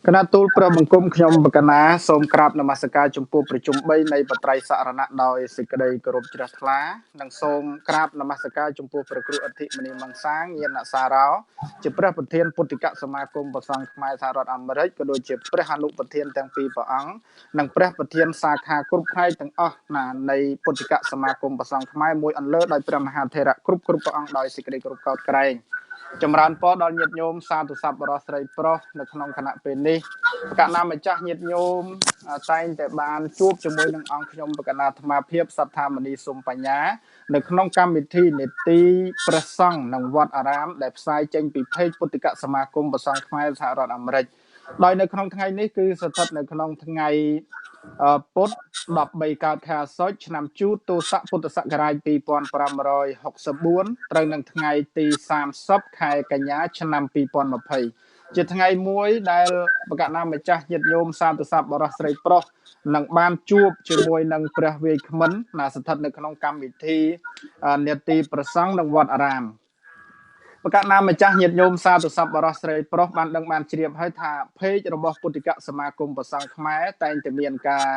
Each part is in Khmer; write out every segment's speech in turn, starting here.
គណៈទូលព្រះបង្គំខ្ញុំបកណាសូមក្រាបនមស្ការចំពោះប្រជុំ3នៃបត្រៃសរណៈដោយសេចក្តីគោរពជ្រះថ្លានិងសូមក្រាបនមស្ការចំពោះព្រះគ្រូអធិមនីមង្សាងញាណសារោជាព្រះប្រធានពុទ្ធិកសមាគមព្រះសង្ឃខ្មែរសហរដ្ឋអាមេរិកក៏ដូចជាព្រះអនុប្រធានទាំងពីរព្រះអង្គនិងព្រះប្រធានសាខាគ្រប់ផ្នែកទាំងអស់នៃពុទ្ធិកសមាគមព្រះសង្ឃខ្មែរមួយអន្លើដោយព្រះមហាថេរៈគ្រប់ព្រះអង្គដោយសេចក្តីគោរពកោតក្រែងចម្រើនពរដល់ញាតិញោមសាធុសប្បុរសស្រីប្រុសនៅក្នុងគណៈពេលនេះកណ្ណាម្ចាស់ញាតិញោមតែងតែបានជួបជាមួយនឹងអង្គខ្ញុំបកណ្ណាអាត្មាភាពសទ្ធាមនីសុំបញ្ញានៅក្នុងកម្មវិធីនេតិព្រះសង្ឃនិងវត្តអារាមដែលផ្សាយចេញពីเพจពុទ្ធិកសមាគមព្រះសង្ឃខ្មែរសហរដ្ឋអាមេរិកដោយនៅក្នុងថ្ងៃនេះគឺស្ថិតនៅក្នុងថ្ងៃពុទ្ធ13កើតខែអាសត់ឆ្នាំជូតទស័កពុទ្ធសករាជ2564ត្រូវនឹងថ្ងៃទី30ខែកញ្ញាឆ្នាំ2020ជាថ្ងៃមួយដែលបកណាម្ចាស់ញាតិញោមសាធុសប្បុរសស្រីប្រុសនឹងបានជួបជាមួយនឹងព្រះវាយក្មិនស្ថិតនៅក្នុងកម្មវិធីនេតិប្រសង់និងវត្តអារាមបកណាម្ចាស់ញាតិញោមសាធុសប្បុរសស្រីប្រុសបានដឹងបានជ្រាបហើយថាเพจរបស់ពុទ្ធិកសមាគមព្រះសង្ឃខ្មែរតែងតែមានការ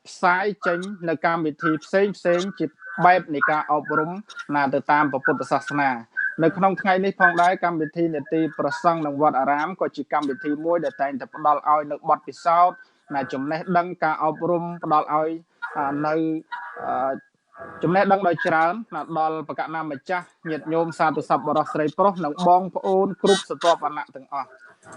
ផ្សាយចេញនៅកម្មវិធីផ្សេងជាបែបនៃការអប់រំទៅតាមពុទ្ធសាសនានៅក្នុងថ្ងៃនេះផងដែរកម្មវិធីនេតិប្រសង់និងវត្តអារាមក៏ជាកម្មវិធីមួយដែលតែងតែផ្ដល់ឲ្យនៅបទពិសោធន៍ចំណេះដឹងការអប់រំផ្ដល់ឲ្យនៅចំណេះដឹងដោយច្រើនដល់បកណាម្ចាស់ញាតិញោមសាធុសប្បុរសស្រីប្រុសនិងបងប្អូនគ្រប់ស្រទាប់វណ្ណៈទាំងអស់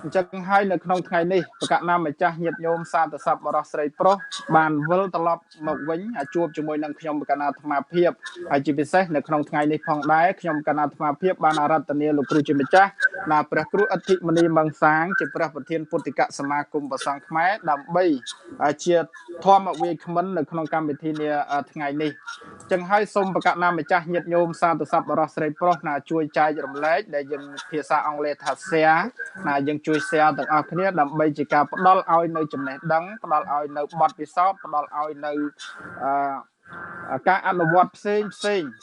អញ្ចឹងហើយនៅក្នុងថ្ងៃនេះបកណាម្ចាស់ញាតិញោមសាធុសប្បុរសស្រីប្រុសបានវិលត្រឡប់មកវិញជួបជាមួយនឹងខ្ញុំបកណាអាត្មាភាពហើយជាពិសេសនៅក្នុងថ្ងៃនេះផងដែរខ្ញុំបកណាអាត្មាភាពបានអារាធនាលោកគ្រូជាម្ចាស់ព្រះគ្រូអធិមនីមង្សាងជាព្រះប្រធានពុទ្ធិកសមាគមព្រះសង្ឃខ្មែរដើម្បីជាធម្មវាយក្មិននៅក្នុងកម្មវិធីនាថ្ងៃនេះចឹងហើយសូមបកណាម្ចាស់ញាតិញោមសាធុសប្បុរសស្រីប្រុសជួយចែករំលែកដែលយើងភាសាអង់គ្លេសថា share យើងជួយ share ទាំងអស់គ្នាដើម្បីជាការផ្ដល់ឲ្យនៅចំណេះដឹងផ្ដល់ឲ្យនៅបទពិសោធន៍ផ្ដល់ឲ្យនៅការអនុវត្តផ្សេង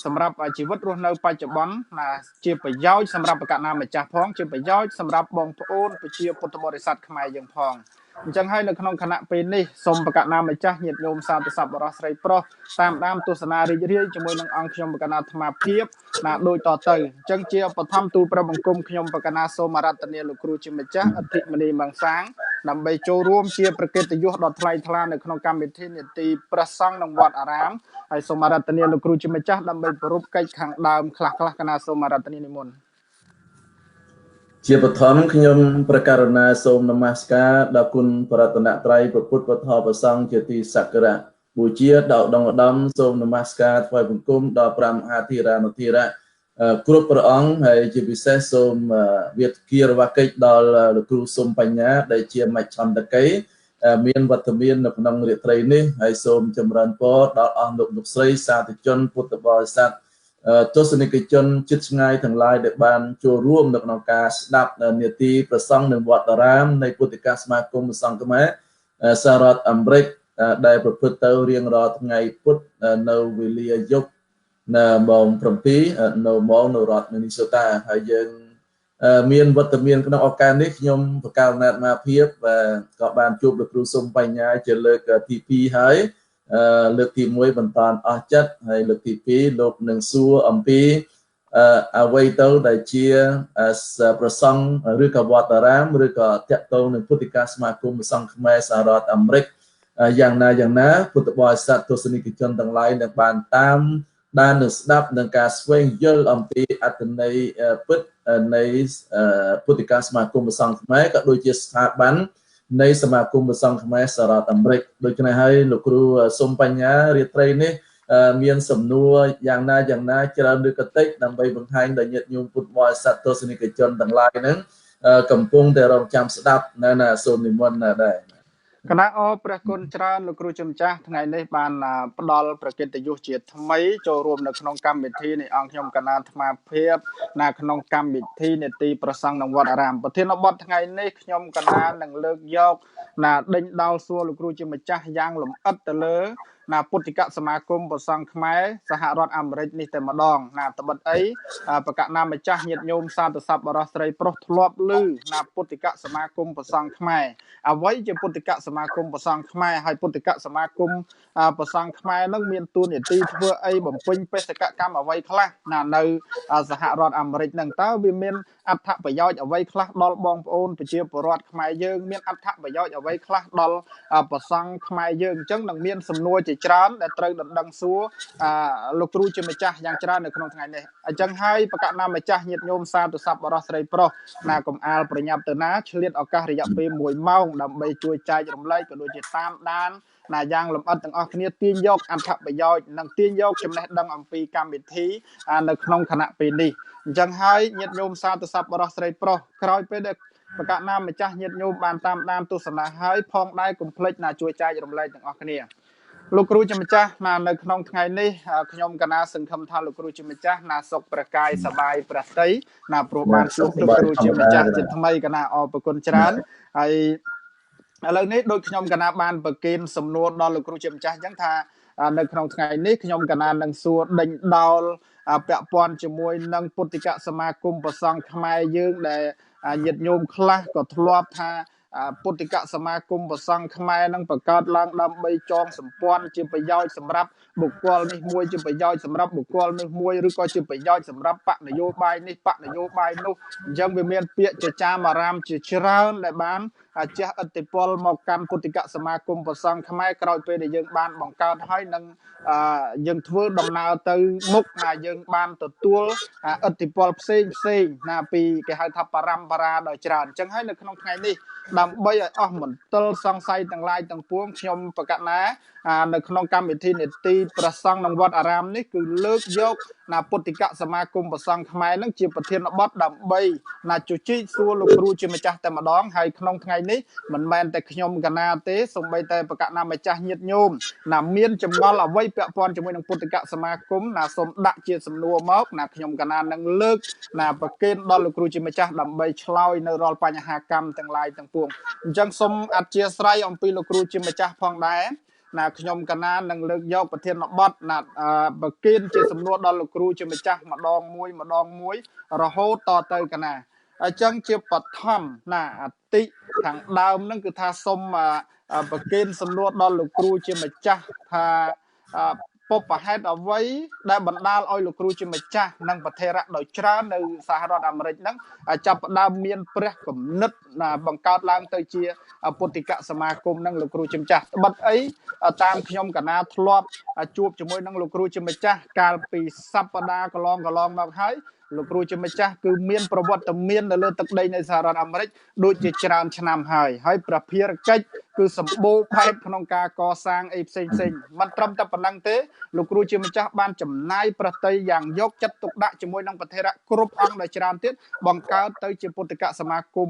សម្រាប់ជីវិតរស់នៅបច្ចុប្បន្នជាប្រយោជន៍សម្រាប់បកណាម្ចាស់ផងជាប្រយោជន៍សម្រាប់បងប្អូនប្រជាពុទ្ធបរិស័ទខ្មែរយើងផងអញ្ចឹងហើយនៅក្នុងគណៈពេលនេះសូមបកណាម្ចាស់ញាតិញោមសាធុសប្បុរសស្រីប្រុសតាមដានទស្សនារីករាយជាមួយនឹងអង្គខ្ញុំបកណាអាត្មាភាពដូចតទៅអញ្ចឹងជាបឋមទូលព្រះបង្គំខ្ញុំបកណាសូមអារាធនាលោកគ្រូជាម្ចាស់អធិមនីមង្សាងដើម្បីចូលរួមជាប្រកិត្តិយសដ៏ថ្លៃថ្លានៅក្នុងកម្មវិធីនេតិព្រះសង្ឃនិងវត្តអារាមហើយសូមអារាធនាលោកគ្រូជាម្ចាស់ដើម្បីប្រពកិច្ចខាងដើមខ្លះកណាសូមអារាធនានិមន្តជាបឋមខ្ញុំប្រកាសណាសូមនមស្ការដល់គុណបរតនត្រ័យព្រះពុទ្ធពធព្រះសង្ឃជាទីសក្ការៈបូជាដល់ឧត្តមសូមនមស្ការថ្វាយបង្គំដល់ព្រះមហាធិរានុធិរៈគ្រប់ព្រះអង្គហើយជាពិសេសសូមវាទគារវកិច្ចដល់លោកគ្រូសុំបញ្ញាដែលជាមជ្ឈន្តកេមានវត្តមាននៅក្នុងរាត្រីនេះហើយសូមចម្រើនពរដល់អស់លោកស្រីសាធុជនពុទ្ធបរិស័ទទស្សនិកជនជិតឆ្ងាយទាំងឡាយដែលបានចូលរួមនៅក្នុងការស្ដាប់នាទីប្រសង់នៅវត្តអារាមនៃពុទ្ធិកសមាគមព្រះសង្ឃខ្មែរសហរដ្ឋអាមេរិកដែលប្រព្រឹត្តទៅរៀងរាល់ថ្ងៃពុធនៅវេលាយប់នៅម៉ោង7នៅម៉ោងនៅរដ្ឋ Minnesota ហើយយើងមានវត្តមានក្នុងឱកាសនេះខ្ញុំបកណាត់អាភិបក៏បានជួបលោកគ្រូសុំបញ្ញាជាលើកទី2ហើយលើកទី1បន្តអស់ចិត្តហើយលើកទី2លោកនឹងសួរអំពីអ្វីទៅដែលជាប្រសង់ឬក៏វត្តអារាមឬក៏តកតងនឹងពុទ្ធិកសមាគមព្រះសង្ឃខ្មែរសហរដ្ឋអាមេរិកយ៉ាងណាពុទ្ធបរិស័ទទស្សនិកជនទាំងឡាយនឹងបានតាមដាននិងស្ដាប់នឹងការស្វែងយល់អំពីអត្ថន័យពិតនៃពុទ្ធិកសមាគមព្រះសង្ឃខ្មែរក៏ដូចជាស្ថាប័ននៃសមាគមព្រះសង្ឃខ្មែរសហរដ្ឋអាមេរិកដូច្នេះហើយលោកគ្រូសុំបញ្ញារាត្រីនេះមានសំណួរយ៉ាងណាច្រើនឬក៏តិចដើម្បីបង្ហាញដល់ញាតិញោមពុទ្ធបរិស័ទទស្សនិកជនទាំងឡាយហ្នឹងកំពុងតែរងចាំស្ដាប់ណាសូមនិមន្តដែរគណៈព្រះគុណច្រើនលោកគ្រូជំចាស់ថ្ងៃនេះបានផ្ដល់ប្រកិត្តិយសជាថ្មីចូលរួមនៅក្នុងកម្មវិធីនៃអង្គខ្ញុំគណៈអាត្មាភាពក្នុងកម្មវិធីនេតិប្រសង់និងវត្តអារាមប្រធានបទថ្ងៃនេះខ្ញុំគណៈនឹងលើកយកដេញដោលសួរលោកគ្រូជាម្ចាស់យ៉ាងលម្អិតទៅលើ ណាពុទ្ធិកសមាគមប្រសង់ខ្មែរសហរដ្ឋអាមេរិកនេះតែម្ដងណាត្បិតអីបកណាម្ចាស់ញាតិញោមសាទស័ព្ទបរោះស្រីប្រុសធ្លាប់ឮណាពុទ្ធិកសមាគមប្រសង់ខ្មែរអ្វីជាពុទ្ធិកសមាគមប្រសង់ខ្មែរហើយពុទ្ធិកសមាគមប្រសង់ខ្មែរនឹងមានទួនាទីធ្វើអីបំពេញបេសកកម្មអ្វីខ្លះណានៅសហរដ្ឋអាមេរិកនឹងតើវាមានអត្ថប្រយោជន៍អ្វីខ្លះដល់បងប្អូនប្រជាពលរដ្ឋខ្មែរយើងមានអត្ថប្រយោជន៍អ្វីខ្លះដល់ប្រសង់ខ្មែរយើងអញ្ចឹងនឹងមានសំណួរជាច្រើនដែលត្រូវដណ្ដឹងសួរលោកគ្រូជាម្ចាស់យ៉ាងច្រើននៅក្នុងថ្ងៃនេះអញ្ចឹងហើយបកណាម្ចាស់ញាតិញោមសាទស័ព្ទបរោះស្រីប្រុសណាកំអាលប្រញាប់ទៅណាឆ្លៀតឱកាសរយៈពេល1ម៉ោងដើម្បីជួយចែករំលែកក៏ដូចជាតាមដានណាយ៉ាងលម្អិតទាំងអស់គ្នាទាញយកអត្ថប្រយោជន៍និងទាញយកចំណេះដឹងអំពីកម្មវិធីនៅក្នុងគណៈពេលនេះអញ្ចឹងហើយញាតិញោមសាទស័ព្ទបរោះស្រីប្រុសក្រោយពេលដែលបកណាម្ចាស់ញាតិញោមបានតាមដានទស្សនាហើយផងដែរកុំភ្លេចណាជួយចែករំលែកទាំងអស់គ្នាលោកគ្រូជាម្ចាស់ណានៅក្នុងថ្ងៃនេះខ្ញុំកណាសង្ឃឹមថាលោកគ្រូជាម្ចាស់ណាសុខប្រកាយសบายព្រះតីណាព្រោះបានជួបលោកគ្រូជាម្ចាស់ជាថ្មីកណាអរគុណច្រើនហើយឥឡូវនេះដូចខ្ញុំកណាបានប្រកេនសំណួរដល់លោកគ្រូជាម្ចាស់អញ្ចឹងថានៅក្នុងថ្ងៃនេះខ្ញុំកណានឹងសួរដេញដោលពាក់ព័ន្ធជាមួយនឹងពុទ្ធិកសមាគមប្រសង់ខ្មែរយើងដែលញាតិញោមខ្លះក៏ធ្លាប់ថាពុទ្ធិកសមាគមប្រសង់ខ្មែរនឹងបង្កើតឡើងដើម្បីចងសម្ព័ន្ធជាប្រយោជន៍សម្រាប់បុគ្គលនេះមួយជាប្រយោជន៍សម្រាប់បុគ្គលនេះមួយឬក៏ជាប្រយោជន៍សម្រាប់បកនយោបាយនេះបកនយោបាយនោះអញ្ចឹងវាមានពាក្យចចាមអារាមជាច្រើនដែលបានជះឥទ្ធិពលមកកាន់ពុទ្ធិកសមាគមប្រសង់ខ្មែរក្រោយពេលដែលយើងបានបង្កើតហើយនឹងយើងធ្វើដំណើរទៅមុខណាយើងបានទទួលឥទ្ធិពលផ្សេងណាពីគេហៅថាបរមបារាដ៏ច្រើនអញ្ចឹងហើយនៅក្នុងថ្ងៃនេះដើម្បីឲ្យអស់មន្ទិលសង្ស័យទាំងឡាយទាំងពួងខ្ញុំបកណានៅក្នុងកម្មវិធីនេតិប្រសង់ក្នុងវត្តអារាមនេះគឺលើកយកណាពុទ្ធិកសមាគមប្រសង់ខ្មែរនឹងជាប្រធានបទដើម្បីណាជជែកសួរលោកគ្រូជាម្ចាស់តែម្ដងហើយក្នុងថ្ងៃនេះមិនមែនតែខ្ញុំកណាទេសូម្បីតែបកណាម្ចាស់ញាតិញោមណាមានចម្ងល់អ្វីពាក់ព័ន្ធជាមួយនឹងពុទ្ធិកសមាគមណាសូមដាក់ជាសំណួរមកណាខ្ញុំកណានឹងលើកណាប្រកេនដល់លោកគ្រូជាម្ចាស់ដើម្បីឆ្លើយនៅរាល់បញ្ហាកម្មទាំងឡាយទាំងពួងអញ្ចឹងសូមអធិស្ឋានអំពីលោកគ្រូជាម្ចាស់ផងដែរណាខ្ញុំកណានឹងលើកយកប្រធានបទណាប្រគិនជាសំណួរដល់លោកគ្រូជាម្ចាស់ម្ដងមួយរហូតតទៅកណាអញ្ចឹងជាបឋមណាអតិខាងដើមហ្នឹងគឺថាសូមប្រគិនសំណួរដល់លោកគ្រូជាម្ចាស់ថាពុបហេតុអ្វីដែលបណ្ដាលឲ្យលោកគ្រូជាម្ចាស់និងប្រធេរៈដោយច្រើននៅសហរដ្ឋអាមេរិកហ្នឹងចាប់ផ្ដើមមានព្រះគំនិតបង្កើតឡើងទៅជាពុទ្ធិកសមាគមនឹងលោកគ្រូជាម្ចាស់ត្បិតអីតាមខ្ញុំកណាធ្លាប់ជួបជាមួយនឹងលោកគ្រូជាម្ចាស់កាលពីសប្តាហ៍កន្លងមកហើយលោកគ្រូជាម្ចាស់គឺមានប្រវត្តិមាននៅលើទឹកដីនៃសហរដ្ឋអាមេរិកដូចជាច្រើនឆ្នាំហើយព្រះភារកិច្ចគឺសម្បូរបែបក្នុងការកសាងអីផ្សេងមិនត្រឹមតែប៉ុណ្ណឹងទេលោកគ្រូជាម្ចាស់បានចំណាយប្រតិយ៉ាងយកចិត្តទុកដាក់ជាមួយនឹងប្រធេរៈគ្រប់អង្គដែលច្រើនទៀតបង្កើតទៅជាពុទ្ធិកសមាគម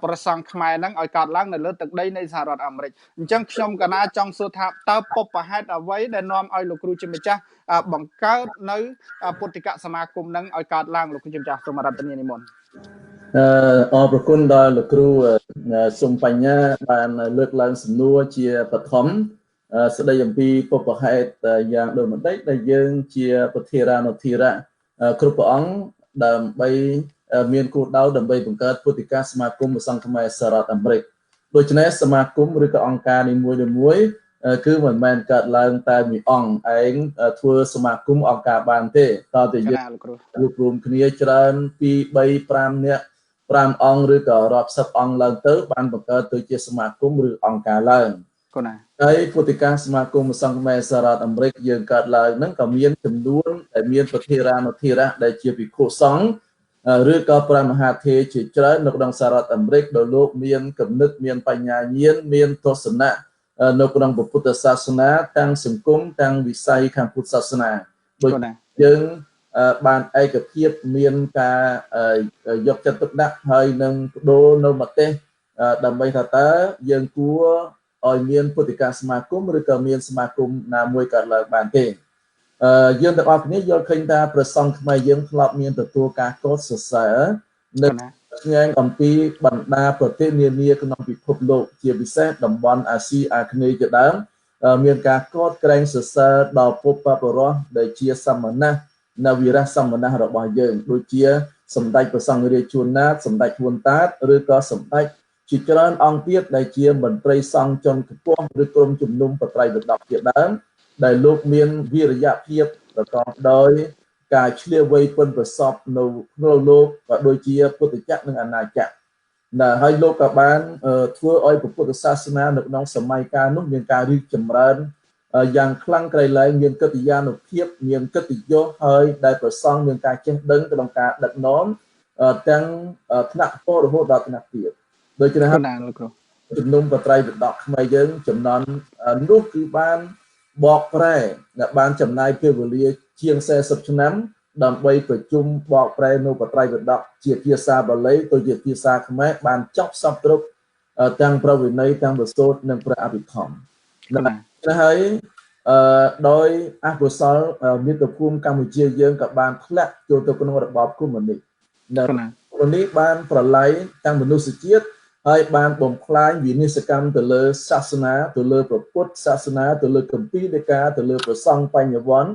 ប្រសង់ខ្មែរហ្នឹងឲ្យកើតឡើងនៅលើទឹកដីនៃសហរដ្ឋអាមេរិកអញ្ចឹងខ្ញុំកណាចង់សួរថាតើពុបហេតុអ្វីដែលនាំឲ្យលោកគ្រូជាម្ចាស់បង្កើតនៅពុទ្ធិកសមាគមហ្នឹងឲ្យកើតឡើងលោកគ្រូជាម្ចាស់សូមរតនានិមន្តអរព្រគុណដល់លោកគ្រូសុំបញ្ញាបានលើកឡើងសំណួរជាបឋមស្ដីអំពីពុបហេតុយ៉ាងដូចម្ដេចដែលយើងជាប្រធារានុធិរៈគ្រប់ព្រះអង្គដើម្បីមានគោលដៅដើម្បីបង្កើតពុទ្ធិកសមាគមប្រសង់ខ្មែរសហរដ្ឋអាមេរិកដូច្នេះសមាគមឬក៏អង្គការនីមួយគឺមិនមែនកើតឡើងតែមួយអង្គឯងធ្វើសមាគមអង្គការបានទេតើតែយើងរួបរวมគ្នាច្រើន2 3 5នាក់5អង្គឬក៏រាប់សិបអង្គឡើងទៅបានបង្កើតទៅជាសមាគមឬអង្គការឡើងគណាហើយពុទ្ធិកសមាគមប្រសង់ខ្មែរសហរដ្ឋអាមេរិកយើងកើតឡើងហ្នឹងក៏មានចំនួនដែលមានប្រធារានុធិរៈដែលជាភិក្ខុសង្ឃឬក៏ព្រះមហាថេរជាច្រើននៅក្នុងសហរដ្ឋអាមេរិកដោយលោកមានគំនិតមានបញ្ញាញាណមានទស្សនៈនៅក្នុងពុទ្ធសាសនាទាំងសង្គមទាំងវិស័យខាងពុទ្ធសាសនាដូចយើងបានឯកភាពមានការយកចិត្តទុកដាក់ហើយនឹងបដូរនៅមតិដើម្បីថាតើយើងគួរឲ្យមានពុទ្ធិកសមាគមឬក៏មានសមាគមណាមួយកើតឡើងបានទេយើងទាំងអស់គ្នាយល់ឃើញថាព្រះសង្ឃខ្មែរយើងធ្លាប់មានទទួលការកោតសរសើរនៅឆ្ងាយអំពីបណ្ដាប្រទេសនានាក្នុងពិភពលោកជាពិសេសតំបន់អាស៊ីអាគ្នេយ៍ជាដើម មានការកត់ក្រែងសរសើរដល់ពុទ្ធបរិសដែលជាសមណៈនៅវីរៈសមណៈរបស់យើងដូចជាសម្ដេចព្រះសង្ឃរាជជួនណាតសម្ដេចជួនតាតឬក៏សម្ដេចជាច្រើនអង្គទៀតដែលជាមន្ត្រីសង្ឃជាន់ខ្ពស់ឬក្រុមជំនុំបត្រៃបិដកជាដើមដែលលោកមានវីរយភាពប្រកបដោយការឆ្លៀវវៃពិនប្រសពនៅក្នុងលោកក៏ដូចជាពុទ្ធចក្រនិងអាណាចក្រហើយលោកក៏បានធ្វើឲ្យពុទ្ធសាសនានៅក្នុងសម័យកាលនោះមានការរីកចម្រើនយ៉ាងខ្លាំងក្រៃលែងមានកិត្តិយសភាពមានកិត្តិយសហើយដែលប្រសង់មានការចេះដឹងក្នុងការដឹកនាំទាំងថ្នាក់ខ្ពស់រហូតដល់ថ្នាក់ទាបដូច្នេះហើយជំនុំបត្រៃបិដកខ្មែរយើងចំណន់នោះគឺបានបកប្រែដែលបានចំណាយពេលវេលាជាង40ឆ្នាំដើម្បីប្រជុំបកប្រែនៅបត្រៃបិដកជាភាសាបាលីទៅជាភាសាខ្មែរបានចប់សពគ្រប់ទាំងប្រវិន័យទាំងបសូតនិងព្រះអភិធម្មណាហើយដោយអកុសលមាតុភូមិកម្ពុជាយើងក៏បានធ្លាក់ចូលទៅក្នុងរបបកុម្មុយនីសនេះបានប្រឡាយទាំងមនុស្សជាតិហើយបានបំផ្លាញវិនិស្សកម្មទៅលើសាសនាទៅលើព្រះពុទ្ធសាសនាទៅលើគម្ពីរដីកាទៅលើព្រះសង្ឃបញ្ញវន្ត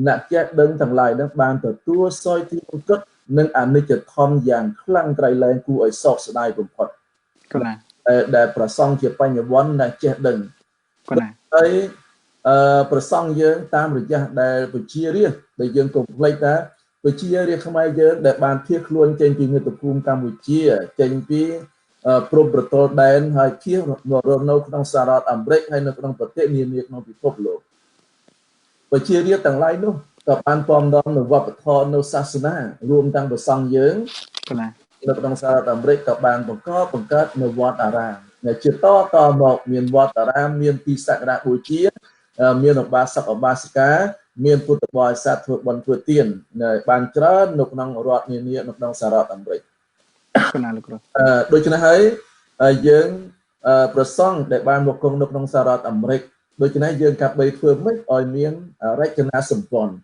អ្នកចេះដឹងទាំងឡាយនឹងបានទទួលសោយទីអង្គិតនិងអនិច្ចធម៌យ៉ាងខ្លាំងក្រៃលែងគួរឲ្យសោកស្ដាយបំផុតដែលព្រះសង្ឃជាបញ្ញវន្តអ្នកចេះដឹងហើយព្រះសង្ឃយើងតាមរយៈដែលពជារាជដែលយើងកុំភ្លេចថាពជារាជខ្មែរយើងដែលបានភៀសខ្លួនចេញពីមាតុភូមិកម្ពុជាចេញពីព្រំប្រទល់ដែនហើយភៀសមករស់នៅក្នុងសហរដ្ឋអាមេរិកហើយនៅក្នុងប្រទេសនានាក្នុងពិភពលោកពជារាជទាំងឡាយនោះក៏បានពំនាំនៅវប្បធម៌នៅសាសនារួមទាំងព្រះសង្ឃយើងនៅក្នុងសហរដ្ឋអាមេរិកក៏បានបង្កើតនៅវត្តអារាមជាតមកមានវត្តអារាមមានទីសក្ការៈបូជាមានឧបាសកឧបាសិកាមានពុទ្ធបរិស័ទធ្វើបុណ្យធ្វើទានបានច្រើននៅក្នុងរដ្ឋនានានៅក្នុងសហរដ្ឋអាមេរិកដូច្នេះហើយយើងប្រសង់ដែលបានមកគង់នៅក្នុងសហរដ្ឋអាមេរិកដូច្នេះយើងកាប់បីធ្វើម៉េចឲ្យមានរចនាសម្ព័ន្ធ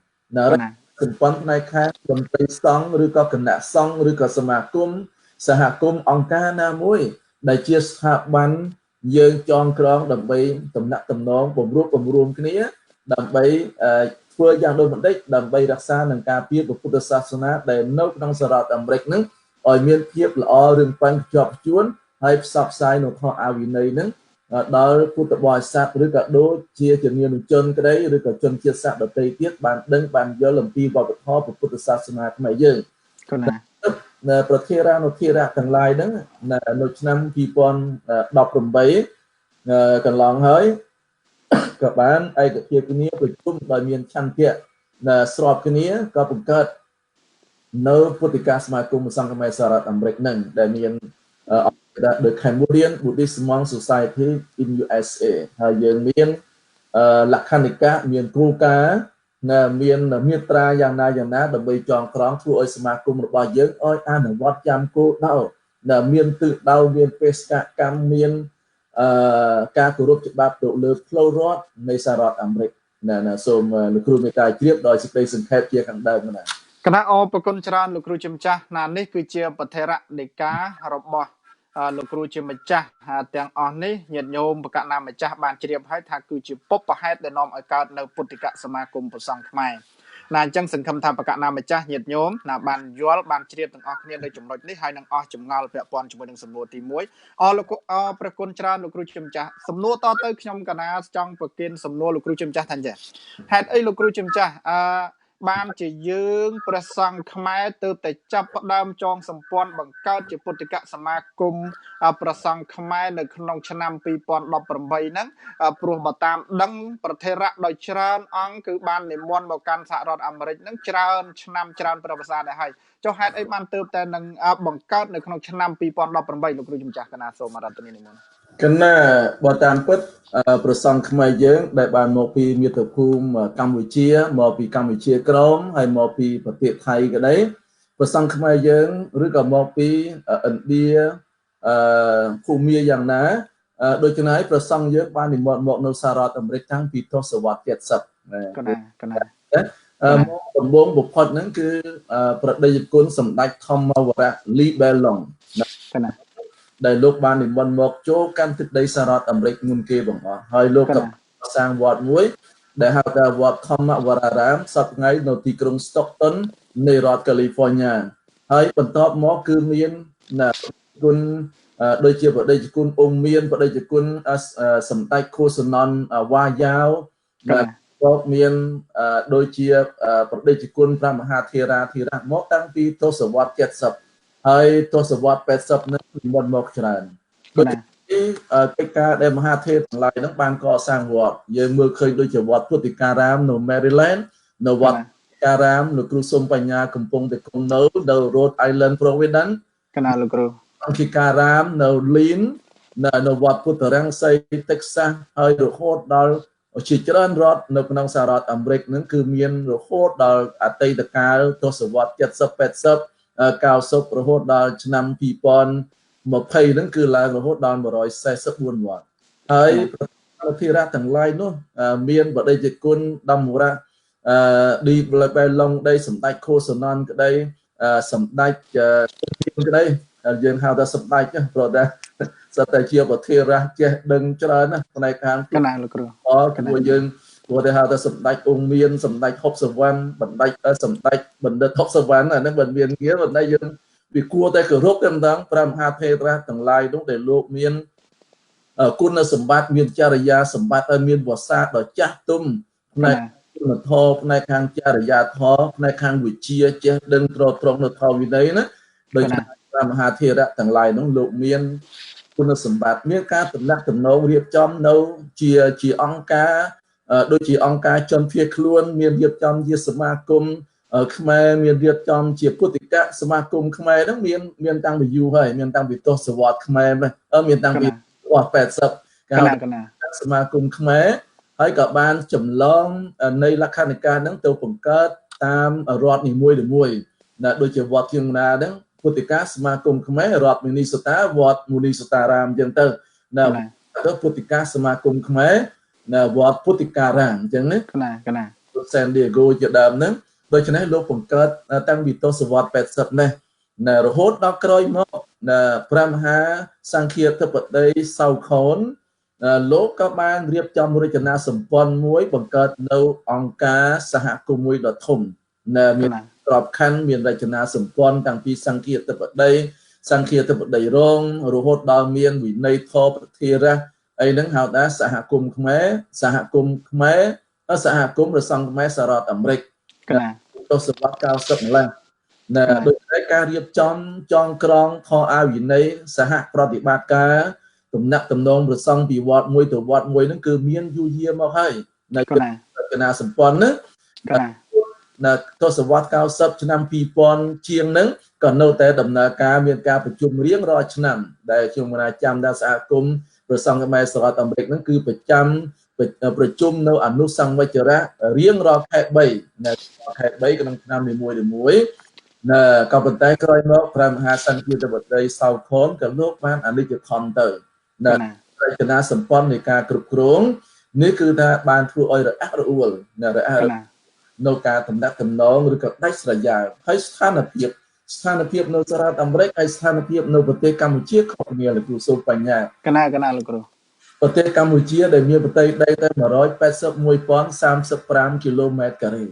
សម្ព័ន្ធផ្នែកខាងមន្ត្រីសង្ឃឬក៏គណៈសង្ឃឬក៏សមាគមសហគមន៍អង្គការណាមួយដែលជាស្ថាប័នយើងចងក្រងដើម្បីតំណាក់តំណងបំរួមគ្នាដើម្បីធ្វើយ៉ាងដូចម្តេចដើម្បីរក្សានិងការពារពុទ្ធសាសនាដែលនៅក្នុងសហរដ្ឋអាមេរិកនឹងឲ្យមានភាពល្អរឿងប៉ាន់ជាប់ជួនហើយផ្សព្វផ្សាយនៅធម៌អាវិន័យនឹងដល់ពុទ្ធបរិស័ទឬក៏ដូចជាជំនាញជនក្តីឬក៏ជនជាតិសាសន៍ដទៃទៀតបានដឹងបានយល់អំពីវប្បធម៌ពុទ្ធសាសនាខ្មែរយើងនៅប្រធារានុធារៈទាំងឡាយហ្នឹងនៅឆ្នាំ2018កន្លងហើយក៏បានឯកភាពគ្នាប្រជុំដោយមានឆន្ទៈស្របគ្នាក៏បង្កើតនៅពុទ្ធិកាសមាគមសង្ឃខ្មែរសហរដ្ឋអាមេរិកហ្នឹងដែលមាន the Cambodian Buddhist Monk Society in USA ហើយយើងមានលក្ខណ្ឌិកាមានគោលការណ៍មានមាត្រាយ៉ាងណាដើម្បីចងក្រងធ្វើឲ្យសមាគមរបស់យើងឲ្យអនុវត្តចាំគោលដៅមានទិសដៅមានបេសកកម្មមានការគោរពច្បាប់ទៅលើផ្លូវរដ្ឋនៃសហរដ្ឋអាមេរិកសូមលោកគ្រូមេត្តាជ្រាបដោយសេចក្តីសង្ខេបជាខាងដើមណាគណៈអរគុណច្រើនលោកគ្រូជំចាស់ណានេះគឺជាបថេរដីការបស់លោកគ្រូជាម្ចាស់ទាំងអស់នេះញាតិញោមបកណាម្ចាស់បានជ្រាបហើយថាគឺជាពុព្វហេតុដែលនាំឲ្យកើតនៅពុទ្ធិកសមាគមព្រះសង្ឃខ្មែរណាអញ្ចឹងសង្ឃឹមថាបកណាម្ចាស់ញាតិញោមណាបានយល់បានជ្រាបទាំងអស់គ្នានៅចំណុចនេះហើយនឹងអស់ចម្ងល់ពាក់ព័ន្ធជាមួយនឹងសំណួរទី1អរលោកព្រះគុណច្រើនលោកគ្រូជាម្ចាស់សំណួរតទៅខ្ញុំកណាចង់ប្រគិនសំណួរលោកគ្រូជាម្ចាស់ថាអញ្ចឹងហេតុអីលោកគ្រូជាម្ចាស់បានជាយើងព្រះសង្ឃខ្មែរទើបតែចាប់ផ្ដើមចងសម្ព័ន្ធបង្កើតជាពុទ្ធិកសមាគមព្រះសង្ឃខ្មែរនៅក្នុងឆ្នាំ2018ហ្នឹងព្រោះបើតាមដឹងប្រធារៈដោយច្រើនអង្គគឺបាននិមន្តមកកាន់សហរដ្ឋអាមេរិកហ្នឹងច្រើនឆ្នាំច្រើនប្រវត្តិសាស្ត្រដែរហើយចុះហេតុអីបានទើបតែនឹងបង្កើតនៅក្នុងឆ្នាំ2018លោកគ្រូជំចាស់កណាសូមអរគុណនិមន្តកណាបើតាមពិតប្រសង់ខ្មែរយើងដែលបានមកពីមាតុភូមិកម្ពុជាមកពីកម្ពុជាក្រមហើយមកពីប្រទេសថៃក៏ដីប្រសង់ខ្មែរយើងឬក៏មកពីឥណ្ឌាភូមាយ៉ាងណាដូច្នេះប្រសង់យើងបាននិមន្តមកនៅសហរដ្ឋអាមេរិកតាំងពីទសវត្សរ៍70កណាមកដំបូងបំផុតហ្នឹងគឺប្រដេជគុណសម្ដេចធម្មវរៈលីបែឡុងកណាដែលលោកបាននិមន្តមកចូលកាន់ទឹកដីសហរដ្ឋអាមេរិកមុនគេបងអស់ហើយលោកក៏ សាងវត្តមួយដែលហៅថាវត្តធម្មវរារាមសប្តាហ៍នៅទីក្រុង Stockton នៃរដ្ឋ California ហើយបន្ទាប់មកគឺមានគុណដូចជាបដិជគុណអង្គមានបដិជគុណសម្ដេចខូសននវ៉ាយ៉ាវក៏មានដូចជាបដិជគុណព្រះមហាធេរាធិរាជមកតាំងពីទសវត្សរ៍70ហើយទសវត្សរ៍80នឹងមុនមកច្រើនដូចកិច្ចការដែលមហាធេរទាំងឡាយហ្នឹងបានកសាងវត្តយើងមើលឃើញដូចជាវត្តពុទ្ធិការាមនៅ Maryland នៅវត្តការាមលោកគ្រូសុំបញ្ញាកំពុងតែគង់នៅ Rhode Island Providence កណាលោកគ្រូអង្គិការាមនៅ Lynn នៅវត្តពុទ្ធរាំងសី Texas ហើយរហូតដល់ជាច្រើនរដ្ឋនៅក្នុងសហរដ្ឋអាមេរិកហ្នឹងគឺមានរហូតដល់អតីតកាលទសវត្ស70 80 90រហូតដល់ឆ្នាំ2020ហ្នឹងគឺឡើងរហូតដល់144វត្តហើយប្រធានរដ្ឋទាំងឡាយនោះមានបដិជគុណដំមរៈឌីបែឡុងដីសម្ដេចខូសននក្តីសម្ដេចក្តីយើងហៅថាសម្ដេចព្រោះតែសិតតែជាប្រធានរដ្ឋចេះដឹងច្រើនណាផ្នែកខាងកណាលោកគ្រូព្រោះយើងព្រោះតែហៅថាសម្ដេចអង្គមានសម្ដេចហុកសវណ្ណបណ្ឌិតសម្ដេចបណ្ឌិតហុកសវណ្ណអាហ្នឹងមិនមានងារបណ្ឌិតយើងវាគួរតែគោរពតែម្ដងព្រះមហាថេរៈទាំងឡាយនោះដែលលោកមានគុណសម្បត្តិមានចរិយាសម្បត្តិហើយមានវស្សាដ៏ចាស់ទុំផ្នែកគុណធម៌ផ្នែកខាងចរិយាធម៌ផ្នែកខាងវិជ្ជាចេះដឹងត្រង់នៅធម៌វិន័យណាដោយព្រះមហាថេរៈទាំងឡាយនោះលោកមានគុណសម្បត្តិមានការតំណាក់តំណងរៀបចំនៅជាអង្គការដូចជាអង្គការជនភៀសខ្លួនមានរៀបចំជាសមាគមខ្មែរមានរៀបចំជាពុទ្ធិកសមាគមខ្មែរហ្នឹងមានតាំងពីយូរហើយមានតាំងពីទសវត្សរ៍ខ្មែរមានតាំងពី80កាលសមាគមខ្មែរហើយក៏បានចម្លងនៃលក្ខណិកាហ្នឹងទៅបង្កើតតាមរដ្ឋនីមួយដូចជាវត្តជាងណាហ្នឹងពុទ្ធិកសមាគមខ្មែររដ្ឋមីនីសតាវត្តមូនីសតារាមអញ្ចឹងទៅពុទ្ធិកសមាគមខ្មែរវត្តពុទ្ធិការាមអញ្ចឹងណាកណាSan Diego ជាដើមហ្នឹងដូច្នេះលោកបង្កើតតាំងពីទសវត្សរ៍80នេះរហូតដល់ក្រោយមកព្រះមហាសង្ឃាធិបតីសៅខូនលោកក៏បានរៀបចំរចនាសម្ព័ន្ធមួយបង្កើតនៅអង្គការសហគមន៍មួយដ៏ធំមានក្របខ័ណ្ឌមានរចនាសម្ព័ន្ធតាំងពីសង្ឃាធិបតីរងរហូតដល់មានវិន័យធម៌ប្រធារៈអីហ្នឹងហៅថាសហគមន៍ខ្មែរសហគមន៍ព្រះសង្ឃខ្មែរសហរដ្ឋអាមេរិកទសវត្សរ៍90ម្ល៉េះដូចតែការរៀបចំចងក្រងខអាវិន័យសហប្រតិបត្តិការទំនាក់ទំនងប្រសង់ពីវត្តមួយទៅវត្តមួយហ្នឹងគឺមានយូរយារមកហើយនៅរចនាសម្ព័ន្ធហ្នឹងទសវត្សរ៍90ឆ្នាំ2000ជាងហ្នឹងក៏នៅតែដំណើរការមានការប្រជុំរៀងរាល់ឆ្នាំដែលខ្ញុំមិនអាចចាំថាសហគមន៍ព្រះសង្ឃខ្មែរសហរដ្ឋអាមេរិកហ្នឹងគឺប្រជុំនៅអនុសង្វចរៈរៀងរាល់ខែ3ខែ3ក្នុងឆ្នាំនីមួយក៏ប៉ុន្តែក្រោយមកព្រះមហាសង្ឃាធិបតីសៅខូនក៏លោកបានអនិច្ចខំទៅរចនាសម្ព័ន្ធនៃការគ្រប់គ្រងនេះគឺថាបានធ្វើឲ្យរអាក់រអួលនៅការតំណាក់តំណងឬក៏ដាច់ស្រយាលហើយស្ថានភាពនៅសហរដ្ឋអាមេរិកហើយស្ថានភាពនៅប្រទេសកម្ពុជាខុសគ្នាលោកគ្រូសូមបញ្ញាកណាលោកគ្រូប្រទេសកម្ពុជាដែលមានផ្ទៃដីតែ181,035 គីឡូម៉ែត្រការ៉េ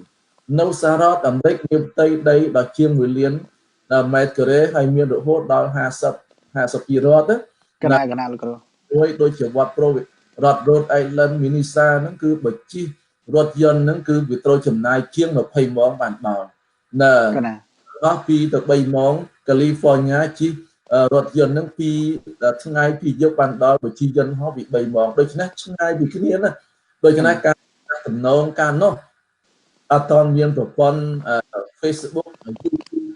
នៅសហរដ្ឋអាមេរិកមានផ្ទៃដីដល់ជាង1 លានម៉ែត្រការ៉េហើយមានរហូតដល់52រដ្ឋកណាលោកគ្រូមួយដូចជាវត្តរដ្ឋ Rhode Island Minnesota ហ្នឹងគឺបើជិះរថយន្តហ្នឹងគឺវាត្រូវចំណាយជាង20ម៉ោងបានដល់ដល់2 ទៅ 3 ម៉ោង California ជិះរថយន្តហ្នឹងពីថ្ងៃពីយប់បានដល់បើជិះយន្តហោះពី3ម៉ោងដូច្នេះឆ្ងាយពីគ្នាណាដូច្នេះការតំណងការនោះអត់ទាន់មានប្រព័ន្ធ Facebook YouTube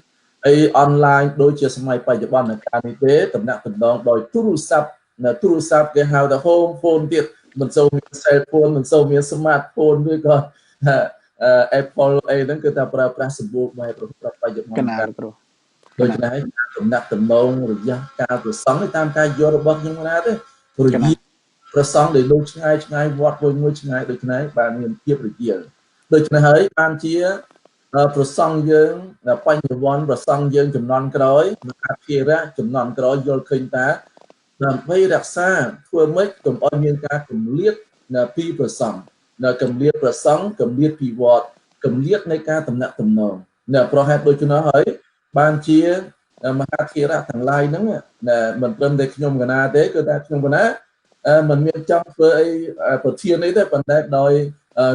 អីអនឡាញដូចជាសម័យបច្ចុប្បន្ននៃការនេះទេតំណាក់តំណងដោយទូរស័ព្ទគេហៅថា home phone ទៀតមិនសូវមាន cell phone មិនសូវមាន smartphone ឬក៏ Apple អីហ្នឹងគឺថាប្រើប្រាស់សម្បូរបែបរបស់បច្ចុប្បន្នដូច្នេះតំណាក់តំណងរយៈកាលប្រសង់តាមការយល់របស់ខ្ញុំណាទេរយៈប្រសង់ដែលលោកឆ្ងាយវត្តមួយឆ្ងាយដូចនេះបានមានភាពរយៈដូច្នេះហើយបានជាប្រសង់យើងបញ្ញវន្តប្រសង់យើងចំនួនក្រោយមហាធេរៈចំនួនក្រោយយល់ឃើញថាដើម្បីរក្សាធ្វើម៉េចកុំឲ្យមានការគម្លាត ពីប្រសង់នៅកម្រិតប្រសង់កម្រិតពិវត្តកម្រិតនៃការតំណាក់តំណងប្រហែលដូចនោះហើយបានជាមហាធិរៈទាំងឡាយហ្នឹងមិនត្រឹមតែខ្ញុំកណាទេគឺថាខ្ញុំកណាមិនមានចង់ធ្វើអីប្រធាននេះទេប៉ុន្តែដោយ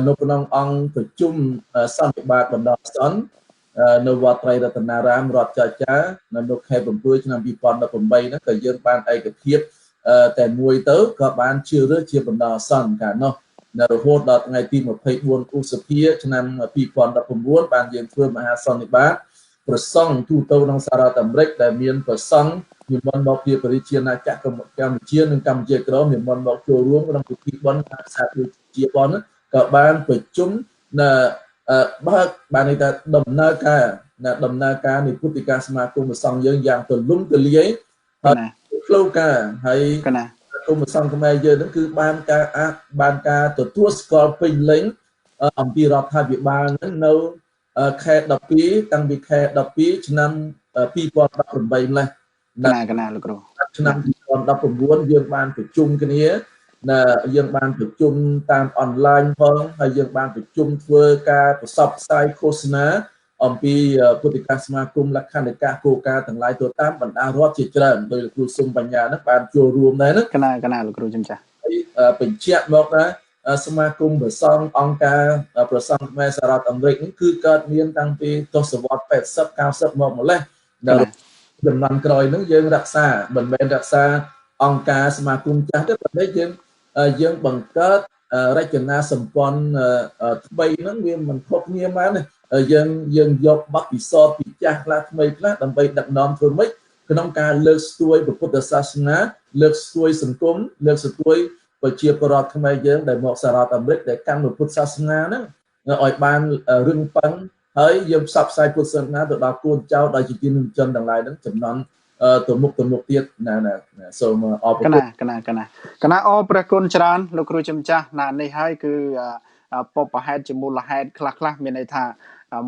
នៅក្នុងអង្គប្រជុំសន្និបាតបណ្ដោះអាសន្ននៅវត្តត្រីរតនារាមរដ្ឋចចានៅខែ7ឆ្នាំ2018ហ្នឹងក៏យើងបានឯកភាពតែមួយទៅក៏បានជឿរើសជាបណ្ដោះអាសន្នកាលនោះរហូតដល់ថ្ងៃទី24ឧសភាឆ្នាំ2019បានយើងធ្វើមហាសន្និបាតប្រសង់ទូទៅក្នុងសហរដ្ឋអាមេរិកដែលមានប្រសង់និមន្តមកពីប្រជាជាតិណាចក្រកម្ពុជានិងកម្ពុជាក្រមនិមន្តមកចូលរួមក្នុងពិធីបុណ្យសាសនាជាបុណ្យក៏បានប្រជុំនៅបើកបានន័យថាដំណើរការនៃពុទ្ធិកាសមាគមប្រសង់យើងយ៉ាងទូលំទូលាយហើយផ្លូវការហើយគុំប្រសង់ខ្មែរយើងហ្នឹងគឺបានការទទួលស្គាល់ពេញលេញអំពីរដ្ឋាភិបាលហ្នឹងនៅខែ12តាំងពីខែ12ឆ្នាំ2018ម្លេះកណាលោកគ្រូឆ្នាំ2019យើងបានប្រជុំគ្នាយើងបានប្រជុំតាមអនឡាញផងហើយយើងបានប្រជុំធ្វើការផ្សព្វផ្សាយឃោសនាអំពីពុទ្ធិកាសមាគមលក្ខន្តិកៈគោលការណ៍ទាំងឡាយទៅតាមបណ្ដារដ្ឋជាច្រើនដោយលោកគ្រូសុំបញ្ញាហ្នឹងបានចូលរួមដែរណាកណាលោកគ្រូជំចាស់ហើយបញ្ជាក់មកថាសមាគមប្រសង់អង្គការប្រសង់ខ្មែរសហរដ្ឋអាមេរិកនេះគឺកើតមានតាំងពីទសវត្ស80 90មកម្លេះដល់ចំនួនក្រោយហ្នឹងយើងរក្សាមិនមែនរក្សាអង្គការសមាគមចាស់ទេប៉ុន្តែយើងបង្កើតរចនាសម្ព័ន្ធថ្មីហ្នឹងវាមិនខុសគ្នាបានទេយើងយកបទពិសោធន៍ពីចាស់ខ្លះថ្មីខ្លះដើម្បីដឹកនាំធ្វើម៉េចក្នុងការលើកស្ទួយពុទ្ធសាសនាលើកស្ទួយសង្គមលើកស្ទួយប្រជាពលរដ្ឋខ្មែរយើងដែលមកសហរដ្ឋអាមេរិកដែលកាន់ពុទ្ធសាសនាហ្នឹងឲ្យបានរឹងប៉ឹងហើយយើងផ្សព្វផ្សាយពុទ្ធសាសនាទៅដល់កូនចៅដល់ជាជនទាំងឡាយហ្នឹងចំនួនទៅមុខទៀតសូមអរគុណកណាអរព្រះគុណច្រើនលោកគ្រូជំចាស់នេះហើយគឺពុបហេតុជាមូលហេតុខ្លះមានន័យថា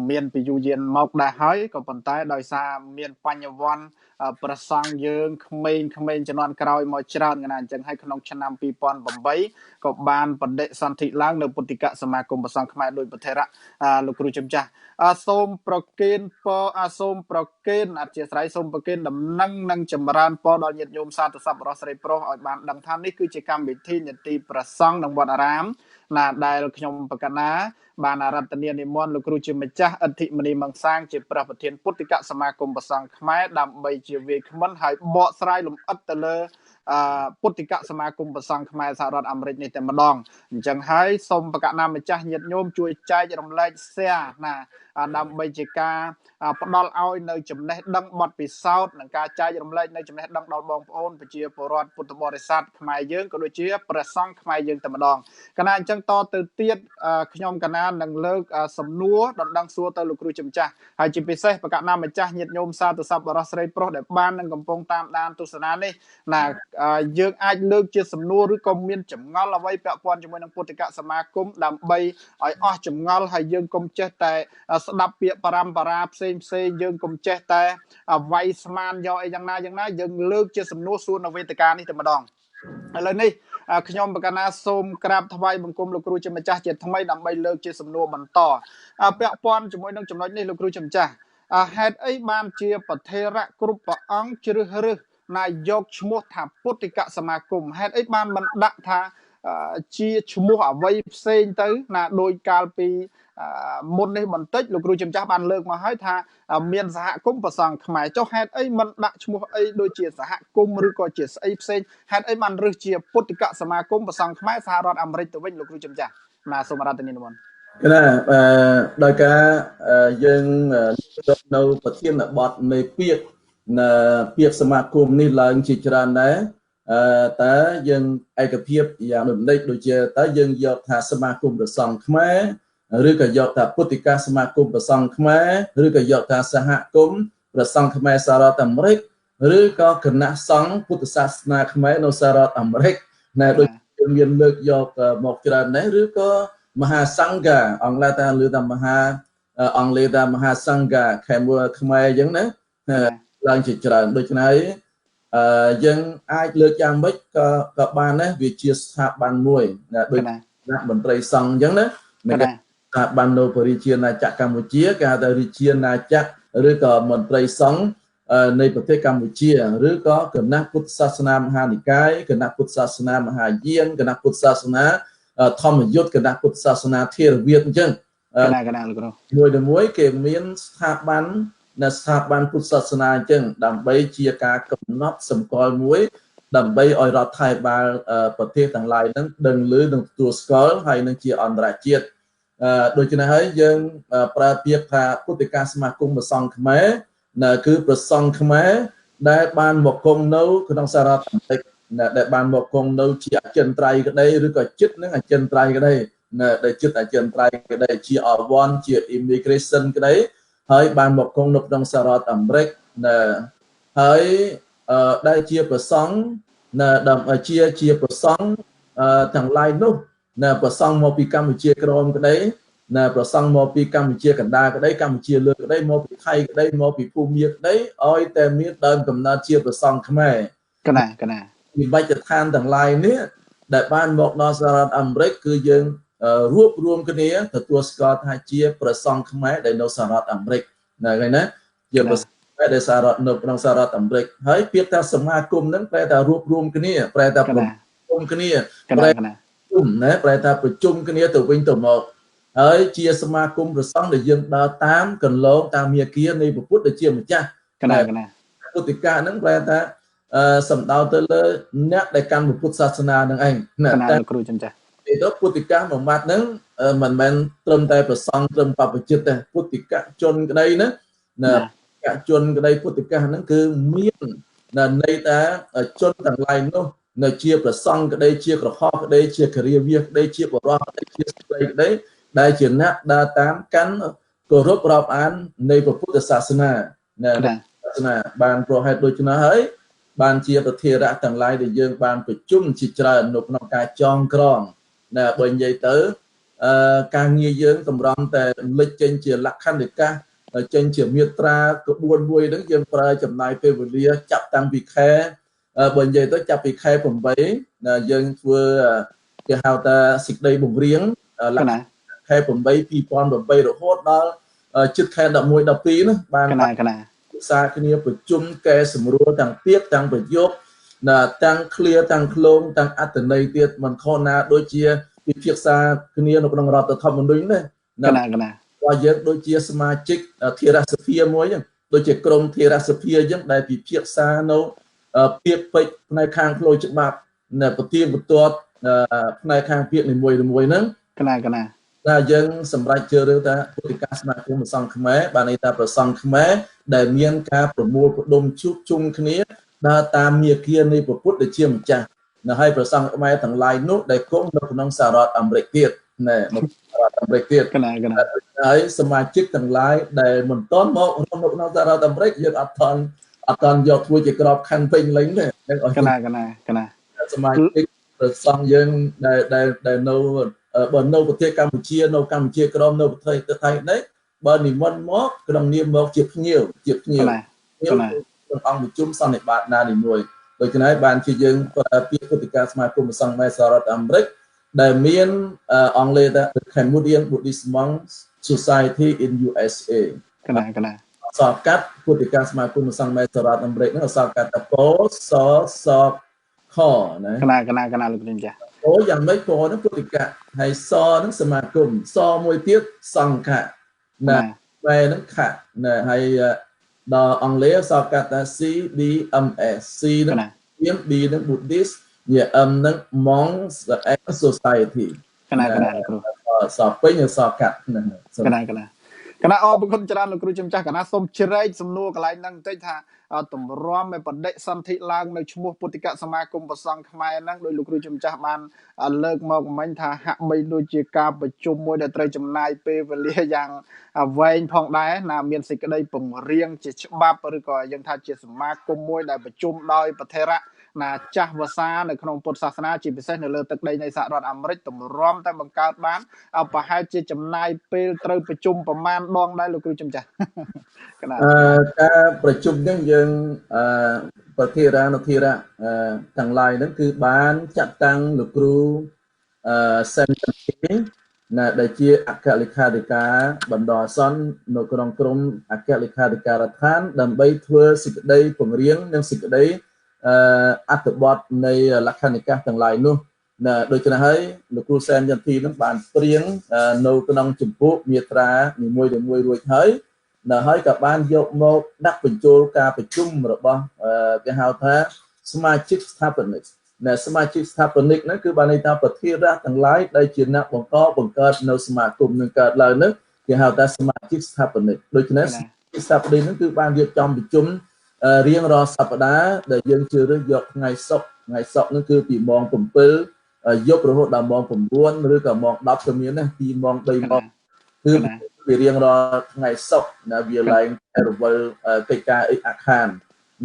មានពីយូរយានមកដែរហើយក៏ប៉ុន្តែដោយសារមានបញ្ញវន្តប្រសង់យើងក្មេងជំនាន់ក្រោយមកច្រើនកណាអញ្ចឹងហើយក្នុងឆ្នាំ2008ក៏បានបដិសន្ធិឡើងនៅពុទ្ធិកសមាគមប្រសង់ខ្មែរដោយប្រធរៈលោកគ្រូជំចាស់សូមប្រគេនពរសូមប្រគេនអធិស្ឋានសូមប្រគេនដំណឹងនិងចម្រើនពរដល់ញាតិញោមសាធុសប្បុរសស្រីប្រុសឲ្យបានដឹងថានេះគឺជាកម្មវិធីនីតិប្រសង់ក្នុងវត្តអារាមដែលខ្ញុំបកណាបានអារាធនានិមន្តលោកគ្រូជាម្ចាស់អធិមនីមង្សាងជាព្រះប្រធានពុទ្ធិកសមាគមប្រសង់ខ្មែរដើម្បីជាវាគ្មិនហើយបកស្រាយលម្អិតទៅលើពុទ្ធិកសមាគមប្រសង់ខ្មែរសហរដ្ឋអាមេរិកនេះតែម្ដងអញ្ចឹងហើយសូមបកណាម្ចាស់ញាតិញោមជួយចែករំលែក share ដើម្បីជាការផ្ដល់ឲ្យនៅចំណេះដឹងបទពិសោធន៍និងការចែករំលែកនៅចំណេះដឹងដល់បងប្អូនប្រជាពលរដ្ឋពុទ្ធបរិស័ទខ្មែរយើងក៏ដូចជាព្រះសង្ឃខ្មែរយើងតែម្ដងកណាអញ្ចឹងតទៅទៀតខ្ញុំកណានឹងលើកសំណួរដណ្ដឹងសួរទៅលោកគ្រូជំចាស់ហើយជាពិសេសបកណាម្ចាស់ញាតិញោមសាធុសប្បុរសស្រីប្រុសដែលបាននឹងកំពុងតាមដានទស្សនានេះយើងអាចលើកជាសំណួរឬក៏មានចម្ងល់អ្វីពាក់ព័ន្ធជាមួយនឹងពុទ្ធិកសមាគមដើម្បីឲ្យអស់ចម្ងល់ហើយយើងកុំចេះតែស្ដាប់ពាក្យបរមបារាផ្សេងយើងកុំចេះតែវាយស្មានយកអីយ៉ាងណាយើងលើកជាសំណួរសួរនៅវេទិកានេះតែម្ដងឥឡូវនេះខ្ញុំបកណាសូមក្រាបថ្វាយបង្គំលោកគ្រូជាម្ចាស់ជាថ្មីដើម្បីលើកជាសំណួរបន្តពាក់ព័ន្ធជាមួយនឹងចំណុចនេះលោកគ្រូជាម្ចាស់ហេតុអីបានជាប្រធេរៈគ្រប់ព្រះអង្គជ្រើសរើសយកឈ្មោះថាពុទ្ធិកសមាគមហេតុអីបានមិនដាក់ថាជាឈ្មោះអ្វីផ្សេងទៅដោយកាលពីមុននេះបន្តិចលោកគ្រូជំចាស់បានលើកមកហើយថាមានសហគមន៍ប្រសង់ខ្មែរចុះហេតុអីមិនដាក់ឈ្មោះអីដូចជាសហគមន៍ឬក៏ជាស្អីផ្សេងហេតុអីបានរើសជាពុទ្ធិកសមាគមប្រសង់ខ្មែរសហរដ្ឋអាមេរិកទៅវិញលោកគ្រូជំចាស់សូមអរគុណនិមន្តដោយការយើងនៅប្រធានបទនៃពាក្យសមាគមនេះឡើងជាច្រើនដែរតើយើងឯកភាពយ៉ាងដំណេកដូចជាតើយើងយកថាសមាគមប្រសង់ខ្មែរឬក៏យកថាពុទ្ធិកសមាគមប្រសង់ខ្មែរឬក៏យកថាសហគមន៍ប្រសង់ខ្មែរសហរដ្ឋអាមេរិកឬក៏គណៈសង្ឃពុទ្ធសាសនាខ្មែរនៅសហរដ្ឋអាមេរិកដូចមានលើកយកមកច្រើនដែរឬក៏មហាសង្ឃអង់គ្លេសថាលើថាមហាសង្ឃខ្មែរអញ្ចឹងណាឡើងជាច្រើនដូច្នេះ dân ai lựa chọn mấy các bạn ấy vì chia sẻ ban mùi đôi mình tây song giống đó mình cái ban đầu Richian là chắc Campuchia cả từ Richian là chắc rồi có mình tây songในประเทศกัมพูชีหรือก็คณะพุทธศาสนามหานิกายคณะพุทธศาสนามหาเยียนคณะพุทธศาสนาธรรมยุทธคณะพุทธศาสนาเทรเวียนจังมวยเดมวยเกี่ยมีนสถาบันในสถาบันพุทธศาสนาจังดำไปเชียการกำหนดสมกอลมวยดำไปออยรัฐไทยบาลประเทศต่างหลายนั้นดึงหรือดึงตัวสกอลให้นึงเชียอันตรายเจียดโดยเฉพาะยังประเภทพระพุทธการสมาคมประสงค์ขมนั่นคือประสงค์ขมได้บานหมกคงโน้คือต้องสารตัดได้บานหมกคงโน้เชียเจนไตรก็ได้หรือก็จิตนั่งเจนไตรก็ได้ได้จิตเจนไตรก็ได้เชียอวอนเชียอิมิเกรชันก็ได้ให้บานหมกคงโน้ต้องสารตัดเบรกให้ได้เชียประสงค์ดำเชียประสงค์ทางไลน์นู้ประสงค์มอปีกัมพูชีกรมก็ได้ประสงค์มอปีกัมพูชีกันดาก็ได้กัมพูชีเลือกก็ได้มอปีไทยก็ได้มอปีภูมิก็ได้อ้อยแต่มีเดินกำนัดเชียประสงค์ขมายกันมีใบจัดทานทางไลน์นี้ได้บ้านบอกนอสหรัฐอเมริกคือยังรวบรวมกันนี้แต่ตัวสกอตไทยเชียประสงค์ขมายได้นอสหรัฐอเมริกไงนะเยอะประสงค์ได้สหรัฐนอสหรัฐอเมริกให้เพียงแต่สมาคมนั้นแปลแต่รวบรวมกันนี้แปลแต่ประชุมกันนี้แปลแปลแต่ประชุมกันนี้ตัววิ่งตัวหมดเชียสมาคมประสงค์ได้ยังดาวตามกันลงตามเมียเกียในพุทธเชียมันจ้าพุทธิกานั้นแปลแต่สำดาวเตลเนี่ยในการพุทธศาสนานั่นเองแต่ครูจันจ้าที่ตัวพุทธิกาหมดมานั้นมันเป็นเติมแต่ประสงค์เติมปรับจิตแต่พุทธิกาจนกันได้นะจนกันได้พุทธิกานั้นคือเมียนในแต่จนต่างหลายนู้นเชียประสงค์ก็ได้เชียกระหอบก็ได้เชียคดีเวียก็ได้เชียบรอก็ได้เชียสไลก็ได้ได้เชียนักได้ตามกันก็รบรอบอันในพระพุทธศาสนาศาสนาบานโปรให้โดยชนะเฮ้ยบานเชียประเทศต่างหลายได้ยังบานประจุมจิตใจหนุบนองกายจองกรองบนใหญ่เต๋อการเงียยังกำลังแต่เล็กเจนเชียหลักขั้นเด็กกะเจนเชียมีตรากระบวนบุยนั้นยังปลายจำนายเป็นวิเลียจับตังปีแค่บนใหญ่เต๋อจับปีแค่ผมไปยังเพื่อจะหาแต่สิ่งใดบ่งเรียงหลักแค่ผมไปปีปอนผมไปโรโหดđóจุดแค่ดับมวยดับปีนะบางซาคเนียประจุมแกสมรู้ต่างเตี้ยต่างประยกต่างเคลียต่างโคลงต่างอัตในเตี้ยมันข้อนาโดยเชียปีเพียกซาคเนียนกนังรอตทำมันด้วยเนี่ยว่าเยอะโดยเชียสมาชิกเทราสเฟียมวยยังโดยเชียกรมเทราสเฟียยังได้ปีเพียกซาโนเปียกไปในคางโคลจุบับเนี่ยปฏิบัติตัวในคางเปียกในมวยนั้นยังสำหรับเจอเรื่องแต่พุทธิกาสมาคมประสงค์ขมายบานิตาประสงค์ขมายได้เมียนการประมวลประดมชุบชุมคณีได้ตามเมียเกียในประพุทธได้เชี่ยมจ้าให้ประสงค์ขมายทั้งหลายนู้ได้คงนกน้องสหรัฐอเมริกาเนี่ยสหรัฐอเมริกาให้สมาชิกทั้งหลายได้เหมือนต้นมอกนกน้องสหรัฐอเมริกายังอัตอนยกทัวร์จะกรอบคันเป็นลิงเนี่ยสมาชิกประสงค์ยังได้โนบนโนประเทศกัมพูชีโนกัมพูชีกรมโนประเทศไทยđấyบนนิมนต์มอกกำลังนิมนต์เจ็บเงี่ยวองประชุมสันนิบาตนาดิมวยโดยฉะนั้นบานที่ยังปีพุทธิกาสมาคมสังไม่สหรัฐอเมริกได้เมียนอังเลแต่ Cambodian Buddhist Monks Society in USA สอบกัดพุทธิกาสมาคมสังไม่สหรัฐอเมริกนั่นสอบกัดโพสอบข้อนะลูกนินจาโอ้ยังไม่พอนักพุทธิกะให้ซอนักสมาคมซอมวยเทียบสังขะนะไปนักขะนะให้ดออังเลสอบกัดCBMS C นักเทียบ B นัก Buddhist เนี่ยนัก Monks Society สอบไปเนี่ยสอบกัดคณะบุคคลจราจรครูจำจักคณะสมเชยสำนวนกลายนั่งใจท่าตุ่มร้อมในประเด็นสันติลางในชั่วโมงพุทธิกะสมาคมประสังขมายนั่งโดยลูกครูจำจักมันเลิกมองมันท่าหักไม่โดยเจียกาประชุมมวยได้เตยจำนายเปเวลีอย่างเวงพองได้นาเมียนสิกได้ปุ่งเรียงจิตบับหรือก็ยังท่าเจียสมาคมมวยได้ประชุมโดยประเทศนาจ้าวซาในขนมพุทธศาสนาจีบพิเศษในเรือตึกใดในสหรัฐอเมริกตุ่มร้อมแต่บังการบ้านเอาไปให้เจจำนายเปเตยประชุมประมาณดองได้ลูกครูจำจักการประชุมยัง ប្រធារានុធារៈទាំងឡាយហ្នឹងគឺបានចាត់តាំងលោកគ្រូសិនណាដែលជាអគ្គលេខាធិការបណ្ដោះអាសន្ននៅក្នុងក្រុមអគ្គលេខាធិការដ្ឋានដើម្បីធ្វើសេចក្តីពង្រៀងនិងសេចក្តីអត្ថបទនៃលក្ខន្តិកៈទាំងឡាយនោះណាដូច្នេះហើយលោកគ្រូសែនចន្ទធីនឹងបានព្រៀងនៅក្នុងចម្ពោះមាត្រានីមួយៗរួចហើយនៅហើយក៏បានយកមកដាក់បញ្ចូលការប្រជុំរបស់គេហៅថាសមាជិកស្ថាបនិកនៅសមាជិកស្ថាបនិកហ្នឹងគឺបានន័យថាប្រធានរាជទាំងឡាយដែលជាអ្នកបង្កើតនៅសមាគមនឹងកើតឡើងហ្នឹងគេហៅថាសមាជិកស្ថាបនិកដូច្នេះស្ថាបនិកហ្នឹងគឺបានរៀបចំប្រជុំរៀងរាល់សប្តាហ៍ដែលយើងជ្រើសរើសយកថ្ងៃសុក្រហ្នឹងគឺពីម៉ោង7យប់រហូតដល់ម៉ោង9ឬក៏ម៉ោង10ក៏មានដែរពីម៉ោង3ម៉ោងគឺវារៀងរាល់ថ្ងៃសុក្រណាវាឡើងរវល់កិច្ចការអាខាន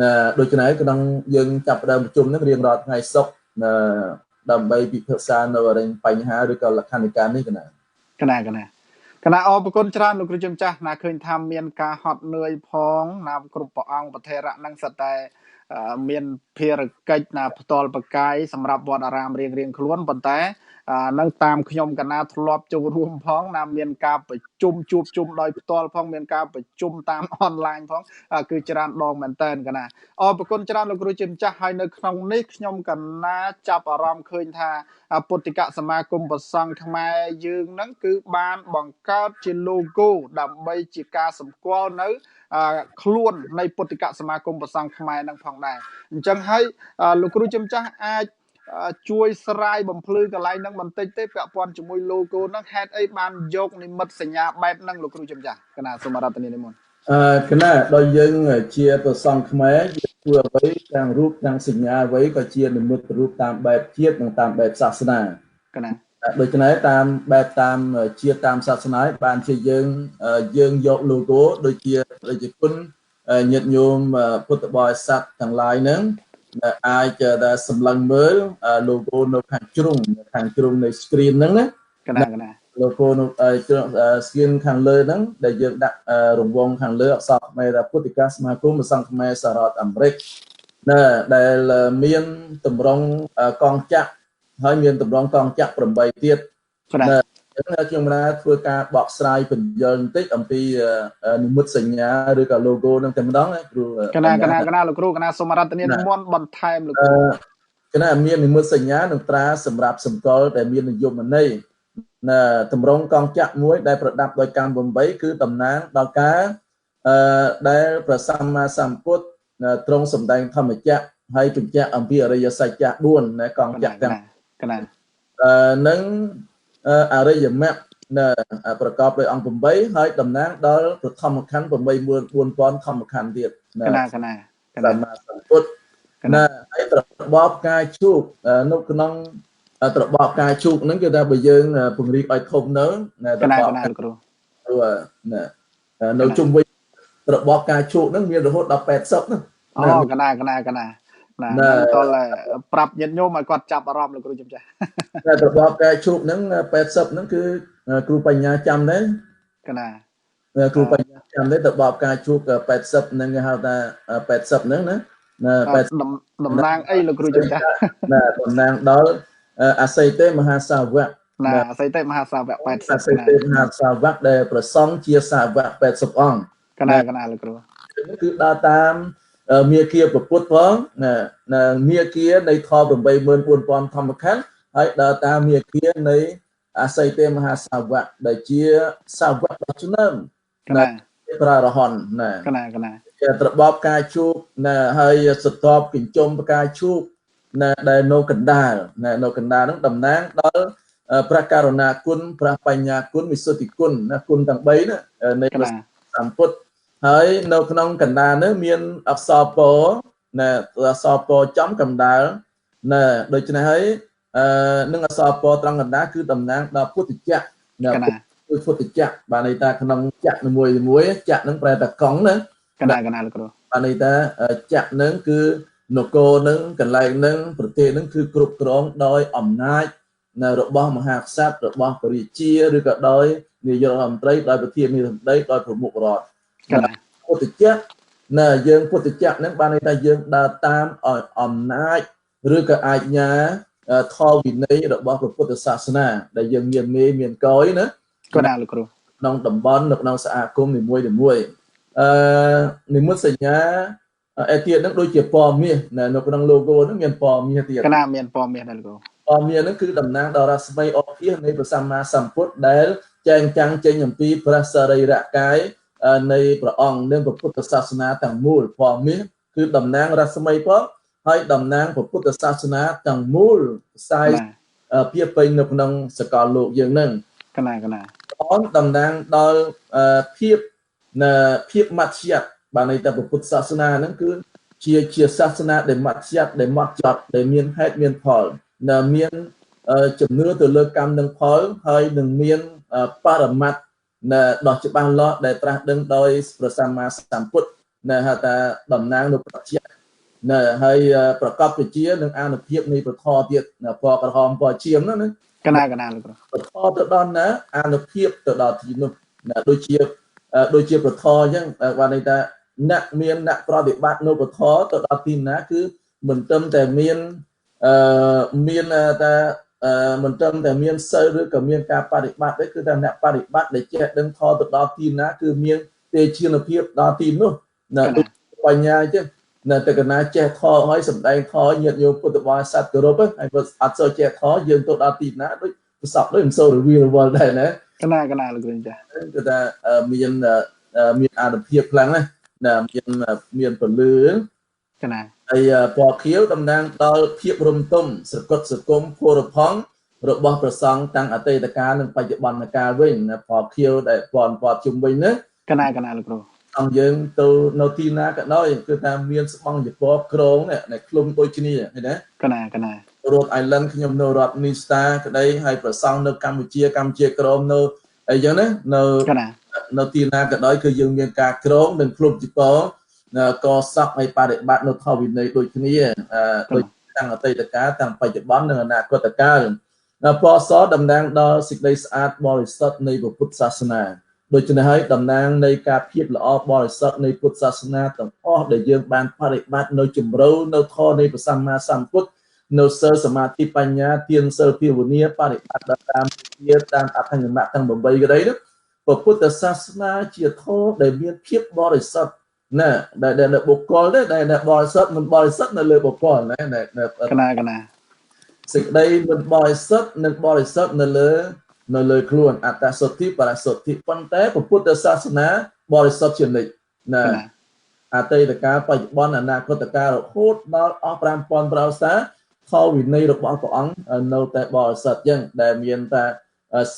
ណាដូច្នេះក្នុងយើងចាប់ផ្ដើមប្រជុំនឹងរៀងរាល់ថ្ងៃសុក្រដើម្បីពិភាក្សានៅបញ្ហាឬក៏លក្ខន្តិកៈនេះកណាអរគុណច្រើនលោកគ្រូជំចាស់ណាឃើញថាមានការហត់នឿយផងណាគ្រប់ព្រះអង្គប្រធារៈនឹងសិតតែមានភារកិច្ចណាផ្ទាល់បកាយសម្រាប់វត្តអារាមរៀងខ្លួនប៉ុន្តែនឹងតាមខ្ញុំកណាធ្លាប់ចូលរួមផងណាមានការប្រជុំជួបជុំដោយផ្ទាល់ផងមានការប្រជុំតាមអនឡាញផងគឺច្រើនដងមែនតើកណាអរគុណច្រើនលោកគ្រូជាម្ចាស់ហើយនៅក្នុងនេះខ្ញុំកណាចាប់អារម្មណ៍ឃើញថាពុទ្ធិកសមាគមព្រះសង្ឃខ្មែរយើងហ្នឹងគឺបានបង្កើតជា logo ដើម្បីជាការសម្គាល់នៅខ្លួននៃពុទ្ធិកសមាគមព្រះសង្ឃខ្មែរហ្នឹងផងដែរអញ្ចឹងហើយលោកគ្រូជាម្ចាស់អាចជួយស្រាយបំភ្លឺកន្លែងហ្នឹងបន្តិចទេពាក់ព័ន្ធជាមួយ logo ហ្នឹងហេតុអីបានយកនិមិត្តសញ្ញាបែបហ្នឹងលោកគ្រូជាម្ចាស់កណាសូមរតនានិមន្តកណាដល់យើងជាព្រះសង្ឃខ្មែរយើងធ្វើអ្វីទាំងរូបទាំងសញ្ញាអ្វីក៏ជានិមិត្តរូបតាមបែបជាតិនិងតាមបែបសាសនាកណាដូច្នេះតាមបែបតាមជាតិតាមសាសនាបានជាយើងយក logo ដូចជាគុណញាតិញោមពុទ្ធបរិស័ទទាំងឡាយហ្នឹងអាចដែលសម្លឹងមើល logo នៅខាងជ្រុងនៃ screen ហ្នឹងណាកណា logo នៅscreen ខាងលើហ្នឹងដែលយើងដាក់រង្វង់ខាងលើអក្សរខ្មែរថាពុទ្ធិកសមាគមព្រះសង្ឃខ្មែរសហរដ្ឋអាមេរិកណាដែលមានតម្រង់កងចក្រហើយមានតម្រង់កងចក្រ8ទៀតណាខ្ញុំណាធ្វើការបកស្រាយបញ្យលបន្តិចអំពីនិមិត្តសញ្ញាឬក៏ logo នឹងតែម្ដងគ្រូកណាលោកគ្រូកណាសូមរតនានិមន្តបន្ថែមលោកគ្រូកណាមាននិមិត្តសញ្ញានឹងត្រាសម្រាប់សម្គាល់ដែលមាននិយមន័យណាតម្រង់កងចក្រមួយដែលប្រដាប់ដោយកម្ម8គឺតំណាងដល់ការដែលព្រះសម្មាសម្ពុទ្ធទ្រង់សម្ដែងធម្មចក្រហើយបញ្ជាក់អំពីអរិយសច្ចៈ4ណាកងចក្រទាំងនឹងអរិយមគ្គប្រកបដោយអង្គ8ហើយតំណាងដល់ប្រធមខណ្ឌ64000ធម្មខណ្ឌទៀតណាសម្មាសម្ពុទ្ធណាហើយត្របកកាយជូកនៅក្នុងត្របកកាយជូកហ្នឹងគឺថាបើយើងពង្រីកឲ្យធំទៅត្របកកាយគ្រូណានៅជុំវិញត្របកកាយជូកហ្នឹងមានរហូតដល់80ណាអូកណាណាតលប្រាប់ញាតិញោមឲ្យគាត់ចាប់អារម្មណ៍លោកគ្រូជំចាស់តែត្របកកាយជូកហ្នឹង80ហ្នឹងគឺគ្រូបញ្ញាចាំដែរកណាគ្រូបញ្ញាចាំដែរត្របកកាយជូក80ហ្នឹងគេហៅថា80ហ្នឹងណាតំណាងអីលោកគ្រូជំចាស់ណាតំណាងដល់អាស័យទេមហាសាវកណាអាស័យទេមហាសាវក80អាស័យទេមហាសាវកដែលប្រសង់ជាសាវក80អង្គកណាលោកគ្រូគឺដើរតាមមាគាពុទ្ធផងណាមាគានៃធម៌84000ធម្មខណ្ឌហើយដើរតាមមាគានៃអាស័យទេមហាសាវកដែលជាសាវកដ៏ឆ្នើមណាព្រះរហន្តណាត្របកកាយជូកណាហើយសតបកញ្ចុំផ្កាយជូកណាដែលនៅកណ្ដាលហ្នឹងតំណាងដល់ព្រះករុណាគុណព្រះបញ្ញាគុណវិសុទ្ធិគុណណាគុណទាំង3ណានៃសម្ពុទ្ធហើយនៅក្នុងកណ្ដាលនេះមានអក្សរពណាអក្សរពចំកណ្ដាលណាដូច្នេះហើយនឹងអក្សរពត្រង់កណ្ដាលគឺតំណាងដល់ពុទ្ធចក្រណាគឺពុទ្ធចក្របានន័យថាក្នុងចក្រមួយចក្រនឹងប្រែថាកង់ណាកណ្ដាលលោកគ្រូបានន័យថាចក្រនឹងគឺនគរនឹងកន្លែងនឹងប្រទេសនឹងគឺគ្រប់គ្រងដោយអំណាចរបស់មហាក្សត្ររបស់ព្រះរាជាឬក៏ដោយនាយករដ្ឋមន្ត្រីដោយប្រធានាធិបតីដោយប្រមុខរដ្ឋពុទ្ធចក្រ ណែយើងពុទ្ធចក្រហ្នឹងបានន័យថាយើងដើរតាមអំណាចឬក៏អាជ្ញាធម៌វិន័យរបស់ព្រះពុទ្ធសាសនាដែលយើងមានមេមានកយណា ក៏ណាលោកគ្រូ ក្នុងតំបន់នៅក្នុងសហគមន៍នីមួយនិមិត្តសញ្ញាទៀតហ្នឹងដូចជាពណ៌មាសនៅក្នុង logo ហ្នឹងមានពណ៌មាសទៀត ក៏ណាមានពណ៌មាសដែរលោកគ្រូ ពណ៌មាសហ្នឹងគឺតំណាងដល់រស្មីអភិសនៃព្រះសម្មាសម្ពុទ្ធដែលចែងចាំងចេញអំពីព្រះសរីរកាយនៃព្រះអង្គនិងព្រះពុទ្ធសាសនាទាំងមូលពណ៌មាសគឺតំណាងរស្មីផងហើយតំណាងព្រះពុទ្ធសាសនាទាំងមូលផ្សាយពាក្យពេញនៅក្នុងសកលលោកយើងហ្នឹង ក៏ណា តំណាងដល់ភាពមធ្យត្តបានន័យថាពុទ្ធសាសនាហ្នឹងគឺជាសាសនាដែលមធ្យត្តដែលម៉ត់ចត់ដែលមានហេតុមានផលដែលមានជំនឿទៅលើកម្មនិងផលហើយនឹងមានបរមត្តដ៏ច្បាស់លាស់ដែលត្រាស់ដឹងដោយព្រះសម្មាសម្ពុទ្ធហៅថាតំណាងនៅប្រជ្ជៈហើយប្រកបវិជ្ជានិងអានុភាពនៃពធទៀតពណ៌ក្រហមពណ៌ឈាមហ្នឹងណា ក៏ណាលោកគ្រូ ពធទៅដល់ណាអានុភាពទៅដល់ទីនោះដូចជាពធអញ្ចឹងបានន័យថាអ្នកប្រតិបត្តិនៅពធទៅដល់ទីណាគឺមិនត្រឹមតែមានមិនត្រឹមតែមានសិលឬក៏មានការបដិបត្តិទេគឺថាអ្នកបដិបត្តិដែលចេះដឹងធម៌ទៅដល់ទីណាគឺមានទេជាភាពដល់ទីនោះដូចបញ្ញាអញ្ចឹងតែកណាចេះធម៌ហើយសម្ដែងធម៌ញាតិញោមពុទ្ធបរិស័ទគោរពហើយអត់សូវចេះធម៌យើងទៅដល់ទីណាដូចប្រសពដូចមិនសូវរវីរវល់ដែរណា ក៏ណាលោកគ្រូចា គឺថាមានអានុភាពខ្លាំងណាស់មានពលឺ ក៏ណា ហើយពណ៌ខៀវតំណាងដល់ភាពរំទុំសកុតសង្គមភោរផង់របស់ព្រះសង្ឃតាំងអតីតកាលនិងបច្ចុប្បន្នកាលវិញពណ៌ខៀវដែលពណ៌ជុំវិញណា ក៏ណាលោកគ្រូ អង្គយើងទៅនៅទីណាក៏ដោយគឺថាមានស្បង់ជាពណ៌ក្រងនេះឃ្លុំដូចគ្នាឃើញទេ ក៏ណា Rhode Island ខ្ញុំនៅរដ្ឋ Nista ក្តីហើយប្រសង់នៅកម្ពុជាក្រមនៅអីចឹងណានៅទីណាក៏ដោយគឺយើងមានការក្រងនិងគ្រប់ជីពកសក់ហើយបរិបត្តិនៅធម៌វិន័យដូចគ្នាដូចតាំងអតីតកាលតាំងបច្ចុប្បន្ននិងអនាគតកាលពណ៌សតំណាងដល់សេចក្តីស្អាតបរិសុទ្ធនៃពុទ្ធសាសនាដូច្នេះហើយតំណាងនៃការភាពល្អបរិសុទ្ធនៃពុទ្ធសាសនាទាំងអស់ដែលយើងបានបរិបត្តិនៅជំរៅនៅធម៌នៃព្រះសម្មាសម្ពុទ្ធនៅសិលសមាធិបញ្ញាទានសិលភាវនាបរិបត្តិតាមអធញ្ញមៈទាំង8ក្តីនោះពុទ្ធសាសនាជាធម៌ដែលមានភាពបរិសុទ្ធណាដែលបុគ្គលទេដែលបរិសុទ្ធមិនបរិសុទ្ធនៅលើបុគ្គលណាកណាសេចក្តីមិនបរិសុទ្ធនិងបរិសុទ្ធនៅលើខ្លួនអត្តសុទ្ធិបរិសុទ្ធិប៉ុន្តែពុទ្ធសាសនាបរិសុទ្ធជានិច្ចណាអតីតកាលបច្ចុប្បន្នអនាគតកាលរហូតដល់អស់ 5000 ប្រោសាខវិន័យរបស់ព្រះអង្គនៅតែបរិសុទ្ធចឹងដែលមានថា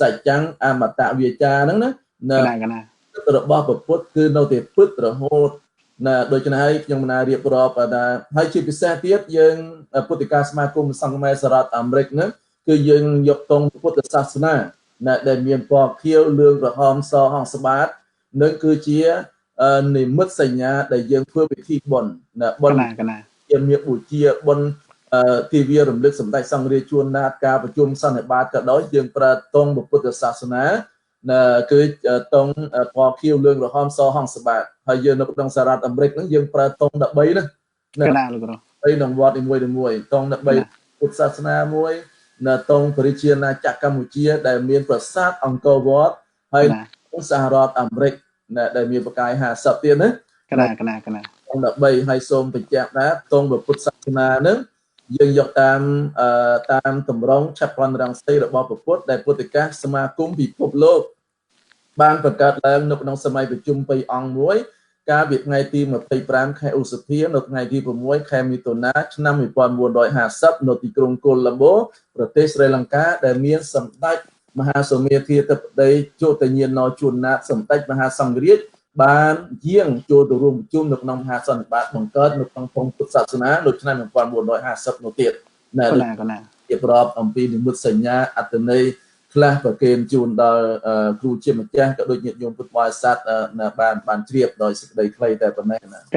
សច្ចញ្ញអមតវាចាហ្នឹងណារបស់ពុទ្ធគឺនៅតែពិតរហូតណាដូច្នេះហើយខ្ញុំណារៀបរាប់ថាហើយជាពិសេសទៀតយើងពុទ្ធិកាសមាគមសង្ឃខ្មែរសហរដ្ឋអាមេរិកហ្នឹងគឺយើងយកតង់ពុទ្ធសាសនាណាដែលមានពណ៌ខៀវលឿងក្រហមសហង្សបាតនឹងគឺជានិមិត្តសញ្ញាដែលយើងធ្វើពិធីបុណ្យណាបុណ្យជាមានបូជាបុណ្យទីវារំលឹកសម្ដេចសង្ឃរាជជួនណាតការប្រជុំសន្និបាតក៏ដោយយើងប្រើតង់ពុទ្ធសាសនាគឺតង់ពណ៌ខៀវលឿងក្រហមសហង្សបាតហើយយើងនៅក្នុងសហរដ្ឋអាមេរិកហ្នឹងយើងប្រើតង់13ណាណាលោកគ្រូហើយក្នុងវត្តនីមួយតង់13ពុទ្ធសាសនាមួយនៅតង់បរិជាណាចក្រកម្ពុជាដែលមានប្រាសាទអង្គរវត្តហើយក្នុងសហរដ្ឋអាមេរិកដែលមានបកាយ50ទៀតណាកណាតង់13ហើយសូមបញ្ជាក់ថាតង់ពុទ្ធសាសនាហ្នឹងយើងយកតាមតម្រង់ឆាប់រងសីរបស់ពុទ្ធដែលពុទ្ធិកាសមាគមពិភពលោកបានបង្កើតឡើងនៅក្នុងសម័យប្រជុំ3អង្គមួយកាលពីថ្ងៃទី25ខែឧសភានៅថ្ងៃទី6ខែមិថុនាឆ្នាំ1950នៅទីក្រុងកូឡាំបូប្រទេសស្រីលង្កាដែលមានសម្ដេចមហាសូមាធាធិបតីជោតញ្ញាណជួនណាតសម្ដេចមហាសង្ឃរាជបានយាងចូលទៅរួមប្រជុំនៅក្នុងមហាសន្និបាតបង្កើតនៅក្នុងពុទ្ធសាសនានៅឆ្នាំ1950នោះទៀតណាជាប្រាប់អំពីនិមិត្តសញ្ញាអត្តន័យខ្លះប្រកេនជូនដល់គ្រូជាម្ចាស់ក៏ដូចញាតិញោមពុទ្ធបរិស័ទបានជ្រាបដោយសេចក្តីខ្លីតែប៉ុណ្ណេះណាក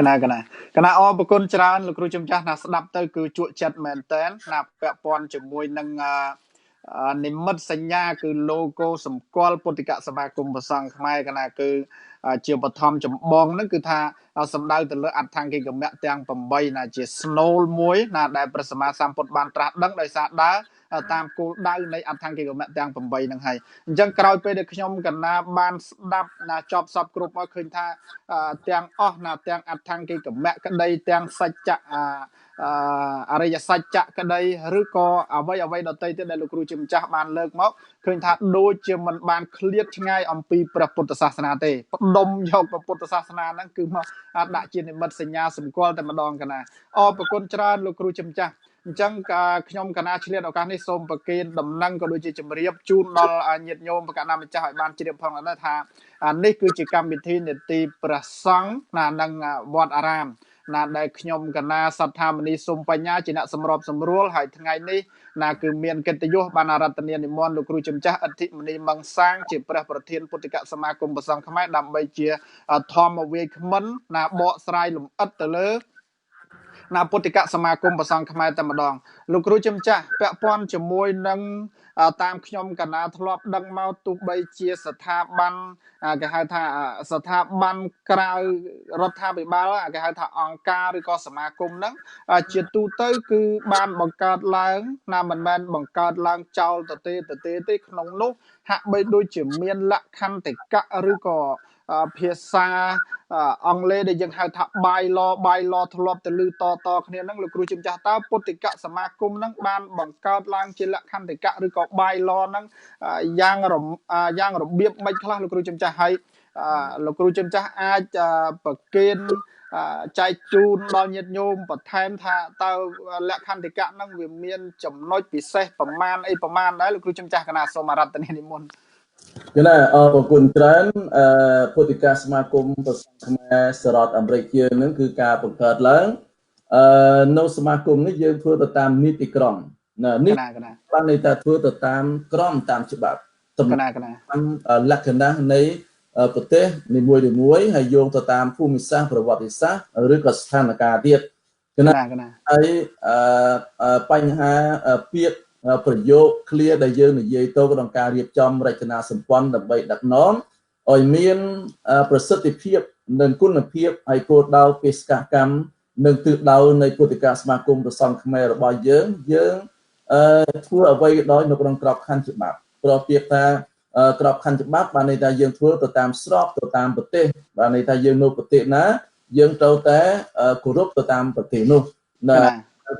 ណាអរគុណច្រើនលោកគ្រូជំចាស់ណាស្ដាប់ទៅគឺជក់ចិត្តមែនតើណាពាក់ព័ន្ធជាមួយនឹងនិមិត្តសញ្ញាគឺ logo សម្គាល់ពុទ្ធិកសមាគមព្រះសង្ឃខ្មែរកណាគឺ ជាបឋមចម្បងហ្នឹងគឺថាសំដៅទៅលើអដ្ឋង្គិកមៈទាំង8ណាជាស្នូលមួយណាដែលព្រះសម្មាសម្ពុទ្ធបានត្រាស់ដឹងដោយសារដើរតាមគោលដៅនៃអដ្ឋង្គិកមៈទាំង8ហ្នឹងហើយអញ្ចឹងក្រោយពេលដែលខ្ញុំកណាបានស្ដាប់ណាចប់សពគ្រប់មកឃើញថាទាំងអស់ណាទាំងអដ្ឋង្គិកមៈក្តីទាំងសច្ចៈអរិយសច្ចៈក្តីឬក៏អ្វីដទៃទៀតដែលលោកគ្រូជាម្ចាស់បានលើកមកឃើញថាដូចជាមិនបានឃ្លាតឆ្ងាយអំពីព្រះពុទ្ធសាសនាទេផ្ដុំយកព្រះពុទ្ធសាសនាហ្នឹងគឺមកដាក់ជានិមិត្តសញ្ញាសម្គាល់តែម្ដងកណាអរគុណច្រើនលោកគ្រូជាម្ចាស់អញ្ចឹងខ្ញុំកណាឆ្លៀតឱកាសនេះសូមប្រគេនដំណឹងក៏ដូចជាជម្រាបជូនដល់ញាតិញោមបកណាម្ចាស់ឲ្យបានជ្រាបផងដែរថានេះគឺជាកម្មវិធីនេតិព្រះសង្ឃណានឹងវត្តអារាមណាដែលខ្ញុំកណាសត្ថាមនីសុំបញ្ញាជាអ្នកសម្របសម្រួលហើយថ្ងៃនេះណាគឺមានកិត្តិយសបានអារាធនានិមន្តលោកគ្រូជំចាស់អធិមនីមង្សាងជាព្រះប្រធានពុទ្ធិកសមាគមព្រះសង្ឃខ្មែរដើម្បីជាធម្មវាយគ្មិនណាបកស្រាយលម្អិតទៅលើណាពុទ្ធិកសមាគមព្រះសង្ឃខ្មែរតែម្ដងលោកគ្រូជំចាស់ពាក់ព័ន្ធជាមួយនឹងតាមខ្ញុំកណាធ្លាប់ដឹងមកទោះបីជាស្ថាប័នគេហៅថាស្ថាប័នក្រៅរដ្ឋាភិបាលគេហៅថាអង្គការឬក៏សមាគមហ្នឹងជាទូទៅគឺបានបង្កើតឡើងណាមិនមែនបង្កើតឡើងចោលទៅទេក្នុងនោះហាក់បីដូចជាមានលក្ខន្តិកៈឬក៏ភាសាអង់គ្លេសដែលយើងហៅថា bylaw ធ្លាប់ទៅលឺតគ្នាហ្នឹងលោកគ្រូជំចាស់តើពុទ្ធិកសមាគមហ្នឹងបានបង្កើតឡើងជាលក្ខន្តិកៈឬក៏ bylaw ហ្នឹងយ៉ាងរបៀបមិនខ្លះលោកគ្រូជំចាស់ហើយលោកគ្រូជំចាស់អាចប្រគេនចែកជូនដល់ញាតិញោមបន្ថែមថាតើលក្ខន្តិកៈហ្នឹងវាមានចំណុចពិសេសប្រមាណដែរលោកគ្រូជំចាស់កណាសូមអារាធនានិមន្តគឺណាអរគុណច្រើនពុទ្ធិកសមាគមព្រះសង្ឃខ្មែរសហរដ្ឋអាមេរិកយើងនឹងគឺការបង្កើតឡើងនៅសមាគមនេះយើងធ្វើទៅតាមនីតិក្រមនេះបានន័យថាធ្វើទៅតាមក្រមតាមច្បាប់លក្ខណៈនៃប្រទេសនីមួយហើយយោងទៅតាមភូមិសាស្ត្រប្រវត្តិសាស្ត្រឬក៏ស្ថានភាពទៀតហើយបញ្ហាពាក្យប្រយោគ clear ដែលយើងនិយាយទៅក្នុងការរៀបចំរចនាសម្ព័ន្ធដើម្បីដឹកនាំឲ្យមានប្រសិទ្ធភាពនិងគុណភាពហើយគោលដៅបេសកកម្មនិងទិសដៅនៃពុទ្ធិកសមាគមព្រះសង្ឃខ្មែររបស់យើងធ្វើអ្វីក៏ដោយនៅក្នុងក្របខ័ណ្ឌច្បាប់ព្រោះពាក្យថាក្របខ័ណ្ឌច្បាប់បានន័យថាយើងធ្វើទៅតាមស្របទៅតាមប្រទេសបានន័យថាយើងនៅប្រទេសណាយើងត្រូវតែគោរពទៅតាមប្រទេសនោះណា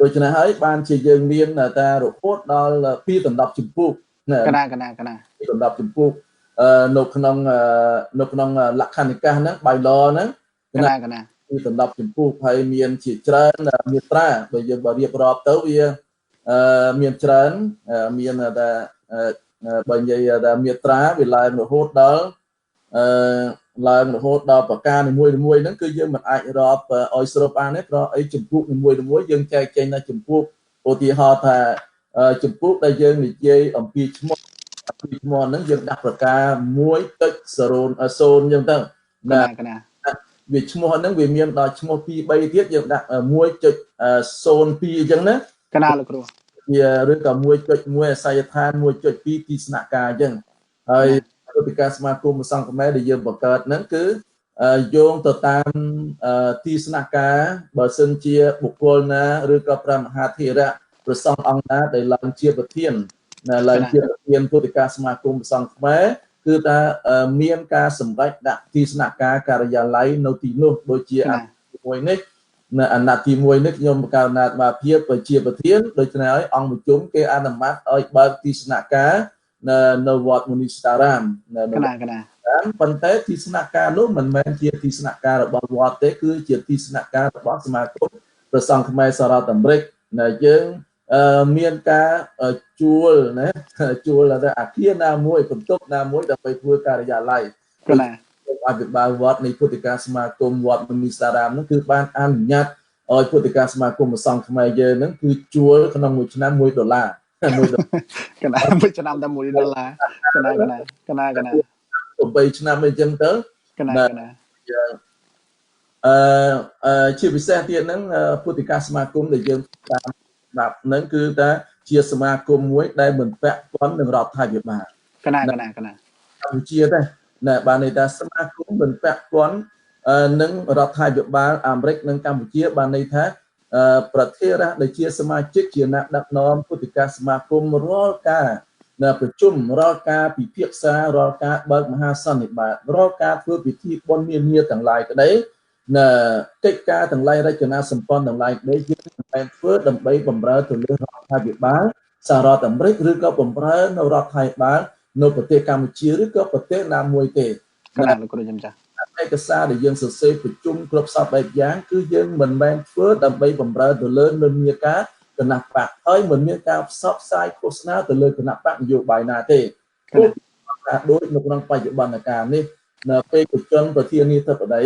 ដូច្នេះហើយបានជាយើងមានតែរហូតដល់2ដណ្ដប់ចម្ពោះកណា2ដណ្ដប់ចម្ពោះនៅក្នុងលក្ខន្តិកៈហ្នឹង bylaw ហ្នឹងកណា2ដណ្ដប់ចម្ពោះហើយមានជាច្រើនមាត្រាបើយើងបើរៀបរាប់ទៅវាមានច្រើនមានតែបើនិយាយថាមាត្រាវាឡើងរហូតដល់ប្រការនីមួយហ្នឹងគឺយើងមិនអាចរាប់ឲ្យស្របបានទេព្រោះអីចម្ពោះនីមួយយើងចែកចេញដល់ចម្ពោះឧទាហរណ៍ថាចម្ពោះដែលយើងនិយាយអំពីឈ្មោះហ្នឹងយើងដាក់ប្រការ 1.0 អញ្ចឹងទៅណាវាឈ្មោះហ្នឹងវាមានដល់ឈ្មោះ 2 3 ទៀតយើងដាក់ 1.02 អញ្ចឹងណាកណាលោកគ្រូវាឬក៏ 1.1 អាសយដ្ឋាន 1.2 ទីស្នាក់ការអញ្ចឹងហើយពុទ្ធិកសមាគមព្រះសង្ឃខ្មែរដែលយើងបង្កើតហ្នឹងគឺយោងទៅតាមទីស្នាក់ការបើសិនជាបុគ្គលណាឬក៏ព្រះមហាធិរៈព្រះសង្ឃអង្គណាដែលឡើងជាប្រធានពុទ្ធិកសមាគមព្រះសង្ឃខ្មែរគឺថាមានការសម្រេចដាក់ទីស្នាក់ការការិយាល័យនៅទីនោះដូចជាអាណត្តិ1នេះនៅអាណត្តិទី1នេះខ្ញុំបង្កើតអាណាព្យាភាពជាប្រធានដូច្នេះហើយអង្គប្រជុំគេអនុម័តឲ្យបើកទីស្នាក់ការនៅវត្តមុនីស្តារាមប៉ុន្តែទីស្នាក់ការនោះមិនមែនជាទីស្នាក់ការរបស់វត្តទេគឺជាទីស្នាក់ការរបស់សមាគមព្រះសង្ឃខ្មែរសហរដ្ឋអាមេរិកយើងមានការជួលទៅអាគារណាមួយបន្ទប់ណាមួយដើម្បីធ្វើការិយាល័យអភិបាលវត្តនៃពុទ្ធិកសមាគមវត្តមុនីស្តារាមនោះគឺបានអនុញ្ញាតឲ្យពុទ្ធិកសមាគមព្រះសង្ឃខ្មែរយើងហ្នឹងគឺជួលក្នុងមួយឆ្នាំ$1កណាមួយឆ្នាំតែ$1កណា8ឆ្នាំអីចឹងទៅកណាជាពិសេសទៀតហ្នឹងពុទ្ធិកសមាគមដែលយើងតាមស្ដាប់ហ្នឹងគឺថាជាសមាគមមួយដែលមិនពាក់ព័ន្ធនឹងរដ្ឋាភិបាលកណាកម្ពុជាទេ nè bạn này ta sma cũng mình bạc quán nâng rọt hai việc ba Amerik nâng Campuchia bạn này thácประเทศได้เชียร์สมาชิกเชียร์นักดักน้อมผู้ติดการสมาคมรอลกาเนประชุมรอลกาปีเพียกษารอลกาเบิกมหาสันนิบาตรอลกาเพื่อพิธีบนเมียต่างหลายก็ได้เนกิจการต่างหลายได้ชนะสัมพันธ์ต่างหลายได้ยื่นไปเพื่อดำไปบำเรอตัวเรื่องรอลไทยบิบ้านสหรัฐอเมริกหรือก็บำเรอในรอลไทยบ้านในประเทศกัมพูชีหรือก็ประเทศนามวยเตะขนาดลูกกระจำจ้ะเอกสารដែលយើងសរសេរប្រជុំគ្រប់សពបែបយ៉ាងគឺយើងមិនមែនធ្វើដើម្បីបម្រើទៅលើនិន្នាការគណៈបកហើយមិនមានការផ្សព្វផ្សាយឃោសនាទៅលើគណៈបកនយោបាយណាទេព្រោះការដូចនៅក្នុងបច្ចុប្បន្នកាលនេះនៅពេលប្រជុំប្រធានាធិបតី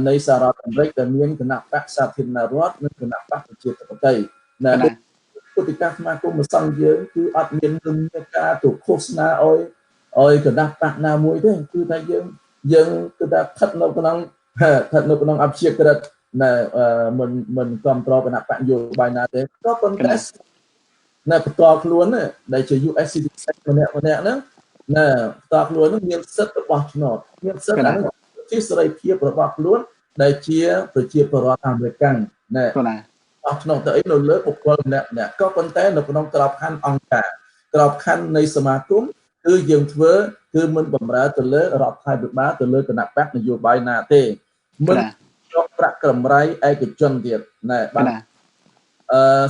នៃសហរដ្ឋអាមេរិកដែលមានគណៈបកសាធារណរដ្ឋនិងគណៈបកប្រជាធិបតេយ្យនៅពុទ្ធិកាសមាគមម្សងយើងគឺអត់មាននិន្នាការទៅឃោសនាឲ្យគណៈបកណាមួយទេគឺថាយើងគឺថាស្ថិតនៅក្នុងអភិជាក្រិតនៅមិនគ្រប់គ្រងគណៈបកនយោបាយណាទេក៏ប៉ុន្តែនៅបន្តខ្លួនដែលជា US citizen ម្នាក់ហ្នឹងនៅបន្តខ្លួននឹងមានសិទ្ធិរបស់ឆ្នោតមានសិទ្ធិជាសេរីភាពរបស់ខ្លួនដែលជាប្រជាពលរដ្ឋអាមេរិកណែអស់ឆ្នោតទៅអីនៅលើបុគ្គលម្នាក់ក៏ប៉ុន្តែនៅក្នុងក្របខ័ណ្ឌអង្គការក្របខ័ណ្ឌនៃសមាគមគឺយើងធ្វើគឺមិនបម្រើទៅលើរដ្ឋាភិបាលទៅលើគណៈបកនយោបាយណាទេមិនយកប្រាក់កម្រៃឯកជនទៀតណែបាទ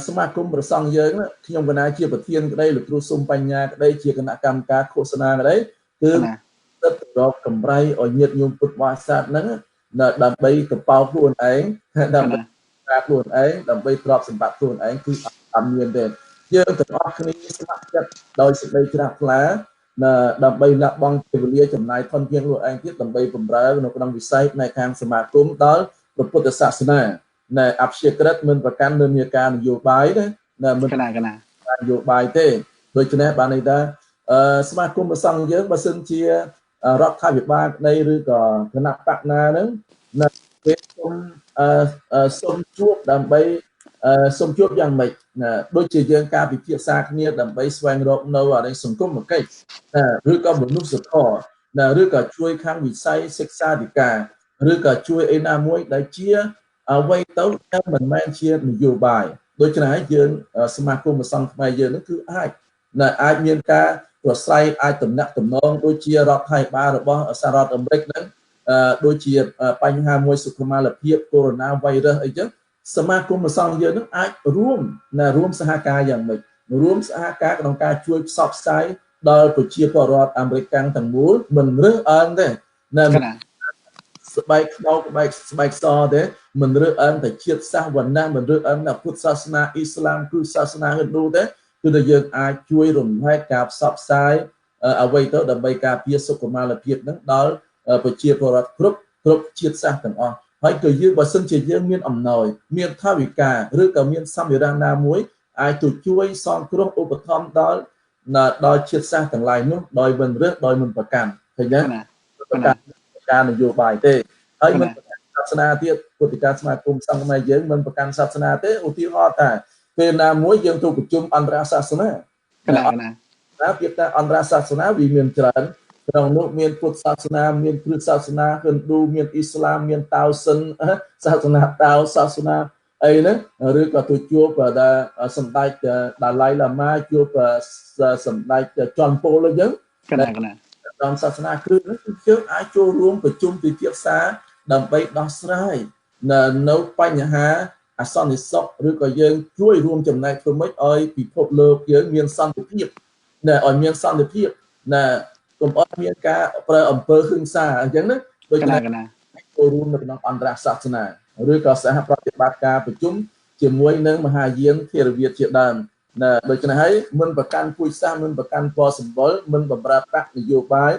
សមាគមប្រសង់យើងខ្ញុំកណាជាប្រធានក្តីលោកគ្រូសុំបញ្ញាក្តីជាគណៈកម្មការឃោសនាក្តីគឺទឹករកកម្រៃឲ្យញាតិញោមពុទ្ធបរិស័ទហ្នឹងដើម្បីកប៉ោខ្លួនឯងដើម្បីការខ្លួនឯងដើម្បីទ្រព្យសម្បត្តិខ្លួនឯងគឺអត់មានទេយើងទាំងអស់គ្នាស្ម័គ្រចិត្តដោយសេចក្តីជ្រះថ្លាដើម្បីលះបង់ពេលវេលាចំណាយធនធានខ្លួនឯងទៀតដើម្បីបម្រើនៅក្នុងវិស័យផ្នែកខាងសមាគមដល់ព្រះពុទ្ធសាសនានៅអភិជាក្រិតមិនប្រកាន់និន្នាការនយោបាយទេមិនគណៈនយោបាយទេដូច្នេះបានន័យថាសមាគមប្រសង់យើងបើសិនជារដ្ឋាភិបាលក្តីឬក៏គណៈបកណាហ្នឹងនៅពេលសូមជួបដើម្បីសូមជួបយ៉ាងម៉េចដូចជាយើងការពិភាក្សាគ្នាដើម្បីស្វែងរកនៅអរិយសង្គមកិច្ចឬក៏មនុស្សធម៌ឬក៏ជួយខាងវិស័យសិក្សាធិការឬក៏ជួយឯណាមួយដែលជាអ្វីទៅមិនមែនជានយោបាយដូច្នេះយើងសមាគមប្រសង់ខ្មែរយើងនឹងគឺអាចមានការប្រស្រ័យអាចតំណាក់តំណងដូចជារដ្ឋាភិបាលរបស់សហរដ្ឋអាមេរិកហ្នឹងដូចជាបញ្ហាមួយសុខុមាលភាពកូវីដ -19 អីចឹងសមាគមប្រសង់យើងនឹងអាចរួមសហការយ៉ាងម៉េចរួមសហការក្នុងការជួយផ្សព្វផ្សាយដល់ប្រជាពលរដ្ឋអាមេរិកទាំងមូលមិនរើសអើងទេស្បែកខ្មៅស្បែកសទេមិនរើសអើងតែជាតិសាសន៍វណ្ណៈមិនរើសអើងតែពុទ្ធសាសនាអ៊ីស្លាមគឺសាសនាហិណ្ឌូទេគឺតែយើងអាចជួយរំលែកការផ្សព្វផ្សាយអ្វីទៅដើម្បីការពារសុខុមាលភាពនឹងដល់ប្រជាពលរដ្ឋគ្រប់ជាតិសាសន៍ទាំងអស់ហើយក៏យើងបើសិនជាយើងមានអំណោយមានថវិកាឬក៏មានសម្ភារៈណាមួយអាចទៅជួយសងគ្រោះឧបត្ថម្ភដល់ជាតិសាសន៍ទាំងឡាយនោះដោយមិនរើសដោយមិនប្រកាន់ឃើញទេប្រកាន់ការនយោបាយទេហើយមិនប្រកាន់សាសនាទៀតពុទ្ធិកាសមាគមសង្ឃខ្មែរយើងមិនប្រកាន់សាសនាទេឧទាហរណ៍ថាពេលណាមួយយើងទៅប្រជុំអន្តរសាសនាពាក្យថាអន្តរសាសនាវាមានច្រើនក្នុងនោះមានពុទ្ធសាសនាមានគ្រិស្តសាសនាហិណ្ឌូមានអ៊ីស្លាមមានតាវសិនសាសនាតាវសាសនាអីហ្នឹងឬក៏ទៅជួបដែលសម្ដេចដាឡៃឡាម៉ាជួបសម្ដេចច័ន្ទពូលអញ្ចឹងក្នុងសាសនាគ្រិស្តហ្នឹងគឺយើងអាចចូលរួមប្រជុំពិភាក្សាដើម្បីដោះស្រាយនៅបញ្ហាអសន្តិសុខឬក៏យើងជួយរួមចំណែកធ្វើម៉េចឲ្យពិភពលោកយើងមានសន្តិភាពឲ្យមានសន្តិភាពកុំអត់មានការប្រើអំពើហិង្សាអញ្ចឹងណាដូចណាចូលរួមនៅក្នុងអន្តរសាសនាឬក៏សហប្រតិបត្តិការប្រជុំជាមួយនឹងមហាយានធេរវាទជាដើមដូច្នេះហើយមិនប្រកាន់ពូជសាសន៍មិនប្រកាន់ពណ៌សម្បុរមិនបម្រើបកនយោបាយ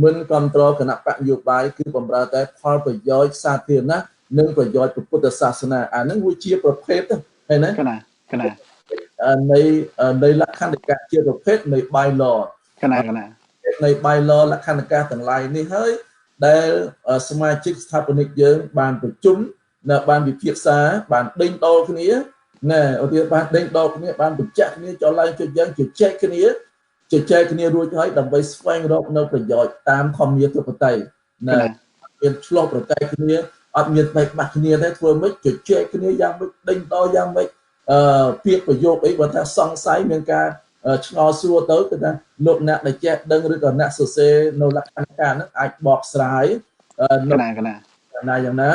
មិនគ្រប់គ្រងគណៈបកនយោបាយគឺបម្រើតែផលប្រយោជន៍សាធារណៈនិងប្រយោជន៍ពុទ្ធសាសនាអាហ្នឹងវាជាប្រភេទហ្នឹងណានៃលក្ខន្តិកៈជាប្រភេទនៃ bylaw នៃ bylaw លក្ខន្តិកៈទាំងឡាយនេះហើយដែលសមាជិកស្ថាបនិកយើងបានប្រជុំបានវិភាគសាបានដេញដោលគ្នាឧទាហរណ៍បានដេញដោលគ្នាបានបញ្ជាក់គ្នាចុះឡើងចុះយ៉ាងជជែកគ្នា ជជែកគ្នារួចហើយដើម្បីស្វែងរកនៅប្រយោជន៍តាមធម្មនាធិបតេយ្យណាមានឆ្លោះប្រកែកគ្នាអត់មានបែកបាក់គ្នាទេធ្វើម៉េចជជែកគ្នាយ៉ាងម៉េចដេញដោលយ៉ាងម៉េចពាក្យប្រយោគអីបើថាសង្ស័យមានការឆ្ងល់សួរទៅគឺថាលោកអ្នកដែលចេះដឹងឬក៏អ្នកសរសេរនៅលក្ខណៈការហ្នឹងអាចបកស្រាយនៅយ៉ាងណា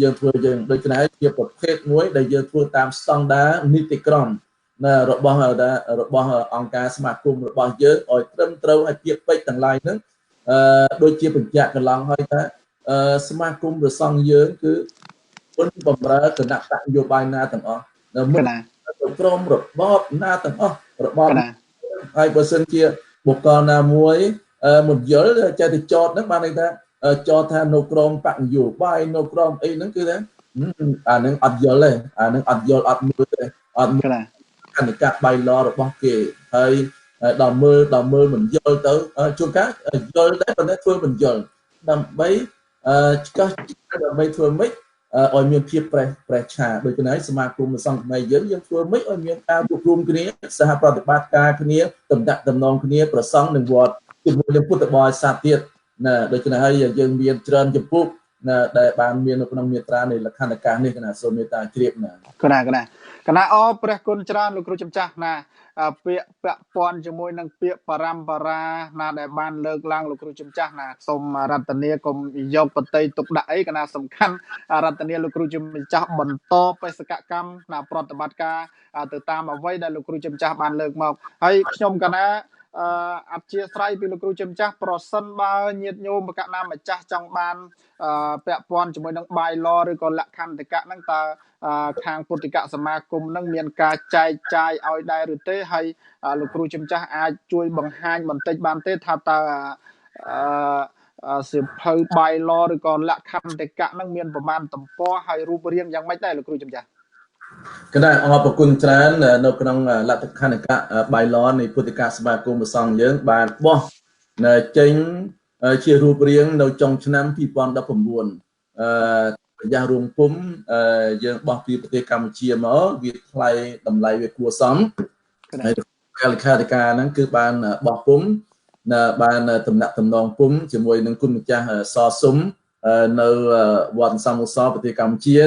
យើងធ្វើយើងដូចគ្នាជាប្រភេទមួយដែលយើងធ្វើតាមស្តង់ដារនីតិក្រមណារបស់អង្គការសមាគមរបស់យើងឲ្យត្រឹមត្រូវឲ្យពាក្យពេចន៍ទាំងឡាយហ្នឹងដូចជាបញ្ជាក់កន្លងហើយថាសមាគមព្រះសង្ឃយើងគឺពុនបំរើគណៈបកនយោបាយណាទាំងអស់នៅមុនក្រុមរបបណាទាំងអស់របបហើយបើសិនជាបុគ្គលណាមួយមិនយល់ចេះតែចោតហ្នឹងបានន័យថាចោតថានៅក្រុមបកនយោបាយនៅក្រុមអីហ្នឹងគឺថាអាហ្នឹងអត់យល់ទេអាហ្នឹងអត់យល់អត់មើលទេអត់មានគណកបៃឡរបស់គេហើយដល់មើលមិនយល់ទៅជួនកាលយល់ដែរប៉ុន្តែធ្វើមិនយល់ដើម្បីឆ្កឹះដើម្បីធ្វើម៉េចឲ្យមានភាពប្រេះឆាដូចគ្នាសមាគមសង្គមយើងធ្វើម៉េចឲ្យមានការជួបរួមគ្នាសហប្រតិបត្តិការគ្នាតំណាក់តំណងគ្នាប្រសង់នឹងវត្តជាមួយនឹងពុទ្ធបរិស័ទទៀតណាដូចគ្នាហើយយើងមានច្រើនចំពោះណាដែលបានមាននៅក្នុងមាត្រានៃលក្ខណៈការនេះគណៈសូមមេត្តាជ្រាបណាគណៈអព្រះគុណច្រើនលោកគ្រូចំចាស់ណាពាក្យពាក់ព័ន្ធជាមួយនឹងពាក្យបរម្បរាណាដែលបានលើកឡើងលោកគ្រូចំចាស់ណាសូមរតនាកុំយកបតីទុកដាក់អីគណៈសំខាន់រតនាលោកគ្រូចំចាស់បន្តបេសកកម្មណាប្រតិបត្តិការទៅតាមអ្វីដែលលោកគ្រូចំចាស់បានលើកមកហើយខ្ញុំគណៈអធិស្ឋានពីលោកគ្រូចំចាស់ប្រសិនបើញាតិញោមបកណាម្ចាស់ចង់បានពាក់ព័ន្ធជាមួយនឹងបាយឡឬក៏លក្ខន្តិកៈហ្នឹងតើខាងពុទ្ធិកសមាគមនឹងមានការចែកចាយឲ្យដែរឬទេហើយលោកគ្រូចំចាស់អាចជួយបង្ហាញបន្តិចបានទេថាតើសៀវភៅបាយឡឬក៏លក្ខន្តិកៈនឹងមានប្រមាណទំព័រហើយរូបរាងយ៉ាងម៉េចដែរលោកគ្រូចំចាស់គណៈអរគុណច្រើននៅក្នុងលក្ខន្តិកៈបាយឡនៃពុទ្ធិកសមាគមព្រះសង្ឃយើងបានបោះចេញជារូបរាងនៅចុងឆ្នាំ2019ប្រយាសរួមពុំយើងបោះពីប្រទេសកម្ពុជាមកវាថ្លៃតម្លៃវាគួរសមហើយលក្ខន្តិកៈហ្នឹងគឺបានបោះពុំបានតំណាក់តំណងពុំជាមួយនឹងគុណម្ចាស់សសុំនៅវត្តសមសរប្រទេសកម្ពុជា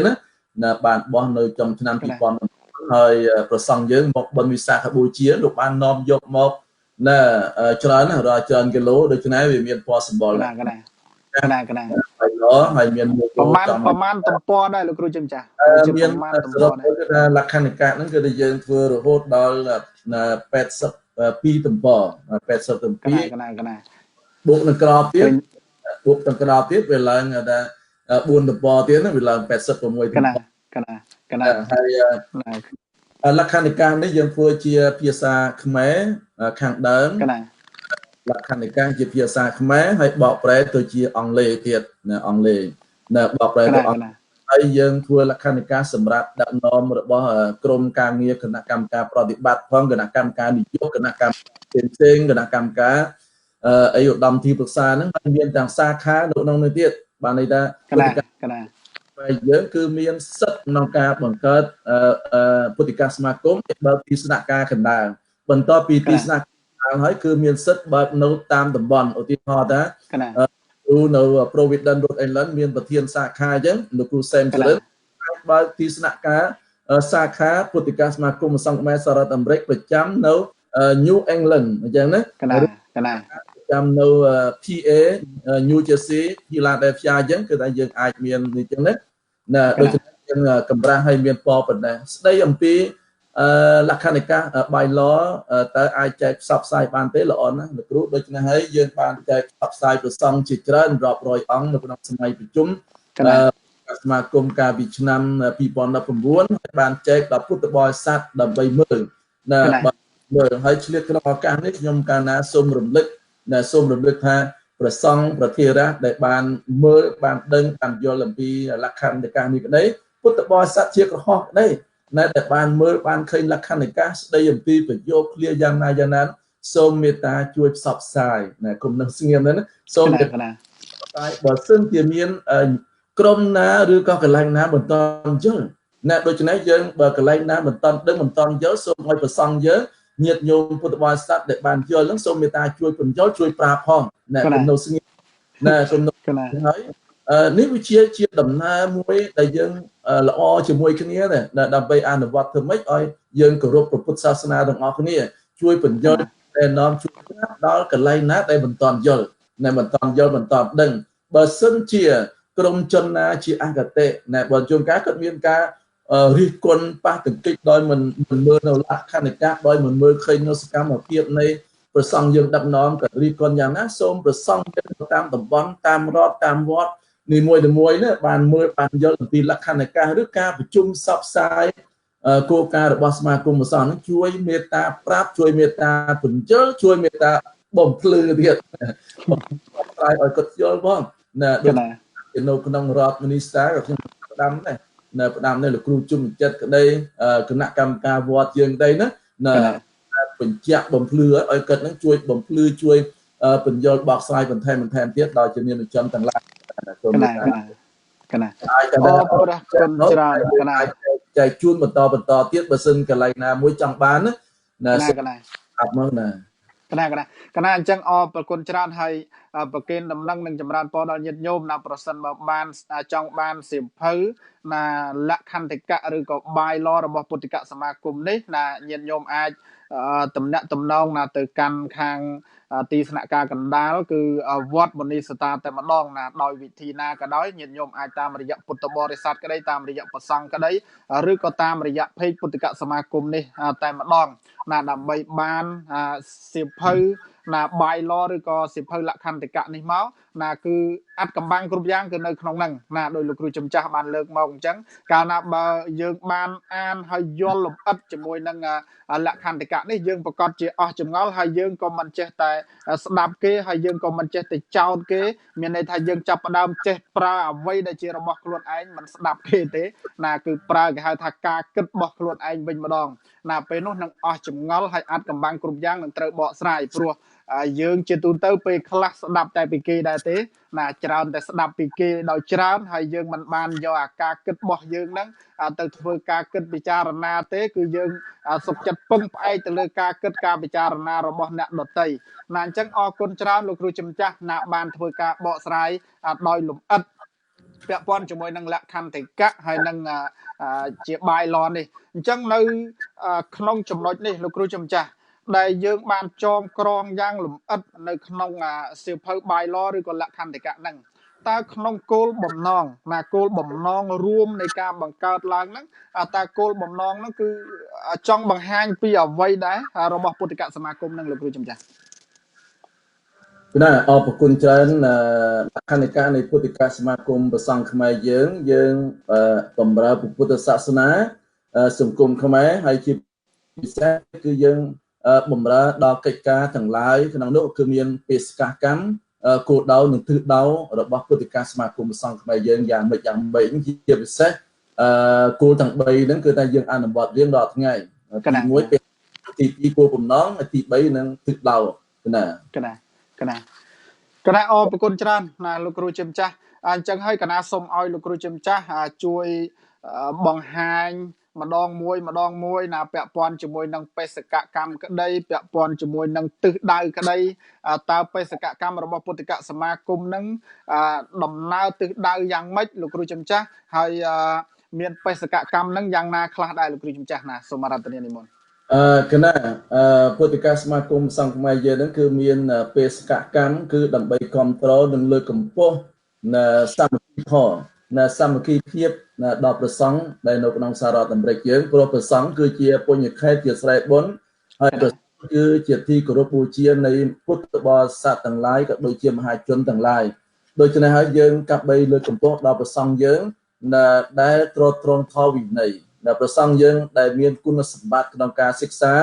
ណាបានបោះនៅចុងឆ្នាំ2000ហើយប្រសង់យើងមកបិណ្ឌវិសាខបូជាលោកបាននាំយកមកណាច្រើនណាស់ច្រើនគីឡូដូច្នេះវាមានពណ៌សម្បុរកណាហើយមានប្រមាណទំព័រដែរលោកគ្រូចំចាស់មានប្រមាណទំព័រគឺថាលក្ខន្តិកៈហ្នឹងគឺថាយើងធ្វើរហូតដល់82ទំព័រ82ទំព័រកណាបូកនឹងក្រោបទៀតវាឡើងថា4ទំព័រទៀតវាឡើង86ទំព័រកណាហើយលក្ខន្តិកៈនេះយើងធ្វើជាភាសាខ្មែរខាងដើមកណាលក្ខន្តិកៈជាភាសាខ្មែរហើយបកប្រែទៅជាអង់គ្លេសទៀតណាអង់គ្លេសណាបកប្រែទៅអង់គ្លេសហើយយើងធ្វើលក្ខន្តិកៈសម្រាប់ដឹកនាំរបស់ក្រមការងារគណៈកម្មការប្រតិបត្តិផងគណៈកម្មការនយោបាយគណៈកម្មការផ្សេងគណៈកម្មការអីឧត្តមទីប្រឹក្សាហ្នឹងហើយមានទាំងសាខានៅក្នុងនោះទៀតបានន័យថាកណាហើយយើងគឺមានសិទ្ធិក្នុងការបង្កើតពុទ្ធិកសមាគមបើកទីស្នាក់ការកណ្ដាលបន្ទាប់ពីទីស្នាក់ការហើយគឺមានសិទ្ធិបើកនៅតាមតំបន់ឧទាហរណ៍ថាគ្រូនៅ Providence Rhode Island មានប្រធានសាខាអញ្ចឹងលោកគ្រូសេមចរិតបើកទីស្នាក់ការសាខាពុទ្ធិកសមាគមសង្ឃខ្មែរសហរដ្ឋអាមេរិកប្រចាំនៅ New England អញ្ចឹងណាកណាប្រចាំនៅ PA New Jersey Philadelphia អញ្ចឹងគឺថាយើងអាចមានអញ្ចឹងណាដូចយើងកម្រាស់ឲ្យមានពណ៌ប៉ុណ្ណេះស្ដីអំពីលក្ខន្តិកៈបាយឡតើអាចចែកផ្សព្វផ្សាយបានទេល្អណាស់លោកគ្រូដូច្នេះហើយយើងបានចែកផ្សព្វផ្សាយប្រសង់ជាច្រើនរាប់រយអង្គនៅក្នុងសម័យប្រជុំសមាគមកាលពីឆ្នាំ2019ហើយបានចែកដល់ពុទ្ធបរិស័ទដើម្បីមើលមើលហើយឆ្លៀតក្នុងឱកាសនេះខ្ញុំកាលណាសូមរំលឹកថាប្រសង់ប្រធារៈដែលបានមើលបានដឹងបានយល់អំពីលក្ខន្តិកៈនេះក្តីពុទ្ធបរិស័ទជាក្រហមក្តីដែលបានមើលបានឃើញលក្ខន្តិកៈស្ដីអំពីប្រយោគឃ្លាយ៉ាងណាសូមមេត្តាជួយផ្សព្វផ្សាយណាគុំនឹងស្ងៀមហ្នឹងសូមមេត្តាតែបើសិនជាមានក្រុមណាឬក៏កន្លែងណាបន្តយល់ណាដូច្នេះយើងបើកន្លែងណាបន្តដឹងបន្តយល់សូមឲ្យប្រសង់យើង nhiệt nhôm Phật bò sát để bàn chơi lắm xong người ta chui phần gió chui pra phong nè cùng nấu sinh nè cùng nấu nói nếu chia đầm na muối đại dương là o chỉ muối cái này nè đầm bay ăn vật thơm mấy ơi dương cổ rộp Phật sa sana đồng o cái này chui phần gió để nó chui đó cái lay nát đây mình toàn gió nè mình toàn đừng bờ sân chia trong chân na chia ăn cả tệ nè bờ chuông cá cất miên cá riêng quân ba từng kịch đôi mình mưa nào lạc khăn này cá đôi mình mưa khơi nó sẽ cá một tiệm này rồi xong dương đập nón cả riêng quân nhà nát xôm rồi xong tam tầm bón tam rót tam vót người mùi nữa bàn mưa bàn do vì lạc khăn này cá nước cá phải chung sắp sai cô ca được boss mà cùng một sòn nó chui meta prap chui meta phần chớ chui meta bom phư thiệt ai ở cất vô không nè cái nô con rót minister rồi không đam này nè đam này là kêu chung chất ở đây cái nạ cam ca vót dương đây nữa nè phần chạm bom phư ở cất nó chui bom phư chui phần do bọc sai phần thêm tiết đòi cho nên là chân tầng lại cái này cái này chạy chuôn một to tiết bờ sân cái này là muối trong bán nè cái này cái này chẳngประคุณจราให้ประเคนดำลังหนึ่งจำรานพอดญาติโยมนะประสันมาบ้านจองบ้านเสียบพื้นะละคันติกะหรือก็ใบล้อระบบปุติกะสมาคมนี้นะญาติโยมอาจตำแหน่งตำนองนะtừกันทางตีสนาการกันดาก็คือวัดบนิสตาแต่มาลองนะโดยวิธีนาก็ได้ญาติโยมอาจตามระยะปุตตบริษัทก็ได้ตามระยะประสังก็ได้หรือก็ตามระยะเพศปุติกะสมาคมนี้แต่มาลองนะดับใบบ้านเสียบพื้นะใบล้อหรือก็เสียบพื้ละคันติกะนี่เมานะคืออัดกำบังกรุบย่างคือในขนมนั่งนะโดยลูกครูจำจ้าบ้านเลิกมองจังการนับยืงบ้านอ่านให้ย้อนลมอัดจมวยนั่งละคันติกะนี่ยืงประกอบเจ้าจมเงาให้ยืงก็มันเจแต่สดับเกให้ยืงก็มันเจแต่เจ้าเกมีในไทยยืงจับดามเจปลาไว้ในเจระบอกขลุ่นไอ้มันสดับเกเตนะคือปลาให้ทากากึดบอกขลุ่นไอ้เป็นมาดองนะเป็นนู่นนั่งจมเงาให้อัดกำบังกรุบย่างนั่งเตะเบาะสายปลัวยืงเจตุนเตอร์ไปคลาสดับแต่ปีกีได้เตนะจราแต่สดับปีกีโดยจราให้ยืงมันบานยอากากึดบอกยืงนั่งแต่เพื่อกากึดพิจารณาเตคือยืงสุกจัดปึ้งไปแต่เลยกากึดการพิจารณาระบบเนดดเตยนั่นจังออกคนจราลูกครูจำจ้านาบานเพื่อกาเบาะสายโดยหลุมอัดเปียปอนจมวยนั่งละคันติกะให้นั่งเจียบใบลอนนี่จังในขนมจมน้อยนี่ลูกครูจำจ้าได้ยืงบานจอมกรองย่างหลุมอัดในขนมเสียบเพื่อใบล้อหรือก็ละคันติกะนั่งตาขนมโกลบ่มนองนะโกลบ่มนองรวมในการบังการล้างนั้นตาโกลบ่มนองนั่นคือจ้องบังฮันปีเอาไว้ได้ระบบปุติกะสมาคมนั่งลูกครูจำจ้าน่ะประคุณจันคันในการในพุทธิกสมาคมประสังขมายยืงตำราพุทธศาสนาสังคมขมายให้ชีพิเศษคือยืงบ่มราดอกกิจการทั้งหลายขณะนั้นคือมีเปสกากรรมกูเดาหนึ่งถือเดาระบบพุทธิกสมาคมประสังขมายยืงอย่างใบที่พิเศษกูทั้งใบนั้นคือแต่ยืงอ่านบทเรียนดอกไงที่มวยเป็นที่กูผมน้องที่ใบนั้นถือเดาก็ได้ประคุณจรานะลูกครูจำจ้าจังให้คณะสมเอาลูกครูจำจ้าช่วยบังฮันมาดองมวยนะเปียปอนจมวยนังเปสกะกรรมก็ได้เปียปอนจมวยนังตึกได้ก็ได้ตาเปสกะกรรมระบบปุติกะสมาคมนั้นดำนาตึกได้ยังไม่ลูกครูจำจ้าให้เมียนเปสกะกรรมนั้นยังนาคลาได้ลูกครูจำจ้านะสมารัตเนียนิมนต์คณะพุทธิกสมาคมสังคมายนั้นคือมีเปสกะกรรมคือดับใบคอมโตรดึงเลยกำปอสามัคคีพอสามัคคีเพียบดอกประสังในนกนองสารตัมเบรกเยอะเพราะประสังคือเจียปุญญแค่เจียสายบนให้ประสังคือเจียที่กรบูเจียในพุทธบริษัทต่างหลายกับโดยเจียมหาชนต่างหลายโดยจะในหายยืงกับใบเลยกำปอดอกประสังเยอะได้ตรวจตรงทวินัยประสังยังได้มีคุณสมบัติในการศึกษา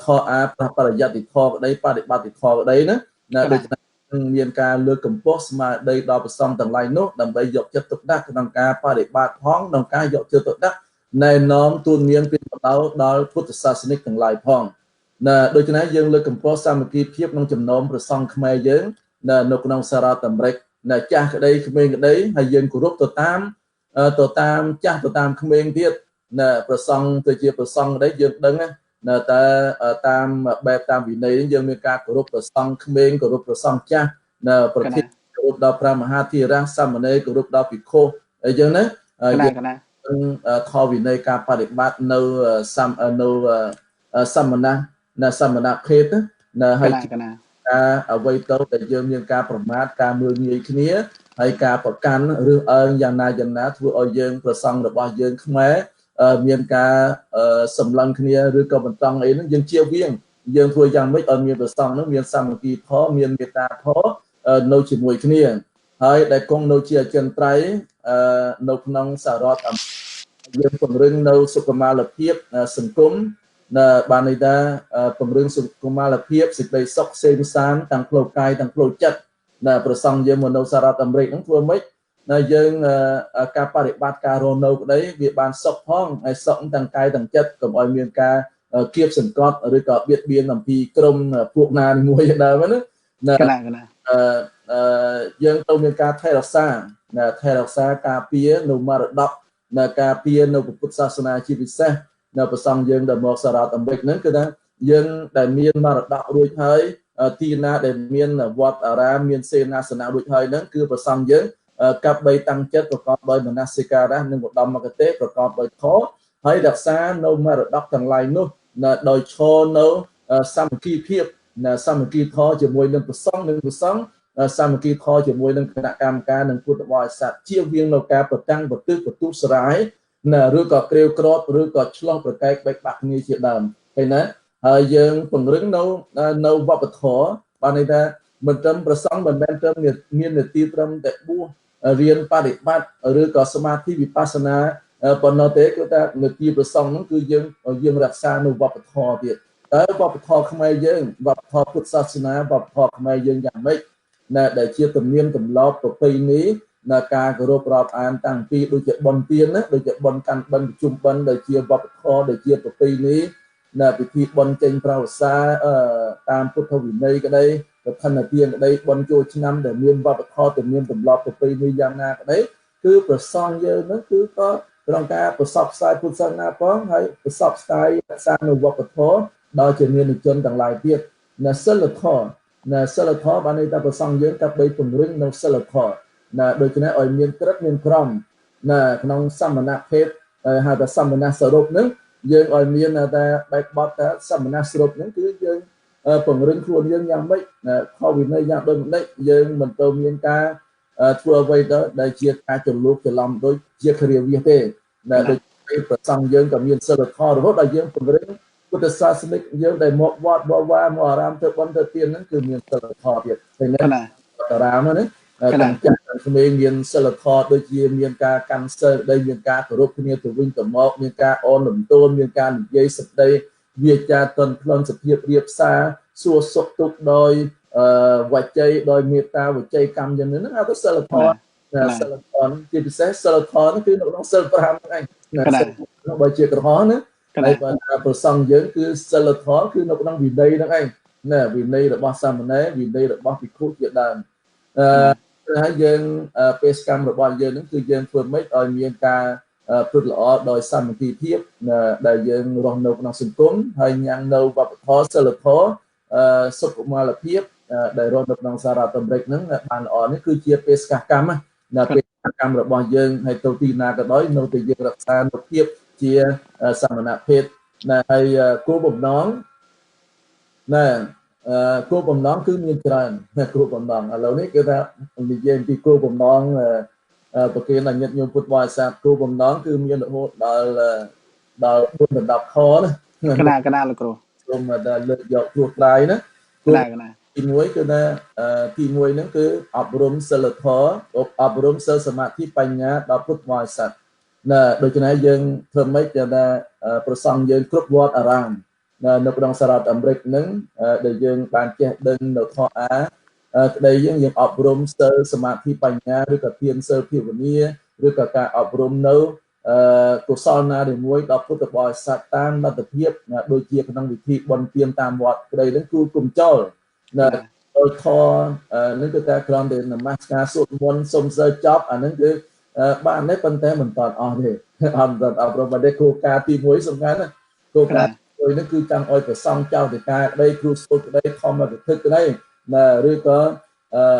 ทออาปริยัติทอได้ปฏิบัติทอได้นะโดยมีการเลือกกำปอสมาได้ดอกประสังต่างหลายโน้ตนำไปยกจัตุดักในการปฏิบัติพ้องในการยกจัตุดักในน้อมตุนเมียนเป็นเราโดยพุทธศาสนิกต่างหลายพ้องโดยฉะนั้นยังเลือกกำปอสามัคคีเพียบน้องจำนวนประสังขมายยังนกนองสารตัมเบรกจ้าก็ได้ขมายก็ได้ให้ยังกรุบตัวตามจ้าตัวตามขมายเทียบประสังตัวเจียประสังได้ยืนดัง នៅតែតាមបែបតាមវិន័យយើងមានការគោរពព្រះសង្ឃក្មេងគោរពព្រះសង្ឃចាស់នៅប្រតិគោរពដល់ព្រះមហាធិរាសាមណេរគោរពដល់ភិក្ខុអីចឹងណាយើងខវិន័យការបដិបត្តិនៅសមណភេទណាហើយការអ្វីទៅដែលយើងមានការប្រមាថការមើលងាយគ្នាហើយការប្រកាន់រឿងអើងយ៉ាងណាធ្វើឲ្យយើងប្រសង់របស់យើងខ្មែរមានការសម្លឹងគ្នាឬក៏បន្តអីហ្នឹងយើងជៀសវាងយើងធ្វើយ៉ាងម៉េចឲ្យមានប្រសង់ហ្នឹងមានសាមគ្គីធម៌មានមេត្តាធម៌នៅជាមួយគ្នាហើយដែលគង់នៅជាអចិន្ត្រៃយ៍នៅក្នុងសាររដ្ឋយើងពង្រឹងនៅសុខុមាលភាពសង្គមបានន័យថាពង្រឹងសុខុមាលភាពសេចក្តីសុខសេមសានទាំងផ្លូវកាយទាំងផ្លូវចិត្តប្រសង់យើងមកនៅសហរដ្ឋអាមេរិកហ្នឹងធ្វើម៉េចយើងការបដិបត្តិការរស់នៅក្តីវាបានសុខផងហើយសុខទាំងកាយទាំងចិត្តកុំឲ្យមានការគៀបសង្កត់ឬក៏បៀតបៀនអំពីក្រុមពួកណាមួយដែរណាយើងទៅមានការថែរក្សាការពារនៅមរតកការពារនៅពុទ្ធសាសនាជាពិសេសនៅប្រសង់យើងដែលមកសហរដ្ឋអាមេរិកហ្នឹងគឺថាយើងដែលមានមរតករួចហើយទីណាដែលមានវត្តអារាមមានសេនាសនៈរួចហើយហ្នឹងគឺប្រសង់យើងកັບបីតាំងចិត្តប្រកបដោយមនសិការៈនិងឧត្តមគតិប្រកបដោយធម៌ហើយរក្សានៅមរតកទាំងឡាយនោះដោយឈរនៅសាមគ្គីភាពសាមគ្គីធម៌ជាមួយនឹងប្រសង់សាមគ្គីធម៌ជាមួយនឹងគណៈកម្មការនិងពុទ្ធបរិស័ទជៀសវាងនៅការប្រតាំងបន្ទុះស្រាយឬក៏ក្រេវក្រោតឬក៏ឆ្លោះប្រកែកបែកបាក់គ្នាជាដើមឃើញណាហើយយើងពង្រឹងនៅវប្បធម៌បានន័យថាមិនត្រឹមប្រសង់មិនមែនត្រឹមមាននាទីត្រឹមតែបួសរៀនបដិបត្តិឬក៏សមាធិវិបស្សនាប៉ុណ្ណោះទេគឺថានាទីប្រសង់ហ្នឹងគឺយើងរក្សានៅវប្បធម៌ទៀតតើវប្បធម៌ខ្មែរយើងវប្បធម៌ពុទ្ធសាសនាវប្បធម៌ខ្មែរយើងយ៉ាងម៉េចដែលជាទំនៀមទម្លាប់ប្រពៃណីការគោរពរាប់អានតាំងពីដូចជាបុណ្យទានណាដូចជាបុណ្យកាន់បិណ្ឌប្រជុំបិណ្ឌដែលជាវប្បធម៌ដែលជាប្រពៃណីពិធីបុណ្យចេញប្រវត្តិសាតាមពុទ្ធវិន័យក្តីប្រធានទានក្តីបុណ្យចូលឆ្នាំដែលមានវប្បធម៌ទំនៀមទម្លាប់ប្រពៃណីយ៉ាងណាក្តីគឺប្រសង់យើងហ្នឹងគឺក៏ក្នុងការប្រសពផ្សាយពុទ្ធសាសនាផងហើយប្រសពផ្សាយរក្សានៅវប្បធម៌ដល់ជាមានជនទាំងឡាយទៀតសិលធម៌បានន័យថាប្រសង់យើងកាប់បីពង្រឹងនៅសិលធម៌ដូច្នេះឲ្យមានក្រឹតមានក្រមក្នុងសមណភេទហៅថាសមណសរុបហ្នឹងយើងឲ្យមានតែបែបបទថាសមណសរុបហ្នឹងគឺយើងពង្រឹងខ្លួនយើងយ៉ាងម៉េចខុសវិន័យយ៉ាងដូចម្ដេចយើងមិនទៅមានការធ្វើអ្វីទៅដែលជាការច្រឡូកច្រឡំដូចជាគ្រាវាសទេដូចប្រសង់យើងក៏មានសិលធម៌រហូតដល់យើងពង្រឹងពុទ្ធសាសនិកយើងដែលមកវត្តមកអារាមទៅបុណ្យទៅទានហ្នឹងគឺមានសិលធម៌ទៀតឃើញទេអារាមហ្នឹងទាំងចាស់ទាំងក្មេងមានសិលធម៌ដូចជាមានការកាន់សិលដែលមានការគោរពគ្នាទៅវិញទៅមកមានការអនលំទោនមានការនិយាយសេចក្តីវាចាទន់ភ្លន់សភាពរៀបសារសួរសុខទុក្ខដោយវច័យដោយមេត្តាវច័យកម្មយ៉ាងនេះហ្នឹងហៅថាសិលធម៌ជាពិសេសសិលធម៌គឺនៅក្នុងសិល5ហ្នឹងឯងបើជាក្រហមណាហើយបើប្រសង់យើងគឺសិលធម៌គឺនៅក្នុងវិន័យហ្នឹងឯងវិន័យរបស់សាមណេរវិន័យរបស់ភិក្ខុជាដើមហើយយើងបេសកម្មរបស់យើងហ្នឹងគឺយើងធ្វើម៉េចឲ្យមានការព្រឹត្តល្អដោយសាមគ្គីភាពដែលយើងរស់នៅក្នុងសង្គមហើយញ៉ាំងនៅវប្បធម៌សិលធម៌សុខុមាលភាពដែលរស់នៅក្នុងសហរដ្ឋអាមេរិកហ្នឹងបានល្អនេះគឺជាបេសកកម្មបេសកកម្មរបស់យើងហើយទៅទីណាក៏ដោយនៅតែយើងរក្សានូវភាពជាសមណភេទហើយគោលបំណងគោលបំណងគឺមានច្រើនគោលបំណងឥឡូវនេះគឺថានិយាយពីគោលបំណងប្រគេនដល់ញាតិញោមពុទ្ធបរិស័ទគោលបំណងគឺមានរហូតដល់4 10ខណាកណាលោកគ្រូសូមតែលើកយកព្រោះត្រៃណាទី1គឺថាទី1ហ្នឹងគឺអប់រំសិលធម៌អប់រំសិលសមាធិបញ្ញាដល់ពុទ្ធបរិស័ទដូច្នេះយើងធ្វើម៉េចថាប្រសង់យើងគ្រប់វត្តអារាមនៅក្នុងសហរដ្ឋអាមេរិកហ្នឹងដែលយើងបានចេះដឹងនៅធម៌ក្តីយើងអប់រំសិលសមាធិបញ្ញាឬក៏ទានសិលភាវនាឬក៏ការអប់រំនៅកុសលណាមួយដល់ពុទ្ធបរិស័ទតាមលទ្ធភាពដូចជាក្នុងវិធីបុណ្យទានតាមវត្តក្តីហ្នឹងគឺគុំចោលដោយធម៌នឹងគឺតែគ្រាន់តែនមស្ការសូត្រមន្តសុំសិលចប់អាហ្នឹងគឺបានទេប៉ុន្តែមិនតាន់អស់ទេអត់អប់រំបានទេគោលការណ៍ទី1សំខាន់ណាគោលការណ៍ rồi nó cứ chẳng oi phải xong trao thì ca đây cruise đây không mà thực cái đây là rồi có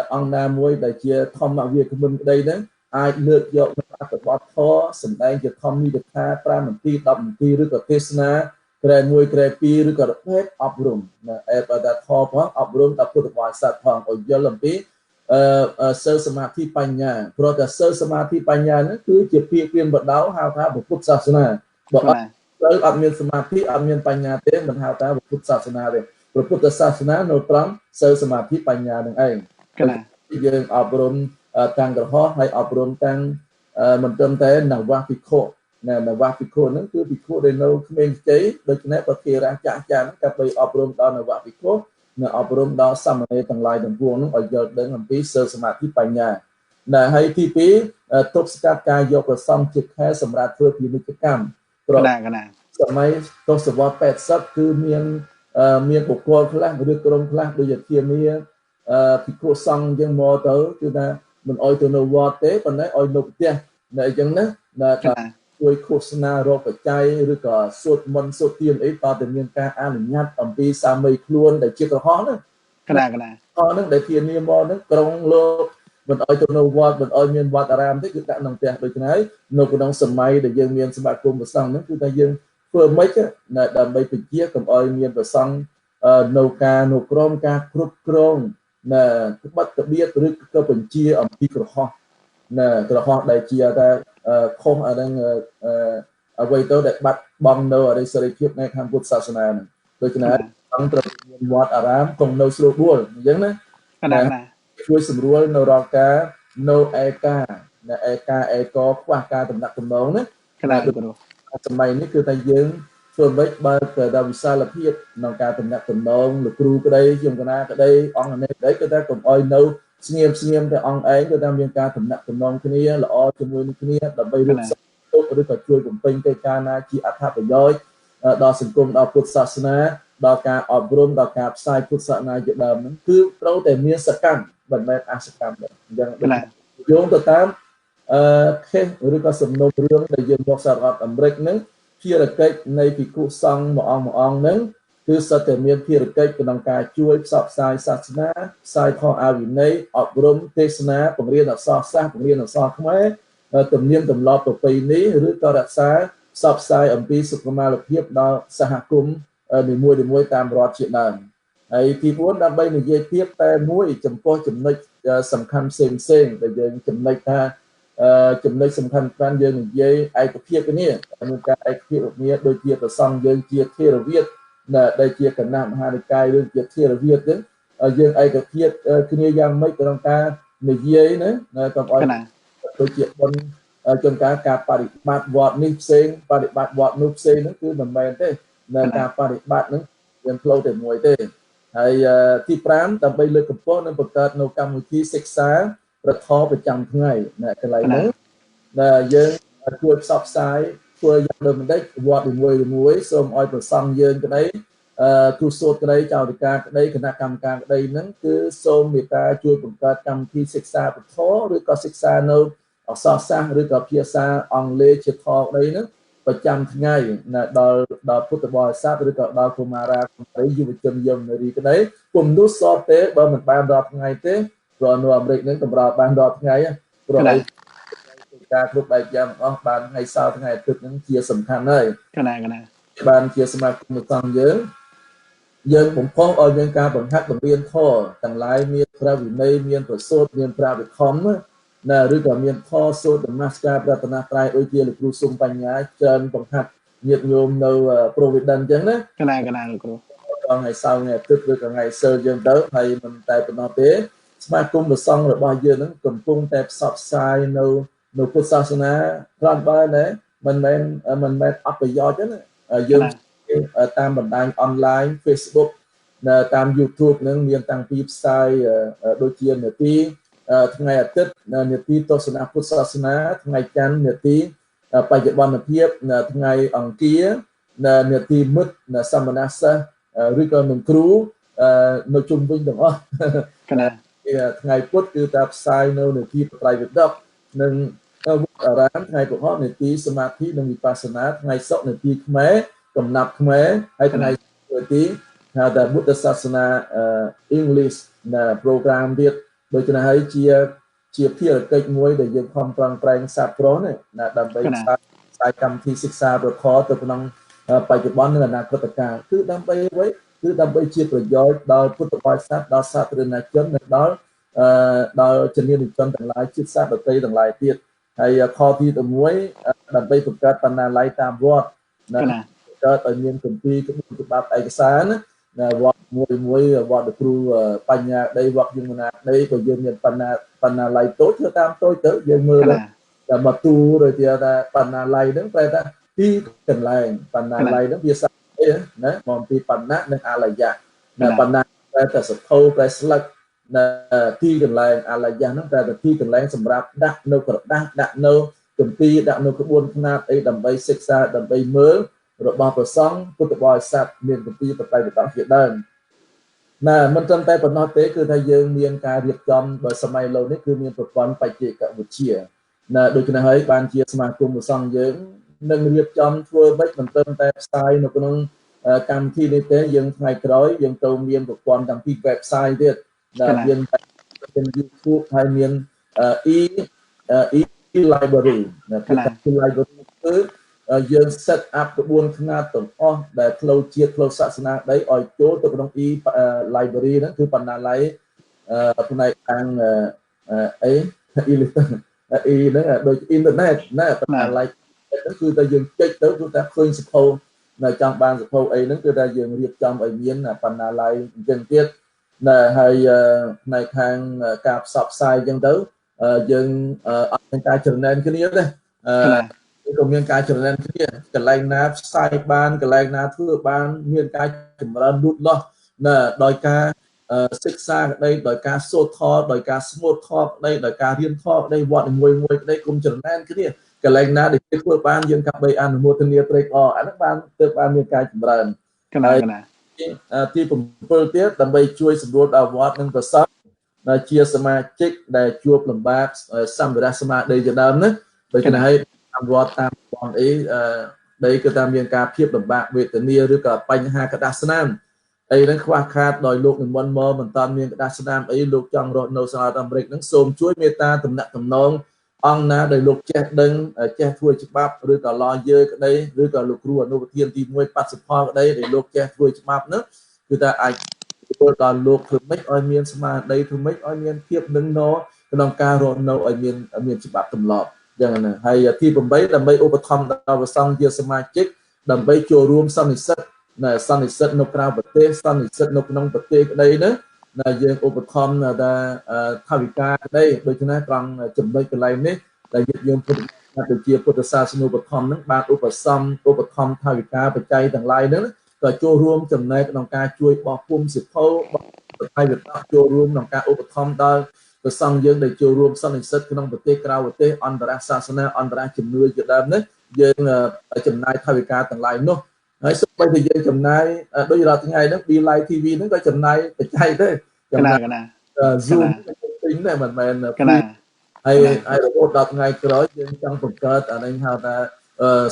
ông nam muối đại chia không mà việc của mình đây đấy ai lượt dọc nó phải bọt thó sầm đâyจะkhôngมีđược tha pra mình ti đọc mình ti rồi có tesna cái muối cái pi rồi có hếtอบรมนะpada thọเพราะอบรมกับพุทธบริษัททองออยลำปีเซอร์สมาธิปัญญาเพราะแต่เซอร์สมาธิปัญญานั้นคือจะเพียงเพียงบทดาวหาท่าบุพุทธศาสนาบอกว่าเราอัดเมียนสมาธิอัดเมียนปัญญาเต้มันหาท่าบุพุทธศาสนาเลยบุพุทธศาสนาโนตรัมเซอร์สมาธิปัญญาหนึ่งเองที่ยังอบรมทางกระหอบให้อบรมทางมันเติมเต้นนาวาพิโคนาวาพิโคนั้นคือพิโคเดโนเมนเจโดยเฉพาะประเทศราชอาจารย์กับไปอบรมตอนนาวาพิโคนะอบรมดาวสามเณรทั้งหลายทั้งปวงนั้นออกจากเดินลำปีเสริมสมาธิปัญญานะให้ที่ปีทุกสกัดการยกประสงค์จิตแค่สำหรับเพื่อพินิจกรรมเพราะสมัยทศวรรษ80คือเมียนบุคคลคลาสหรือกรมคลาสโดยเทียมเมียพิโคสังยังมอเตอร์คือนะมันออยตัวโนวอเต้ปัจจัยออยนกเตี้ยนะอย่างนั้นนะช่วยโฆษณาโรคปัจจัยหรือก็สวดมนต์สวดเทียมต่อแต่เมียนการอ่านยัดอัมพีสามีคล้วนแต่เชี่ยวกระห้องนั่นขนาดนั่นแต่เทียนเนียมอนั่นกรงโลมันออยตัวโนวอดมันออยเมียนวัดอารามที่คือการนั่งเตี้ยโดยเฉพาะโนกนังสมัยแต่ยังเมียนสมัยกรมประสังนั่นคือแต่ยังเพื่อไม่ก็นะดำไปปิดเชี่ยวกับออยเมียนประสังโนกาโนกรมการครุบกรงนะบัตรเบียดหรือก็เป็นเชี่ยวอัมพีกระห้องนะกระห้องได้เชี่ยวแต่คงอะไรเอาไว้ตัวเด็กบัดบองโนอะไรสริพิบในทางพุทธศาสนาโดยเฉพาะตั้งตระกูลวัดอารามตรงโนสโลบัวอย่างนั้นช่วยสำรวจโนรอกาโนเอกาเอกาเอกอว่าการตำหนักตำนองนะสมัยนี้คือแต่ยังส่วนเล็กบางเกิดดาวิสาลเพียรนองการตำหนักตำนองหรือครูก็ได้ยมกนาก็ได้องอันนี้ได้ก็ได้กับออยโนเงียบแต่องเองก็ได้มีการตำหนักตำนองคนนี้ละอจมูกคนนี้แต่ไปรู้สึกหรือก็ช่วยผมเป็นการนาจีอัฐประโยชน์ดอสังคมดอพุทธศาสนาดอการอบรมดอการสายพุทธศาสนาอย่างเดิมนั้นคือเราแต่มีสกัมบันแม่อาสกัมอย่างโยงตัวตามเคหรือก็สมนเรื่องในยืนบอกสารอัตอเมริกนั้นพิรเกตในพิคุสังมองนั้นคือสเตมีพิรเกตกำลังการช่วยสอบสายศาสนาสายข้ออาวินัยอบรมเทศนาผมเรียนอักษรศาสตร์ผมเรียนอักษรขมายตุ่มเนียมตุ่มลอบตัวปีนี้หรือก็รักษาสอบสายอัมพีสุขมาลเพียบดาวสหกรมในมวยตามรอดเฉียดนั้นไอ้ที่พูดดับใบในเยี่ยเพียบแต่มวยจำก็จำในสำคัญเซ็งแต่ยังจำในท่าจำในสำคัญการยังเยี่ยไอ้ตัวเพียบกันนี่มันการไอ้เพียบแบบนี้โดยเจียตัวซังยังเจียเทระเวียดน่ะได้เจียกันน้ำมหาในกายเรื่องเจียเทระเวียดนั้นยังไอ้ตัวเพียบคือเนี่ยยังไม่กำลังการในเยี่ยนะกับไอ้ตัวเจียบนจนการปฏิบัติวอดนิเซงปฏิบัติวอดนุเซงนั่นคือมันแมนเต้ในการปฏิบัตินั้นยังโผล่แต่มวยเต้ไอ้ที่พรามแต่ไปเลือกกับพวกนั้นประกาศโนกรรมวิธีศึกษาประทอประจำทั้งไงนะกันไรนั้นนะยังช่วยซับไซด์ช่วยยังเดิมได้วอดมวยส่งออยประซังยังกันได้ทุสโซกันได้เจ้าดิการกันได้คณะกรรมการกันได้นั้นคือส่งมีตาช่วยประกาศกรรมที่ศึกษาประทอหรือก็ศึกษาโนอักษรศาสตร์หรือกับเพียซาอังเลเชทออะไรนั้นประจำทั้งไงนะดอพุทธบริษัทหรือกับดอคุมาราอะไรอยู่ประจำยมในรีกันได้ผมดูสอบเตะบอลเหมือนบานดอทั้งไงเตะรอนวมเด็กนั้นกับเราบานดอทั้งไงรอการทุกใบยำอ๋อบานไงเศร้าทั้งไงตึกนั้นเทียสำคัญเลยกันไหนบานเทียสมาคมฟังเยอะยังผมพ้องเอาเรื่องการบังคับบังเรียนข้อต่างหลายมีพระวินัยมีประโสดมีพระวิคอมนะหรือก็มีข้อโซดมาสการปรารถนาตรายโดยเจียหรือครูทรงปัญญาเชิญบังคับเยียดโยมในโปรวิดันจังนะกันไหนครูตอนไงเศร้าไงตึกหรือก็ไงเซอร์ยังเต้ให้มันแต่เป็นนอเต้สมาคมประซองหรือบางเยอะนั้นกลุ่มปุ่งแต่สอบสายในพุทธศาสนาพระบ้านเนี่ยมันอัปยอดจังนะยังตามบันไดออนไลน์ Facebook ตาม YouTube นั้นมีต่างปีไซต์โดยเจียเนี่ยที่ทั้งไงอาทิตย์เนี่ยที่โตสนาพุทธศาสนาทั้งไงจันทร์เนี่ยที่ปัจจุบันเพียบทั้งไงอังกีเนี่ยที่มุดสมณะหรือก็หนึ่งครูในชุมชนต่างอ๋อทั้งไงพุทธคือตามไซน์เนี่ยที่ปลายวิดอกหนึ่งร้านทั้งไงพวกเขาเนี่ยที่สมาธิหนึ่งวิปัสสนาทั้งไงสอบเนี่ยที่แม้ កំណាប់ខ្មែរហើយថ្ងៃទីហៅថាបុទ្ធសាសនា English នៅ program ទៀតដូច្នេះហើយជាភារកិច្ចមួយដែលយើងខំប្រឹងប្រែងសាប្រុសនេះដើម្បីផ្សាយកម្មវិធីសិក្សាប្រខទៅក្នុងបច្ចុប្បន្ននិងអនាគតកាលគឺដើម្បីអ្វីគឺដើម្បីជាប្រយោជន៍ដល់ពុទ្ធបរិស័ទដល់សាធារណជននិងដល់ជំនាញជនទាំងឡាយជាតិសាសន៍ដទៃទាំងឡាយទៀតហើយខទី11ដើម្បីបង្កើតបណ្ណាល័យតាមវត្តកើតឲ្យមានគម្ពីរក្បួនច្បាប់ឯកសារណាវត្តមួយវត្តគ្រូបញ្ញាដីវត្តយមនាដីក៏យើងមានបណ្ណាល័យតូចធ្វើតាមតូចទៅយើងមើលតែមកទូឬទៀតថាបណ្ណាល័យហ្នឹងប្រែថាទីកន្លែងបណ្ណាល័យហ្នឹងវាសាអីណាមកពីបណ្ណានិងអាលយៈណាបណ្ណាប្រែតែសភៅប្រែស្លឹកនៅទីកន្លែងអាលយៈហ្នឹងតែទីកន្លែងសម្រាប់ដាក់នៅក្រដាស់ដាក់នៅគម្ពីរដាក់នៅក្បួនខ្នាតអីដើម្បីសិក្សាដើម្បីមើលរបស់ព្រះសង្ឃពុទ្ធបរិស័ទមានគម្ពីរបត្រៃបត្រជាដើមណាមិនត្រឹមតែប៉ុណ្ណោះទេគឺថាយើងមានការរៀបចំដោយសម័យឥឡូវនេះគឺមានប្រព័ន្ធបច្ចេកវិទ្យាណាដូច្នេះហើយបានជាសមាគមព្រះសង្ឃយើងនឹងរៀបចំធ្វើម៉េចមិនត្រឹមតែផ្សាយនៅក្នុងកម្មវិធីនេះទេយើងថ្ងៃក្រោយយើងទៅមានប្រព័ន្ធតាំងពី website ទៀតដែលមាន YouTube ហើយមានe-library ណាគឺ library គឺយើង set up ក្បួនខ្នាតទាំងអស់ដែលផ្លូវជាតិផ្លូវសាសនាដីឲ្យចូលទៅក្នុង e-library ហ្នឹងគឺបណ្ណាល័យផ្នែកខាងអី ហ្នឹងដូចអ៊ីនធឺណិតណាបណ្ណាល័យហ្នឹងគឺតែយើងចុចទៅគឺតែឃើញសភៅនៅចង់បានសភៅអីហ្នឹងគឺតែយើងរៀបចំឲ្យមានបណ្ណាល័យអញ្ចឹងទៀតណាហើយផ្នែកខាងការផ្សព្វផ្សាយអញ្ចឹងទៅយើងអត់មានការចំណេញគ្នាទេក៏មានការចំណេញគ្នាកន្លែងណាផ្សាយបានកន្លែងណាធ្វើបានមានការចម្រើនលូតលាស់ណាដោយការសិក្សាក្តីដោយការសូត្រធម៌ដោយការស្មូតធម៌ក្តីដោយការរៀនធម៌ក្តីវត្តមួយក្តីគុំចំណេញគ្នាកន្លែងណាដែលធ្វើបានយើងកាប់បីអនុមោទនាត្រេកអរអានោះបានទើបបានមានការចម្រើនកណាទី7ទៀតដើម្បីជួយសម្រួលដល់វត្តនិងប្រសពជាសមាជិកដែលជួបលំបាកសម្ភារៈស្មារតីជាដើមណាដូច្នេះហើយតាមវត្តតាមបងអីដីគឺថាមានការភាពលំបាកវេទនាឬក៏បញ្ហាក្តារស្នាមអីហ្នឹងខ្វះខាតដោយលោកនិមន្តមកមិនតាន់មានក្តារស្នាមអីលោកចង់រស់នៅសហរដ្ឋអាមេរិកហ្នឹងសូមជួយមេត្តាតំណាក់តំណងអង្គណាដែលលោកចេះដឹងចេះធ្វើច្បាប់ឬក៏ឡយើក្តីឬក៏លោកគ្រូអនុប្រធានទី1 80ផលក្តីដែលលោកចេះធ្វើច្បាប់ហ្នឹងគឺថាអាចធ្វើដល់លោកធ្វើម៉េចឲ្យមានស្មារតីធ្វើម៉េចឲ្យមានភាពនឹងណក្នុងការរស់នៅឲ្យមានច្បាប់ទម្លាប់យ៉ាងណាហើយទី8ដើម្បីឧបត្ថម្ភដល់ព្រះសង្ឃជាសមាជិកដើម្បីចូលរួមសន្និសីទនៅក្រៅប្រទេសសន្និសីទនៅក្នុងប្រទេសក្តីណាយើងឧបត្ថម្ភថាថាវិការក្តីដូច្នេះត្រង់ចំណុចកន្លែងនេះដែលយើងពុទ្ធជាពុទ្ធសាសនូបត្ថម្ភហ្នឹងបានឧបត្ថម្ភថាវិការបច្ច័យទាំងឡាយហ្នឹងក៏ចូលរួមចំណែកក្នុងការជួយបោះពុម្ពសិភៅថៃវិទ្យាចូលរួមក្នុងការឧបត្ថម្ភដល់ព្រះសង្ឃយើងដែលចូលរួមសន្និសីទក្នុងប្រទេសក្រៅប្រទេសអន្តរសាសនាអន្តរជំនឿជាដើមនេះយើងចំណាយថវិកាទាំងឡាយនោះហើយសូម្បីតែយើងចំណាយដូចរាល់ថ្ងៃហ្នឹង Live TV ហ្នឹងក៏ចំណាយបច្ច័យដែរចំណាយ Zoom ទិញដែរមិនមែនហើយរហូតដល់ថ្ងៃក្រោយយើងចង់បង្កើតអានេះហៅថា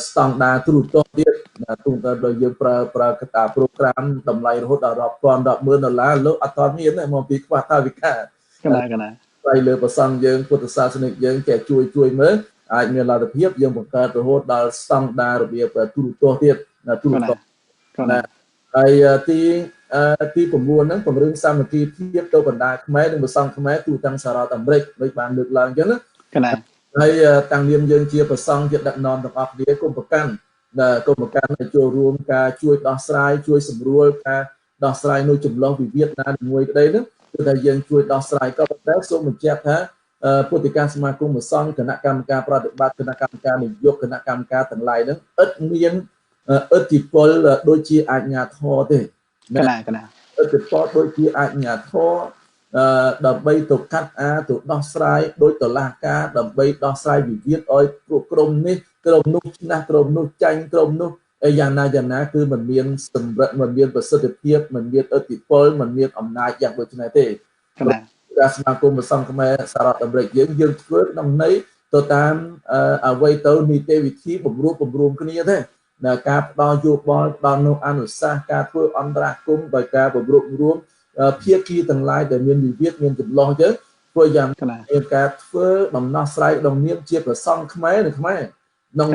ស្តង់ដារទូរទស្សន៍ទៀតទូទៅដល់យើងប្រើកតា program តម្លៃរហូតដល់រាប់ពាន់រាប់ម៉ឺនដុល្លារលោកអត់ទាន់មានទេមកពីខ្វះថវិកាហើយលើប្រសង់យើងពុទ្ធសាសនិកយើងចេះជួយមើលអាចមានលទ្ធភាពយើងបង្កើតរហូតដល់ស្តង់ដាររបៀបទូរទស្សន៍ទៀតទូរទស្សន៍ហើយទី9ហ្នឹងពង្រឹងសាមគ្គីភាពទៅបណ្ដាខ្មែរនិងប្រសង់ខ្មែរទូទាំងសហរដ្ឋអាមេរិកដូចបានលើកឡើងអញ្ចឹងណាហើយតាំងនាមយើងជាប្រសង់ជាដឹកនាំទាំងអស់គ្នាគុំប្រកាន់ចូលរួមការជួយដោះស្រាយជួយសម្រួលការដោះស្រាយនៅចំនួនវិវាទណាមួយក្តីហ្នឹងគឺថាយើងជួយដោះស្រាយក៏ប៉ុន្តែសូមបញ្ជាក់ថាពុទ្ធិកាសមាគមប្រសង់គណៈកម្មការប្រតិបត្តិគណៈកម្មការនយោបាយគណៈកម្មការទាំងឡាយហ្នឹងឥតមានឥទ្ធិពលដូចជាអាជ្ញាធរទេឥទ្ធិពលដូចជាអាជ្ញាធរដើម្បីទៅកាត់ទៅដោះស្រាយដោយតុលាការដើម្បីដោះស្រាយវិវាទឲ្យក្រុមនេះក្រុមនោះឆ្នះក្រុមនោះចាញ់ក្រុមនោះយ៉ាងណាគឺมันមានសម្រិទ្ធมันមានប្រសិទ្ធភាពมันមានឥទ្ធិពលมันមានអំណាចយ៉ាងដូចនេះទេការសមាគមប្រសង់ខ្មែរសហរដ្ឋអាមេរិកយើងធ្វើក្នុងន័យទៅតាមអ្វីទៅនីតិវិធីបំរួមគ្នាទេ ការផ្ដល់យោបល់ដល់នោះអនុសាសន៍ការធ្វើអន្តរាគមន៍ដោយការបម្រុងរួមភាគីទាំងឡាយដែលមានវិវាទមានចម្លោះទៅធ្វើយ៉ាងមានការធ្វើដំណោះស្រាយដំណៀងជាប្រសង់ខ្មែរនិងខ្មែរក្នុង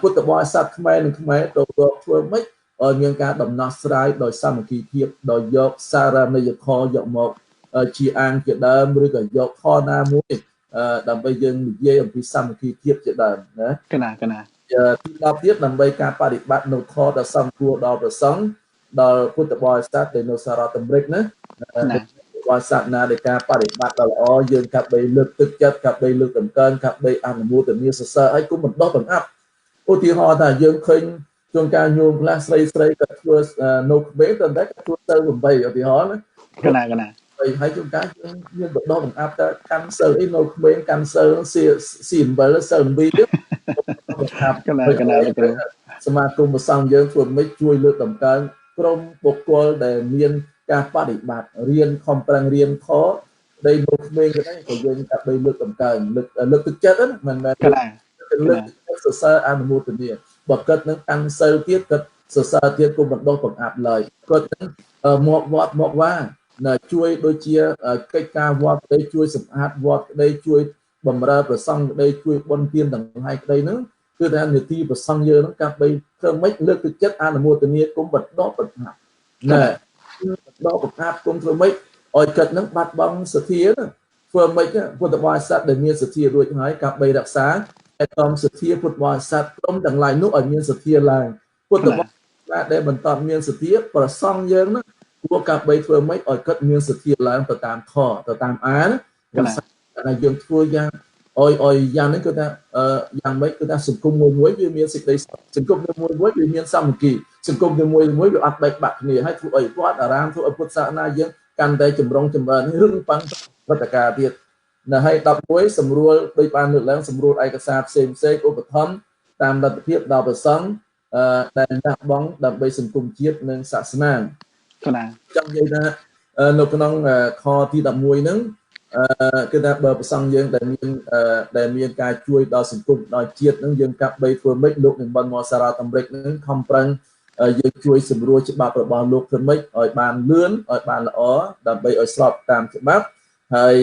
ពុទ្ធបរិស័ទខ្មែរនិងខ្មែរទៅធ្វើម៉េចឲ្យមានការដំណោះស្រាយដោយសាមគ្គីភាពដោយយកសារនិយធម៌យកមកជាអាងជាដើមឬក៏យកធម៌ណាមួយដើម្បីយើងនិយាយអំពីសាមគ្គីភាពជាដើមណាទី10ទៀតដើម្បីការបដិបត្តិនៅធម៌ដ៏សំគួរដល់ប្រសង់ដល់ពុទ្ធបរិស័ទដែលនៅសហរដ្ឋអាមេរិកណាបរិស័ទណាដែលការបដិបត្តិដ៏ល្អយើងកាប់បីលើកទឹកចិត្តកាប់បីលើកតម្កើងកាប់បីអនុមោទនាសរសើរឲ្យគុំបណ្ដោះបង្អាប់ឧទាហរណ៍ថាយើងឃើញជួនកាលញោមខ្លះស្រីក៏ធ្វើនៅក្មេងតែគាត់ធ្វើទៅ8ឧទាហរណ៍ណាហើយជួនកាលយើងបណ្ដោះបង្អាប់តែកាន់សិលអីនៅក្មេងកាន់សិលស៊ីអំបិលសិល7ទៀតសមាគមប្រសង់យើងធ្វើមិនជួយលើកតម្កើងក្រុមបុគ្គលដែលមានការបដិបត្តិរៀនខំប្រឹងរៀនខដែលនៅក្មេងក៏ដែរក៏យើងកាប់បីលើកតម្កើងលើកទឹកចិត្តហ្នឹងមិនមែនលើកទឹកចិត្តសរសើរអនុមោទនាបើគាត់នឹងកាន់សិលទៀតគាត់សរសើរទៀតគុំបណ្ដោះបង្អាប់ឡើយគាត់នឹងមកវត្តមកវាជួយដូចជាកិច្ចការវត្តក្តីជួយសម្អាតវត្តក្តីជួយបម្រើប្រសង់ក្តីជួយបុណ្យទានទាំងឡាយក្តីហ្នឹងគឺថានីតិប្រសង់យើងហ្នឹងកាប់បីធ្វើម៉េចលើកទឹកចិត្តអនុមោទនាគុំបណ្ដោះបង្អាប់ណាបណ្ដោះបង្អាប់គុំធ្វើម៉េចឲ្យគាត់នឹងបាត់បង់សទ្ធាធ្វើម៉េចពុទ្ធបរិស័ទដែលមានសទ្ធារួចហើយកាប់បីរក្សាតែតំសទ្ធាពុទ្ធបរិស័ទក្រុមទាំងឡាយនោះឲ្យមានសទ្ធាឡើងពុទ្ធបរិស័ទដែលបន្តមានសទ្ធាប្រសង់យើងហ្នឹងគួរកាប់បីធ្វើម៉េចឲ្យគាត់មានសទ្ធាឡើងទៅតាមខទៅតាមអានតែយើងធ្វើយ៉ាងអយយ៉ាងនេះគឺថាយ៉ាងម៉េចគឺថាសង្គមមួយវាមានសេចក្តីសង្គមមួយវាមានសាមគ្គីសង្គមមួយវាអត់បែកបាក់គ្នាហើយធ្វើឲ្យវត្តអារាមធ្វើឲ្យពុទ្ធសាសនាយើងកាន់តែចម្រុងចម្រើនរឹងប៉ឹងព្រឹត្តិការណ៍ទៀតនៅហើយ11សម្រួលដោយបានលើកឡើងសម្រួលឯកសារផ្សេងឧបត្ថម្ភតាមលទ្ធភាពដល់ប្រសង់ដែលលះបង់ដើម្បីសង្គមជាតិនិងសាសនាចង់និយាយថានៅក្នុងខទី11ហ្នឹងគឺថាបើប្រសង់យើងដែលមានការជួយដល់សង្គមដល់ជាតិហ្នឹងយើងកាប់បីធ្វើម៉េចលោកនឹងបានមកសារ៉ាអាមេរិកហ្នឹងខំប្រឹងយើងជួយសម្រួលច្បាប់របស់លោកធ្វើម៉េចឲ្យបានលឿនឲ្យបានល្អដើម្បីឲ្យស្របតាមច្បាប់ហើយ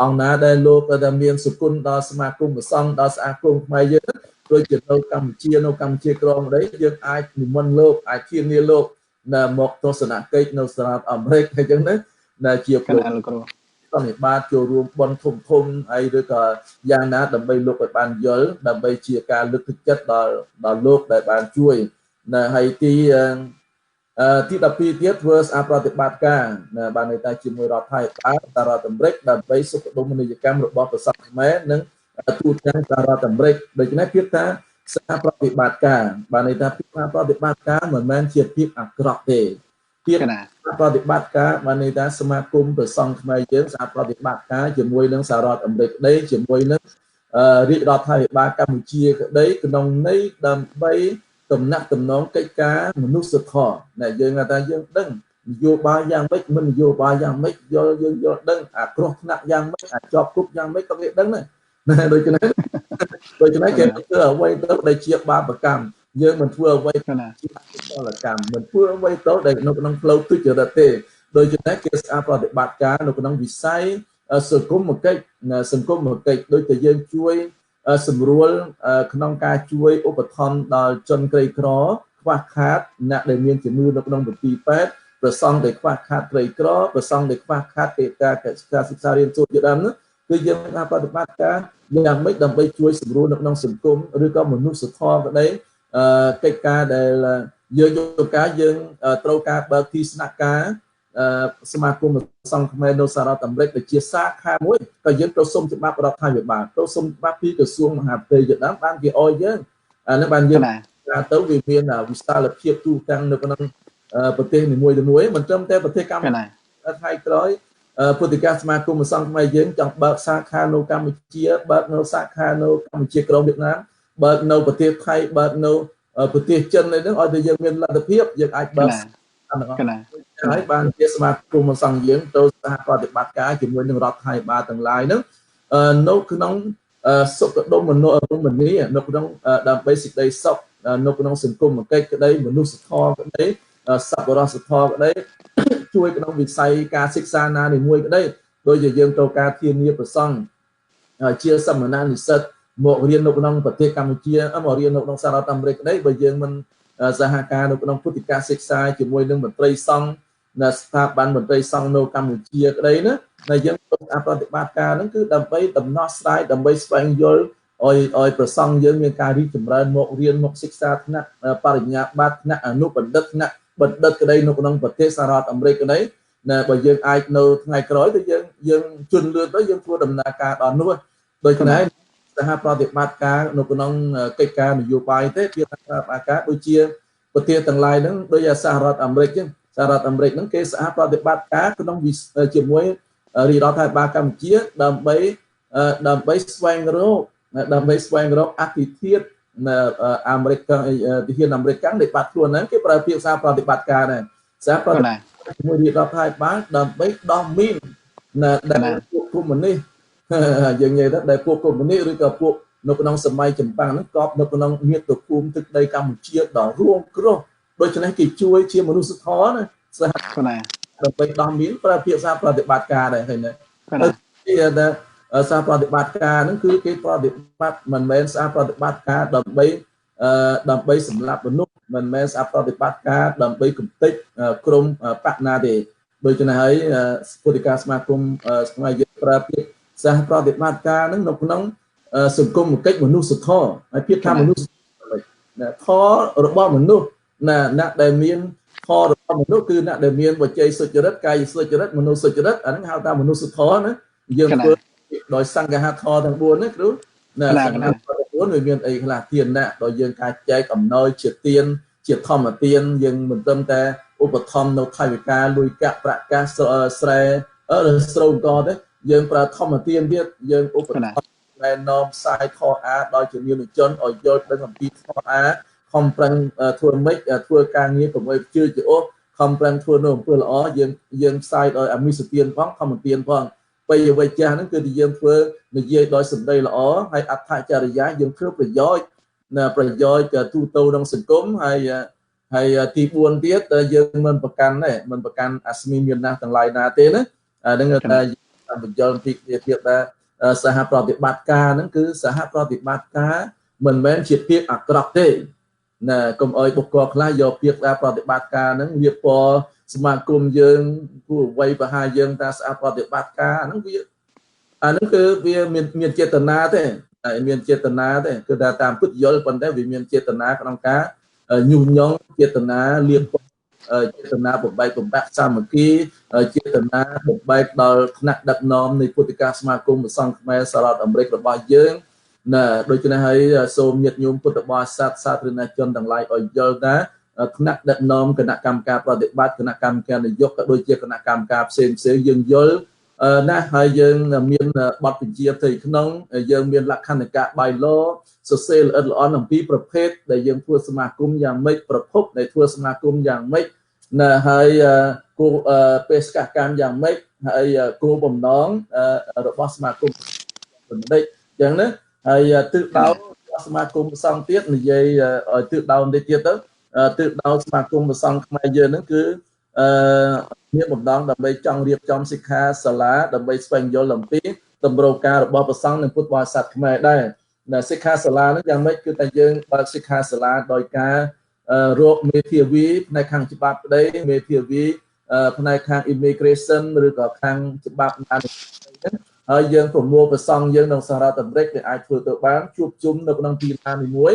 អង្គណាដែលលោកដែលមានសុគន្ធដល់សមាគមប្រសង់ដល់សហគមន៍ខ្មែរយើងដូចជានៅកម្ពុជាក្រមនេះយើងអាចនិមន្តលោកអាចធានាលោកមកទស្សនកិច្ចនៅសហរដ្ឋអាមេរិកអញ្ចឹងណាជាពលរដ្ឋសន្និបាតចូលរួមបន់ធំហើយឬក៏យ៉ាងណាដើម្បីលោកឲ្យបានយល់ដើម្បីជាការលើកទឹកចិត្តដល់លោកដែលបានជួយណាហើយទី12ទៀតធ្វើស្អាតប្រតិបត្តិការបានន័យថាជាមួយរដ្ឋាភិបាលសហរដ្ឋអាមេរិកដើម្បីសុខដុមនីយកម្មរបស់ប្រសង់ខ្មែរនិងទូទាំងសហរដ្ឋអាមេរិកដូច្នេះភាពថាសហប្រតិបត្តិការបានន័យថាភាពប្រតិបត្តិការមិនមែនជាភាពអាក្រក់ទេភាពប្រតិបត្តិការបានន័យថាសមាគមប្រសង់ខ្មែរយើងសហប្រតិបត្តិការជាមួយនឹងសហរដ្ឋអាមេរិកក្តីជាមួយនឹងរាជរដ្ឋាភិបាលកម្ពុជាក្តីក្នុងន័យដើម្បីតំណាក់តំណងកិច្ចការមនុស្សធម៌ដែលយើងថាយើងដឹងនយោបាយយ៉ាងម៉េចមិននយោបាយយ៉ាងម៉េចយើងយល់ដឹងអាគ្រោះថ្នាក់យ៉ាងម៉េចអាចប់គុកយ៉ាងម៉េចក៏គេដឹងដែរដូច្នេះគេធ្វើអ្វីទៅដែលជាបាបកម្មយើងមិនធ្វើអ្វីជាពលកម្មមិនធ្វើអ្វីទៅដែលនៅក្នុងផ្លូវទុច្ចរិតទេដូច្នេះគេស្អាតប្រតិបត្តិការនៅក្នុងវិស័យសង្គមគិច្ចដូចតែយើងជួយសម្រួលក្នុងការជួយឧបត្ថម្ភដល់ជនក្រីក្រខ្វះខាតអ្នកដែលមានជំងឺនៅក្នុងមន្ទីរពេទ្យប្រសង់ដែលខ្វះខាតក្រីក្រប្រសង់ដែលខ្វះខាតកិច្ចការសិក្សារៀនសូត្រជាដើមនោះគឺយើងអាចប្រតិបត្តិការយ៉ាងម៉េចដើម្បីជួយសម្រួលនៅក្នុងសង្គមឬក៏មនុស្សធម៌ក្តីកិច្ចការដែលយើងត្រូវការបើកទីស្នាក់ការសមាគមប្រសង់ខ្មែរនៅសហរដ្ឋអាមេរិកដែលជាសាខាមួយក៏យើងទៅសុំច្បាប់រដ្ឋាភិបាលទៅសុំច្បាប់ពីក្រសួងមហាផ្ទៃជាដើមបានគេអោយយើងអានេះបានយើងទៅវាមានវិសាលភាពទូទាំងនៅក្នុងប្រទេសនីមួយៗមិនត្រឹមតែប្រទេសកម្ពុជាថ្ងៃក្រោយពុទ្ធិកាសមាគមប្រសង់ខ្មែរយើងចង់បើកសាខានៅកម្ពុជាបើកនៅសាខានៅកម្ពុជាក្រមវៀតណាមបើកនៅប្រទេសថៃបើកនៅប្រទេសចិននេះឲ្យតែយើងមានលទ្ធភាពយើងអាចបើកហើយបានជាសមាគមប្រសង់យើងទៅសហប្រតិបត្តិការជាមួយនឹងរដ្ឋាភិបាលទាំងឡាយនោះនៅក្នុងសុខដុមរមនានៅក្នុងដើម្បីសេចក្តីសុខ នៅក្នុងសង្គមកិច្ចក្តីមនុស្សធម៌ក្តីសប្បុរសធម៌ក្តីជួយក្នុងវិស័យការសិក្សាណានីមួយក្តីដោយជាយើងត្រូវការធានាប្រសង់ជាសមណនិស្សិតមករៀននៅក្នុងប្រទេសកម្ពុជាមករៀននៅក្នុងសហរដ្ឋអាមេរិកក្តីបើយើងមិនសហការនៅក្នុងពុទ្ធិកសិក្សាជាមួយនឹងមន្ត្រីសង្ឃនៅស្ថាប័នមន្ត្រីសង្ឃនៅកម្ពុជាក្តីណាដែលយើងប្រតិបត្តិការហ្នឹងគឺដើម្បីដំណោះស្រាយដើម្បីស្វែងយល់ឲ្យប្រសង់យើងមានការរីកចម្រើនមករៀនមកសិក្សាថ្នាក់បរិញ្ញាបត្រថ្នាក់អនុបណ្ឌិតថ្នាក់បណ្ឌិតក្តីនៅក្នុងប្រទេសសហរដ្ឋអាមេរិកក្តីណាបើយើងអាចនៅថ្ងៃក្រោយទៅយើងជន់លឿនទៅយើងធ្វើដំណើរការដល់នោះដូច្នេះសហប្រតិបត្តិការនៅក្នុងកិច្ចការនយោបាយទេវាសហប្រតិបត្តិការដូចជាប្រទេសទាំងឡាយហ្នឹងដូចសហរដ្ឋអាមេរិកចឹងសហរដ្ឋអាមេរិកហ្នឹងគេសហប្រតិបត្តិការក្នុងជាមួយរាជរដ្ឋាភិបាលកម្ពុជាដើម្បីស្វែងរកអតិថិជនអាមេរិកទាហានអាមេរិកដែលបាត់ខ្លួនហ្នឹងគេប្រើពាក្យសហប្រតិបត្តិការដែរសហប្រតិបត្តិជាមួយរាជរដ្ឋាភិបាលដើម្បីដោះមីនដែលពួកកុម្មុយនីសយើងនិយាយថាដែលពួកកុម្មុយនីសឬក៏ពួកនៅក្នុងសម័យចម្បាំងហ្នឹងក៏នៅក្នុងមាតុភូមិទឹកដីកម្ពុជាដល់រួមគ្រោះដូច្នេះគេជួយជាមនុស្សធម៌ណាសហដើម្បីដោះមានប្រើពាក្យសហប្រតិបត្តិការដែរឃើញទេតែសហប្រតិបត្តិការហ្នឹងគឺគេប្រតិបត្តិមិនមែនសហប្រតិបត្តិការដើម្បីសម្លាប់មនុស្សមិនមែនសហប្រតិបត្តិការដើម្បីគំទេចក្រុមបកណាទេដូច្នេះហើយពុទ្ធិកាសមាគមស្មារតីប្រើពាក្យសហប្រតិបត្តិការហ្នឹងនៅក្នុងសង្គមកិច្ចមនុស្សធម៌ហើយពាក្យថាមនុស្សធម៌របស់មនុស្សអ្នកដែលមានធម៌របស់មនុស្សគឺអ្នកដែលមានវចីសុចរិតកាយសុចរិតមនោសុចរិតអាហ្នឹងហៅថាមនុស្សធម៌ណាយើងធ្វើដោយសង្ឃហធម៌ទាំង4ហ្នឹងគ្រូណាសង្ឃហធម៌ទាំង4វាមានអីខ្លះទានណាដោយយើងការចែកអំណោយជាទានជាធម្មទានយើងមិនត្រឹមតែឧបត្ថម្ភនៅថវិកាលុយកាក់ប្រកាសស្រែស្រូវកទេយើងប្រើធម្មទានទៀតយើងឧបត្ថម្ភណែនាំផ្សាយខអាដោយជំនាញជនឲ្យយល់ដឹងអំពីខអាខំប្រឹងធ្វើម៉េចធ្វើការងារកុំឲ្យជឿជាអូសខំប្រឹងធ្វើនៅអំពើល្អយើងផ្សាយដោយអមិសទានផងធម្មទានផងបរិយវេចាស់ហ្នឹងគឺយើងធ្វើនិយាយដោយសម្ដីល្អហើយអត្ថចរិយាយើងធ្វើប្រយោជន៍ប្រយោជន៍ទូទៅក្នុងសង្គមហើយទី4ទៀតយើងមិនប្រកាន់ទេមិនប្រកាន់អស្មិមានណាទាំងឡាយណាទេណាអាហ្នឹងថាបញ្យល់ពីទៀតថាសហប្រតិបត្តិការហ្នឹងគឺសហប្រតិបត្តិការមិនមែនជាពាក្យអាក្រក់ទេណាកុំអោយបុគ្គលខ្លះយកពាក្យថាប្រតិបត្តិការហ្នឹងវាពណ៌សមាគមយើងគួរអ្វីប្រហែលយើងថាសហប្រតិបត្តិការហ្នឹងវាអាហ្នឹងគឺវាមានចេតនាទេហើយមានចេតនាទេគឺថាតាមពុទ្ធយល់ប៉ុន្តែវាមានចេតនាក្នុងការញុះញង់ចេតនាលៀបចេតនាបំបែកបំបាក់សាមគ្គីចេតនាបំបែកដល់ថ្នាក់ដឹកនាំនៃពុទ្ធិកាសមាគមព្រះសង្ឃខ្មែរសហរដ្ឋអាមេរិករបស់យើងណាដូច្នេះហើយសូមញាតិញោមពុទ្ធបរិស័ទសាធារណជនទាំងឡាយឲ្យយល់ថាថ្នាក់ដឹកនាំគណៈកម្មការប្រតិបត្តិគណៈកម្មការនយោបាយក៏ដូចជាគណៈកម្មការផ្សេងយើងយល់ណាហើយយើងមានបទបញ្ជាផ្ទៃក្នុងយើងមានលក្ខន្តិកៈ bylaw សរសេរល្អិតល្អន់អំពីប្រភេទដែលយើងធ្វើសមាគមយ៉ាងម៉េចប្រភពដែលធ្វើសមាគមយ៉ាងម៉េចណាហើយគោលបេសកកម្មយ៉ាងម៉េចហើយគោលបំណងរបស់សមាគមបណ្ឌិតអញ្ចឹងណាហើយទិសដៅសមាគមប្រសង់ទៀតនិយាយឲ្យទិសដៅនេះទៀតទៅទិសដៅសមាគមប្រសង់ខ្មែរយើងហ្នឹងគឺមានបំណងដើម្បីចង់រៀបចំសិក្ខាសាលាដើម្បីស្វែងយល់អំពីតម្រូវការរបស់ប្រសង់និងពុទ្ធបរិស័ទខ្មែរដែរសិក្ខាសាលាហ្នឹងយ៉ាងម៉េចគឺតែយើងបើកសិក្ខាសាលាដោយការរកមេធាវីផ្នែកខាងច្បាប់ក្តីមេធាវីផ្នែកខាង immigration ឬក៏ខាងច្បាប់ណាហ្នឹងហើយយើងប្រមូលប្រសង់យើងក្នុងសហរដ្ឋអាមេរិកដែលអាចធ្វើទៅបានជួបជុំនៅក្នុងទីណាមួយ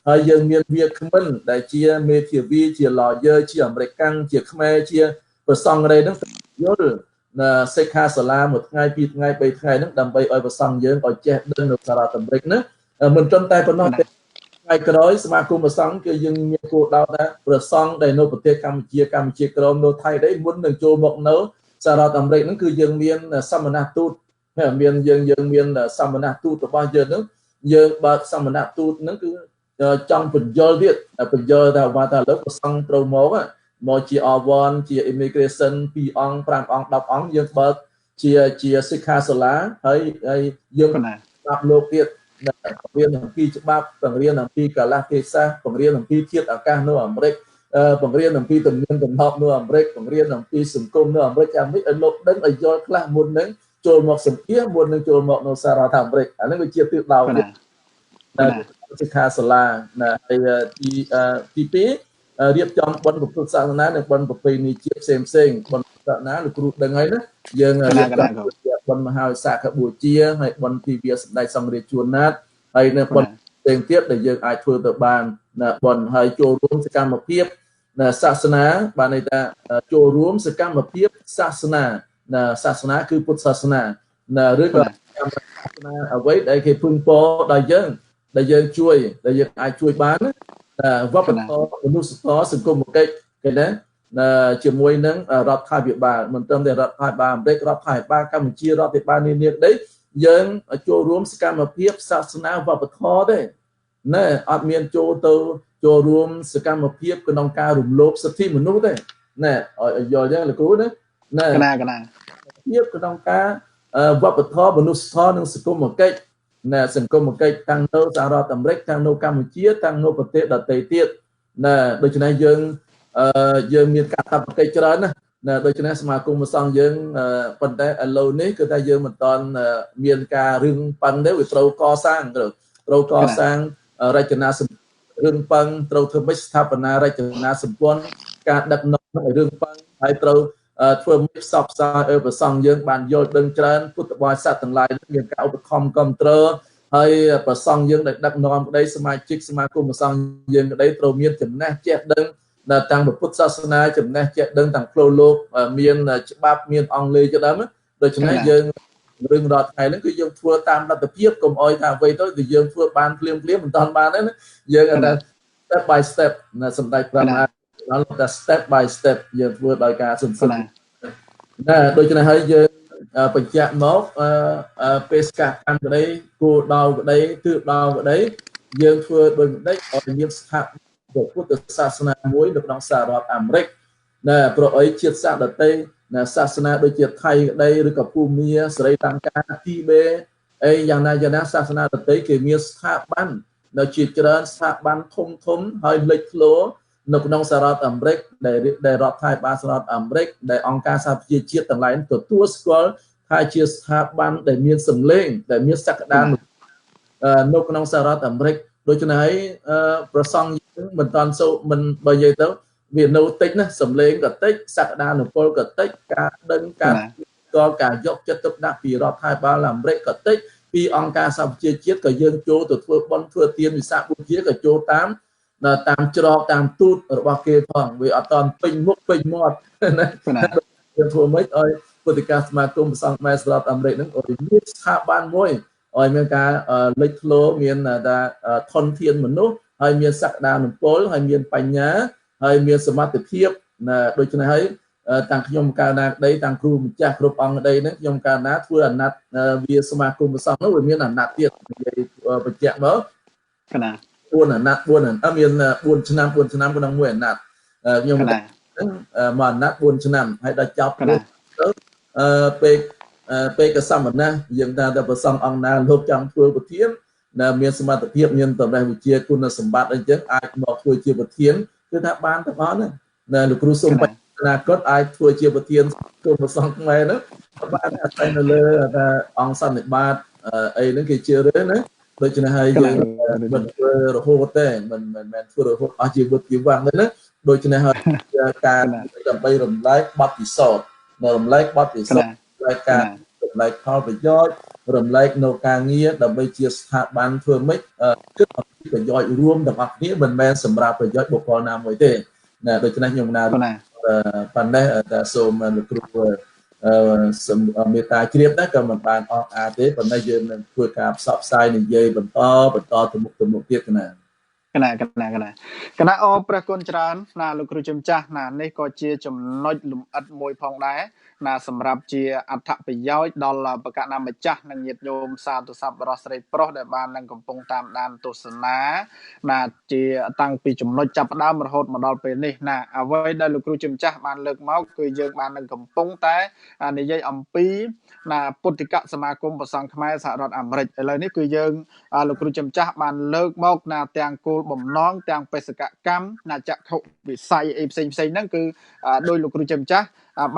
ហើយយើងមានវាគ្មិនដែលជាមេធាវីជា lawyer ជាអមេរិកាំងជាខ្មែរជាប្រសង់រេហ្នឹងយល់សិក្ខាសាលាមួយថ្ងៃ2ថ្ងៃ3ថ្ងៃហ្នឹងដើម្បីឲ្យប្រសង់យើងឲ្យចេះដឹងនៅសហរដ្ឋអាមេរិកណាមិនត្រឹមតែប៉ុណ្ណោះទេថ្ងៃក្រោយសមាគមប្រសង់គឺយើងមានគោលដៅថាប្រសង់ដែលនៅប្រទេសកម្ពុជាក្រមនៅថៃដែរមុននឹងចូលមកនៅសហរដ្ឋអាមេរិកហ្នឹងគឺយើងមានសមណទូតមានយើងមានសមណទូតរបស់យើងហ្នឹងយើងបើកសមណទូតហ្នឹងគឺចង់បញ្យល់ទៀតបញ្យល់ថាថាឥឡូវប្រសង់ត្រូវមកជា R1 ជា immigration 2អង្គ5អង្គ10អង្គយើងបើកជាសិក្ខាសាលាហើយយើងប្រាប់លោកទៀត បង្រៀនអំពីច្បាប់បង្រៀនអំពីកាលៈទេសៈបង្រៀនអំពីធាតុអាកាសនៅអាមេរិកបង្រៀនអំពីទំនៀមទម្លាប់នៅអាមេរិកបង្រៀនអំពីសង្គមនៅអាមេរិកអាមេរិកឲ្យលោកដឹងឲ្យយល់ខ្លះមុននឹងចូលមកសម្ភារមុននឹងចូលមកនៅសហរដ្ឋអាមេរិកអានេះវាជាទិសដៅសិក្ខាសាលាហើយទី2រៀបចំបុណ្យពុទ្ធសាសនានិងបុណ្យប្រពៃណីជាតិផ្សេងបុណ្យសាសនាលោកគ្រូដឹងហើយណាយើងរៀបចំបុណ្យមហាវិសាខបូជាហើយបុណ្យទិវាសម្ដេចសម្រាជជួនណាតហើយនៅបុណ្យផ្សេងទៀតដែលយើងអាចធ្វើទៅបានបុណ្យហើយចូលរួមសកម្មភាពសាសនាបានន័យថាចូលរួមសកម្មភាពសាសនាគឺពុទ្ធសាសនាឬក៏សាសនាអ្វីដែលគេពឹងពោដល់យើងដែលយើងជួយដែលយើងអាចជួយបានវប្បធម៌មនុស្សធម៌សង្គមគិច្ចគេណាជាមួយនឹងរដ្ឋាភិបាលមិនត្រឹមតែរដ្ឋាភិបាលអាមេរិករដ្ឋាភិបាលកម្ពុជារដ្ឋាភិបាលនានាក្តីយើងចូលរួមសកម្មភាពសាសនាវប្បធម៌ទេណាអត់មានចូលរួមសកម្មភាពក្នុងការរំលោភសិទ្ធិមនុស្សទេណាឲ្យយល់យ៉ាងលោកគ្រូណាភាពក្នុងការវប្បធម៌មនុស្សធម៌និងសង្គមគិច្ចសង្គមគិច្ចទាំងនៅសហរដ្ឋអាមេរិកទាំងនៅកម្ពុជាទាំងនៅប្រទេសដទៃទៀតដូច្នេះយើងមានការកាប់កិច្ចច្រើនណាដូច្នេះសមាគមព្រះសង្ឃយើងប៉ុន្តែឥឡូវនេះគឺថាយើងមិនតាន់មានការរឿងប៉ឹងទេវាត្រូវកសាងរចនាសម្ព័ន្ធរឿងប៉ឹងត្រូវធ្វើមិនស្ថាបនារចនាសម្ព័ន្ធការដឹកនាំរឿងប៉ឹងហើយត្រូវធ្វើមិនផ្សព្វផ្សាយឲ្យព្រះសង្ឃយើងបានយល់ដឹងច្រើនពុទ្ធបរិស័ទទាំងឡាយមានការឧបត្ថម្ភគាំទ្រហើយព្រះសង្ឃយើងដែលដឹកនាំក្តីសមាជិកសមាគមព្រះសង្ឃយើងក្តីត្រូវមានចំណេះចេះដឹងតាំងពុទ្ធសាសនាចំណេះចេះដឹងទាំងផ្លូវលោកមានច្បាប់មានអង់គ្លេសជាដើមដូច្នេះយើងរឿងរដ្ឋថ្ងៃហ្នឹងគឺយើងធ្វើតាមលទ្ធភាពកុំអោយថាអ្វីទៅគឺយើងធ្វើបានភ្លាមមិនតាន់បានទេណាយើងថា step by step សម្ដេចប្រាជ្ញាដល់តែ step by step យើងធ្វើដោយការសន្សំដូច្នេះហើយយើងបញ្ជាក់មកបេសកកម្មក្តីគោលដៅក្តីទិសដៅក្តីយើងធ្វើដោយម្ដេចឲ្យមានស្ថាប័នពុទ្ធសាសនាមួយនៅក្នុងសហរដ្ឋអាមេរិកប្រអីជាតិសាសន៍ដទៃសាសនាដូចជាថៃក្តីឬក៏ភូមាស្រីលង្កាទីបេអីយ៉ាងណាសាសនាដទៃគេមានស្ថាប័ននៅជាច្រើនស្ថាប័នធំហើយលេចធ្លោនៅក្នុងសហរដ្ឋអាមេរិកដែលរដ្ឋាភិបាលសហរដ្ឋអាមេរិកដែលអង្គការសហប្រជាជាតិទាំងឡាយទទួលស្គាល់ថាជាស្ថាប័នដែលមានសម្លេងដែលមានសក្តានុពលនៅក្នុងសហរដ្ឋអាមេរិកដូច្នេះហើយប្រសង់យើងមិនតាន់មិនបើនិយាយទៅវានៅតិចណាសម្លេងក៏តិចសក្តានុពលក៏តិចការដឹងការយកចិត្តទុកដាក់ពីរដ្ឋាភិបាលអាមេរិកក៏តិចពីអង្គការសហប្រជាជាតិក៏យើងចូលទៅធ្វើបន់ធ្វើទានវិសាខបូជាក៏ចូលតាមច្រកតាមទូតរបស់គេផងវាអត់តាន់ពេញមុខពេញមាត់ណាយើងធ្វើម៉េចឲ្យពុទ្ធិកាសមាគមព្រះសង្ឃខ្មែរសហរដ្ឋអាមេរិកហ្នឹងឲ្យមានស្ថាប័នមួយឲ្យមានការលេចធ្លោមានថាធនធានមនុស្សហើយមានសក្តានុពលហើយមានបញ្ញាហើយមានសមត្ថភាពដូច្នេះហើយតាំងខ្ញុំកាលណាក្តីតាំងគ្រូម្ចាស់គ្រប់អង្គក្តីហ្នឹងខ្ញុំកាលណាធ្វើអាណត្តិវាសមាគមព្រះសង្ឃនោះវាមានអាណត្តិទៀតនិយាយបញ្ជាក់មកកណា4អាណត្តិមាន4ឆ្នាំក្នុងមួយអាណត្តិខ្ញុំហ្នឹងមួយអាណត្តិ4ឆ្នាំហើយដល់ចប់ទៅពេកសមណៈយើងថាតែប្រសងអង្គណាលោកចង់ធ្វើប្រធានមានសមត្ថភាពមានតម្រេះវិជ្ជាគុណសម្បត្តិអីចឹងអាចមកធ្វើជាប្រធានគឺថាបានទាំងអស់ហ្នឹងលោកគ្រូសុំបញ្អនាគតអាចធ្វើជាប្រធានគុំប្រសងខ្មែរហ្នឹងបានអាស្រ័យនៅលើថាអង្គសន្និបាតអីហ្នឹងគេជឿរើណាដូច្នេះហើយយើងមិនធ្វើរហូតទេមិនមែនធ្វើរហូតអស់ជីវិតជីវ័ងទេណាដូច្នេះហើយការដើម្បីរំលែកបទពិសោធន៍រំលែកបទពិសោធន៍ដោយការរំលែកផលប្រយោជន៍រំលែកនៅការងារដើម្បីជាស្ថាប័នធ្វើម៉េចគិតអំពីប្រយោជន៍រួមទាំងអស់គ្នាមិនមែនសម្រាប់ប្រយោជន៍បុគ្គលណាមួយទេណាដូច្នេះខ្ញុំណាប៉ុណ្ណេះតែសូមលោកគ្រូមេត្តាជ្រាបដែរក៏មិនបានអស់ទេប៉ុន្តែយើងនឹងធ្វើការផ្សព្វផ្សាយនិយាយបន្តទៅមុខទៀតណា គណៈអព្រះគុណច្រើនណាលោកគ្រូជំចាស់ណានេះក៏ជាចំណុចលំអិតមួយផងដែរណាសម្រាប់ជាអត្ថប្រយោជន៍ដល់បកណាម្ចាស់និងញាតិញោមសាធុសប្បុរសស្រីប្រុសដែលបាននឹងកំពុងតាមដានទស្សនាណាជាតាំងពីចំណុចចាប់ផ្ដើមរហូតមកដល់ពេលនេះណាអ្វីដែលលោកគ្រូជំចាស់បានលើកមកគឺយើងបាននឹងកំពុងតែនិយាយអំពីណាពុទ្ធិកសមាគមព្រះសង្ឃខ្មែរសហរដ្ឋអាមេរិកឥឡូវនេះគឺយើងលោកគ្រូជំចាស់បានលើកមកណាទាំងគោលបំណងទាំងបេសកកម្មណាចក្ខុវិស័យអីផ្សេងហ្នឹងគឺដោយលោកគ្រូជំចាស់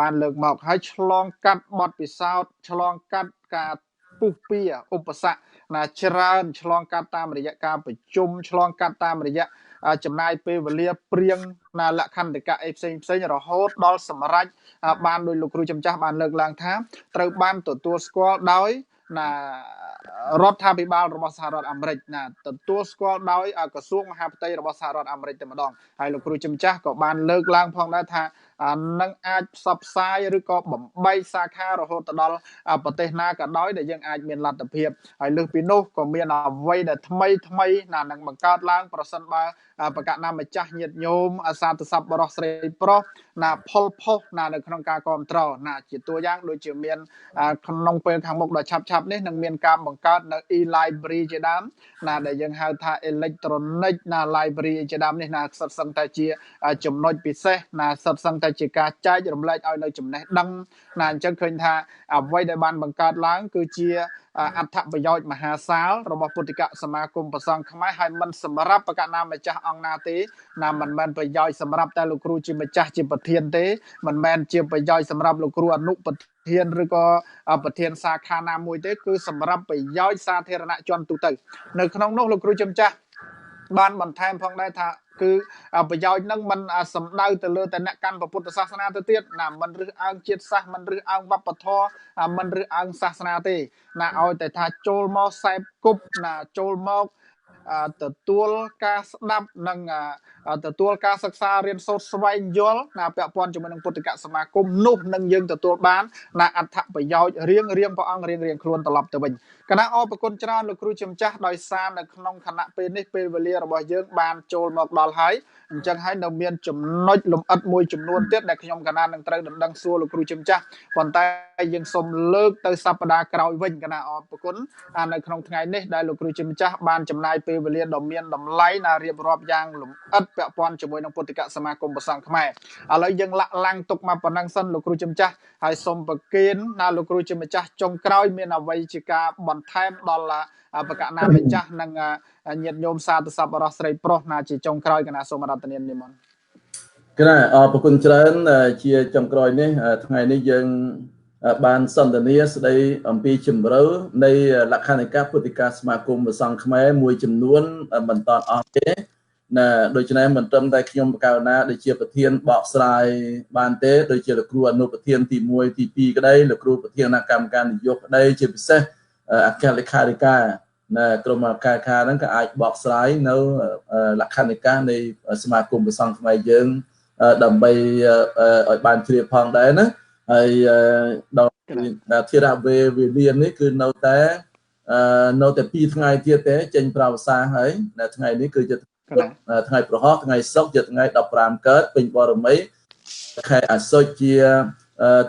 បានលើកមកហើយឆ្លងកាត់បទពិសោធន៍ឆ្លងកាត់ការពុះពៀឧបសគ្គណាច្រើនឆ្លងកាត់តាមរយៈការប្រជុំឆ្លងកាត់តាមរយៈចំណាយពេលវេលាព្រៀងណាលក្ខន្តិកៈអីផ្សេងរហូតដល់សម្រេចបានដោយលោកគ្រូជំចាស់បានលើកឡើងថាត្រូវបានទទួលស្គាល់ដោយណារដ្ឋាភិបាលរបស់សហរដ្ឋអាមេរិកណាទទួលស្គាល់ដោយក្រសួងមហាផ្ទៃរបស់សហរដ្ឋអាមេរិកតែម្ដងហើយលោកគ្រូជំចាស់ក៏បានលើកឡើងផងដែរថានឹងអាចផ្សព្វផ្សាយឬក៏បំបីសាខារហូតដល់ប្រទេសណាក៏ដោយដែលយើងអាចមានលទ្ធភាពហើយលើសពីនោះក៏មានអ្វីដែលថ្មីណានឹងបង្កើតឡើងប្រសិនបើបកណាម្ចាស់ញាតិញោមសាធុសប្បុរសស្រីប្រុសណាផលផុសណានៅក្នុងការគ្រប់គ្រងណាជាតួយ៉ាងដូចជាមានក្នុងពេលខាងមុខដ៏ឆាប់នេះនឹងមានការបង្កើតនៅ e-library ជាដើមណាដែលយើងហៅថា electronic ណា library ជាដើមនេះណាសិតសឹងតែជាចំណុចពិសេសណាសិតសឹងតែជាការចែករំលែកឲ្យនៅចំណេះដឹងណាអញ្ចឹងឃើញថាអ្វីដែលបានបង្កើតឡើងគឺជាអត្ថប្រយោជន៍មហាសាលរបស់ពុទ្ធិកសមាគមព្រះសង្ឃខ្មែរហើយមិនសម្រាប់បកណាម្ចាស់អង្គណាទេណាមិនមែនប្រយោជន៍សម្រាប់តែលោកគ្រូជាម្ចាស់ជាប្រធានទេមិនមែនជាប្រយោជន៍សម្រាប់លោកគ្រូអនុប្រធានឬក៏ប្រធានសាខាណាមួយទេគឺសម្រាប់ប្រយោជន៍សាធារណជនទូទៅនៅក្នុងនោះលោកគ្រូជំចាស់បានបន្ថែមផងដែរថាគឺប្រយោជន៍នឹងមិនសំដៅទៅលើតែអ្នកកាន់ពុទ្ធសាសនាទៅទៀតណាមិនរើសអើងជាតិសាសន៍មិនរើសអើងវប្បធម៌មិនរើសអើងសាសនាទេណាឲ្យតែថាចូលមកសែបគប់ណាចូលមកទទួលការស្ដាប់និងទទួលការសិក្សារៀនសូត្រស្វែងយល់ណាពាក់ព័ន្ធជាមួយនឹងពុទ្ធិកសមាគមនោះនឹងយើងទទួលបានណាអត្ថប្រយោជន៍រៀងព្រះអង្គរៀងខ្លួនត្រឡប់ទៅវិញគណៈអរគុណច្រើនលោកគ្រូជំចាស់ដោយសារនៅក្នុងគណៈពេលនេះពេលវេលារបស់យើងបានចូលមកដល់ហើយអញ្ចឹងហើយនៅមានចំណុចលំអិតមួយចំនួនទៀតដែលខ្ញុំកណានឹងត្រូវដណ្ដឹងសួរលោកគ្រូជំចាស់ប៉ុន្តែយើងសូមលើកទៅសប្តាហ៍ក្រោយវិញគណៈអរគុណនៅក្នុងថ្ងៃនេះដែលលោកគ្រូជំចាស់បានចំណាយពេលវេលាដ៏មានតម្លៃណារៀបរាប់យ៉ាងលម្អិតពាក់ព័ន្ធជាមួយនឹងពុទ្ធិកសមាគមព្រះសង្ឃខ្មែរឥឡូវយើងលាក់ឡើងទុកមកប៉ុណ្ណឹងសិនលោកគ្រូជំចាស់ហើយសូមប្រគេនណាលោកគ្រូជាម្ចាស់ចុងក្រោយមានអ្វីជាការបន្ថែមដល់បកណាម្ចាស់និងញាតិញោមសាធុសប្បុរសស្រីប្រុសណាជាចុងក្រោយគណៈសូមរដ្ឋនានិមន្តគណៈអរគុណច្រើនជាចុងក្រោយនេះថ្ងៃនេះយើងបានសន្ទនាស្ដីអំពីជំរឿនៃលក្ខន្តិកៈពុទ្ធិកសមាគមព្រះសង្ឃខ្មែរមួយចំនួនមិនតាន់អស់ទេណាដូច្នេះមិនត្រឹមតែខ្ញុំបកៅណាដែលជាប្រធានបកស្រាយបានទេដូចជាលោកគ្រូអនុប្រធានទី1ទី2ក្តីលោកគ្រូប្រធានគណៈកម្មការនយោបាយក្តីជាពិសេសអគ្គលេខាធិការណាក្រុមអគ្គលេខាហ្នឹងក៏អាចបកស្រាយនៅលក្ខន្តិកៈនៃសមាគមព្រះសង្ឃខ្មែរយើងដើម្បីឲ្យបានជ្រាបផងដែរណាហើយដល់ធារវេលានេះគឺនៅតែ2ថ្ងៃទៀតទេចេញប្រវត្តិសាស្ត្រហើយថ្ងៃនេះគឺជាថ្ងៃប្រហោះថ្ងៃសុក្រជាថ្ងៃ15កើតពេញបរមីខែអាសុចជា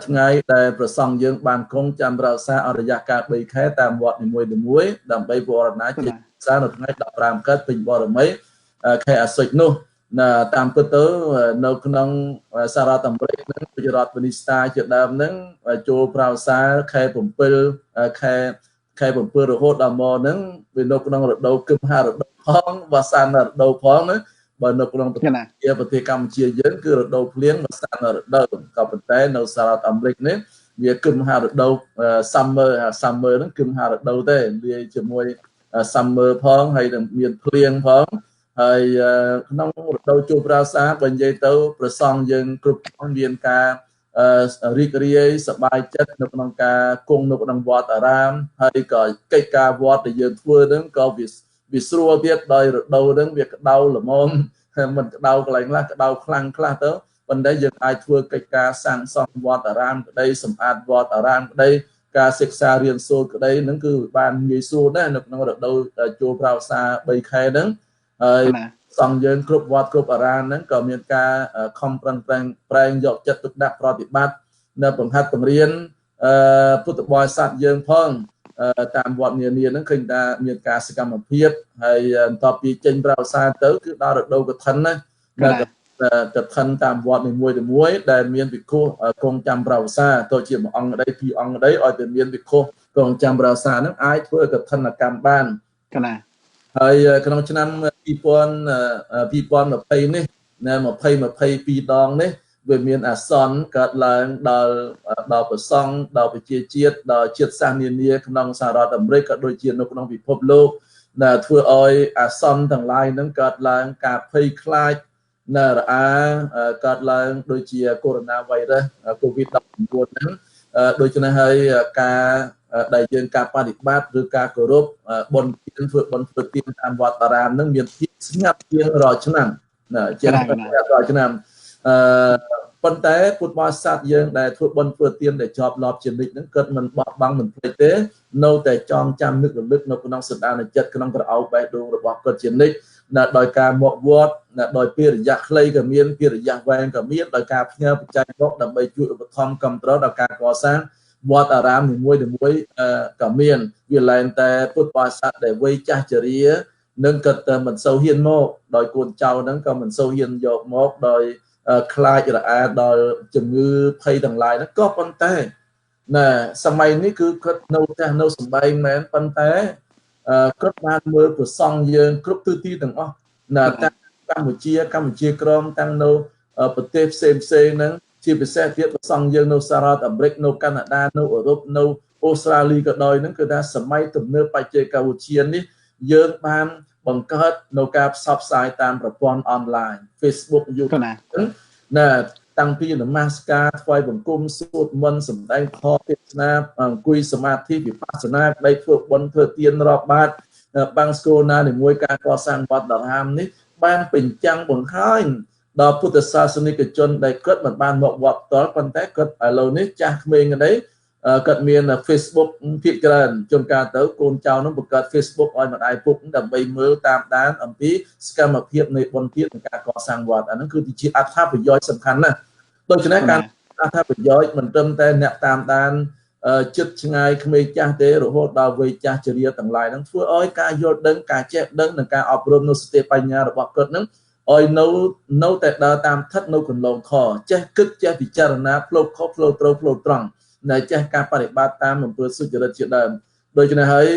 ថ្ងៃដែលព្រះសង្ឃយើងបានគង់ចាំប្រវត្តិសាស្ត្រអរិយកាល3ខែតាមវត្តនីមួយដើម្បីបរណាជាសានៅថ្ងៃ15កើតពេញបរមីខែអាសុចនោះតាមពិតទៅនៅក្នុងសហរដ្ឋអាមេរិកហ្នឹងជារដ្ឋវិនិស្តាជាដើមហ្នឹងចូលប្រវត្តិសាស្ត្រខែ7ខែ7រហូតដល់មកហ្នឹងវានៅក្នុងរដូវគឹមហារដូវផងវស្សានរដូវផងណាបើនៅក្នុងប្រទេសកម្ពុជាយើងគឺរដូវភ្លៀងវស្សានរដូវក៏ប៉ុន្តែនៅសហរដ្ឋអាមេរិកនេះវាគឹមហារដូវ summer ហ្នឹងគឹមហារដូវទេវាជាមួយ summer ផងហើយនឹងមានភ្លៀងផងហើយក្នុងរដូវជួបប្រាសាទបើនិយាយទៅប្រសង់យើងគ្រប់មានការរីករាយសប្បាយចិត្តនៅក្នុងការគង់នៅក្នុងវត្តអារាមហើយក៏កិច្ចការវត្តដែលយើងធ្វើហ្នឹងក៏វាស្រួលទៀតដោយរដូវហ្នឹងវាក្តៅល្មមមិនក្តៅកន្លែងខ្លះក្តៅខ្លាំងខ្លះទៅប៉ុន្តែយើងអាចធ្វើកិច្ចការសាងសង់វត្តអារាមក្តីសម្អាតវត្តអារាមក្តីការសិក្សារៀនសូត្រក្តីហ្នឹងគឺបានងាយស្រួលដែរនៅក្នុងរដូវចូលប្រវត្តិសាស្ត្រ3ខែហ្នឹង សង្ឃយើងគ្រប់វត្តគ្រប់អារាមហ្នឹងក៏មានការខំប្រឹងប្រែងយកចិត្តទុកដាក់ប្រតិបត្តិនៅបង្ហាត់បង្រៀនពុទ្ធបរិស័ទយើងផងតាមវត្តនានាហ្នឹងឃើញថាមានការសកម្មភាពហើយបន្ទាប់ពីចេញប្រវត្តិសាស្ត្រទៅគឺដល់រដូវកឋិនណាកឋិនតាមវត្តនីមួយដែលមានវិខុគង់ចាំប្រវត្តិសាស្ត្រទៅជាមួយអង្គក្តីពីរអង្គក្តីឲ្យតែមានវិខុគង់ចាំប្រវត្តិសាស្ត្រហ្នឹងអាចធ្វើកឋិនកម្មបានហើយក្នុងឆ្នាំ2020នេះណា22ដងនេះវាមានអាសន្នកើតឡើងដល់ប្រសង់ដល់ប្រជាជាតិដល់ជាតិសាសន៍នានាក្នុងសហរដ្ឋអាមេរិកក៏ដូចជានៅក្នុងពិភពលោកដែលធ្វើឲ្យអាសន្នទាំងឡាយហ្នឹងកើតឡើងការភ័យខ្លាចនៅរអាកើតឡើងដូចជាកូវីដ -19 ហ្នឹងដូច្នេះហើយការដែលយើងការបដិបត្តិឬការគោរពបុណ្យទានធ្វើបុណ្យទានតាមវត្តអារាមហ្នឹងមានភាពស្ងាត់ជាងរាល់ឆ្នាំជាងរាល់ឆ្នាំប៉ុន្តែពុទ្ធបរិស័ទយើងដែលធ្វើបុណ្យធ្វើទានដែលជាប់លាប់ជានិច្ចហ្នឹងគាត់មិនបោះបង់មិនភ្លេចទេនៅតែចងចាំនឹករលឹកនៅក្នុងសន្តានចិត្តក្នុងក្រអោបបេះដូងរបស់គាត់ជានិច្ចដោយការមកវត្តដោយពីរយៈខ្លីក៏មានពីរយៈវែងក៏មានដោយការផ្ញើបច្ច័យមកដើម្បីជួយឧបត្ថម្ភគាំទ្រដល់ការកសាងវត្តអារាមនីមួយក៏មានវាឡើងតែពុទ្ធបរិស័ទដែលវ័យចាស់ជរានឹងគាត់មិនសូវហ៊ានមកដោយកូនចៅហ្នឹងក៏មិនសូវហ៊ានយកមកដោយខ្លាចរអាដល់ជំងឺភ័យទាំងឡាយហ្នឹងក៏ប៉ុន្តែសម័យនេះគឺគាត់នៅផ្ទះនៅសំបែងមែនប៉ុន្តែគាត់បានមើលប្រសង់យើងគ្រប់ទិសទីទាំងអស់តាំងកម្ពុជាក្រមតាំងនៅប្រទេសផ្សេងហ្នឹងជាពិសេសទៀតប្រសង់យើងនៅសហរដ្ឋអាមេរិកនៅកាណាដានៅអឺរ៉ុបនៅអូស្ត្រាលីក៏ដោយហ្នឹងគឺថាសម័យទំនើបបច្ចេកវិទ្យានេះយើងបានបង្កើតនៅការផ្សព្វផ្សាយតាមប្រព័ន្ធអនឡាញ Facebook YouTube តាំងពីនមស្ការថ្វាយបង្គំសូត្រមន្តសម្ដែងធម៌ទេសនាអង្គុយសមាធិវិបស្សនាក្តីធ្វើបុណ្យធ្វើទានរាប់បាតបាំងស្គរណាមួយការកសាងវត្តអារាមនេះបានបញ្ចាំងបង្ហាញដល់ពុទ្ធសាសនិកជនដែលគាត់មិនបានមកវត្តផ្ទាល់ប៉ុន្តែគាត់ឥឡូវនេះចាស់ក្មេងក្តីគាត់មាន Facebook ភាគច្រើនជួនកាលទៅកូនចៅនោះបង្កើត Facebook ឲ្យម្ដាយពុកដើម្បីមើលតាមដានអំពីសកម្មភាពនៃបុណ្យទាននិងការកសាងវត្តអាហ្នឹងគឺជាអត្ថប្រយោជន៍សំខាន់ណាស់ដូច្នេះការអត្ថប្រយោជន៍មិនត្រឹមតែអ្នកតាមដានចិត្តឆ្ងាយក្មេងចាស់ទេរហូតដល់វ័យចាស់ជរាទាំងឡាយហ្នឹងធ្វើឲ្យការយល់ដឹងការចេះដឹងនិងការអប់រំនៅសតិបញ្ញារបស់គាត់ហ្នឹងឲ្យនៅតែដើរតាមថិតនៅកន្លងខចេះគិតចេះពិចារណាផ្លូវខុសផ្លូវត្រូវផ្លូវត្រង់ដែលចេះការបប្រតិបត្តិតាមអំពើសុចរិតជាដើមដូច្នេះហើយ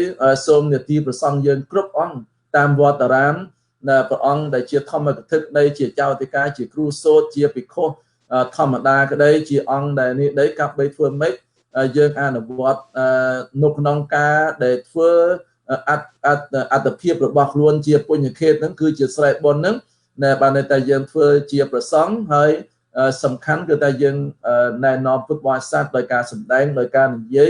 សូមនេតិប្រសង់យើងគ្រប់អង្គតាមវត្តអារាមព្រះអង្គដែលជាធម្មកថាក្តីជាចៅតិកាជាគ្រូសូត្រជាភិក្ខុធម្មតាក្តីជាអង្គដែលនេះដីកាប់បីធ្វើម៉េចយើងអនុវត្តនៅក្នុងការដែលធ្វើអត្តភាពរបស់ខ្លួនជាពុញ្ញខេតហ្នឹងគឺជាស្រែបុណ្យហ្នឹងបានតែយើងធ្វើជាប្រសង់ហើយសំខាន់គឺថាយើងណែនាំពុទ្ធបរិស័ទដោយការសម្ដែងដោយការនិយាយ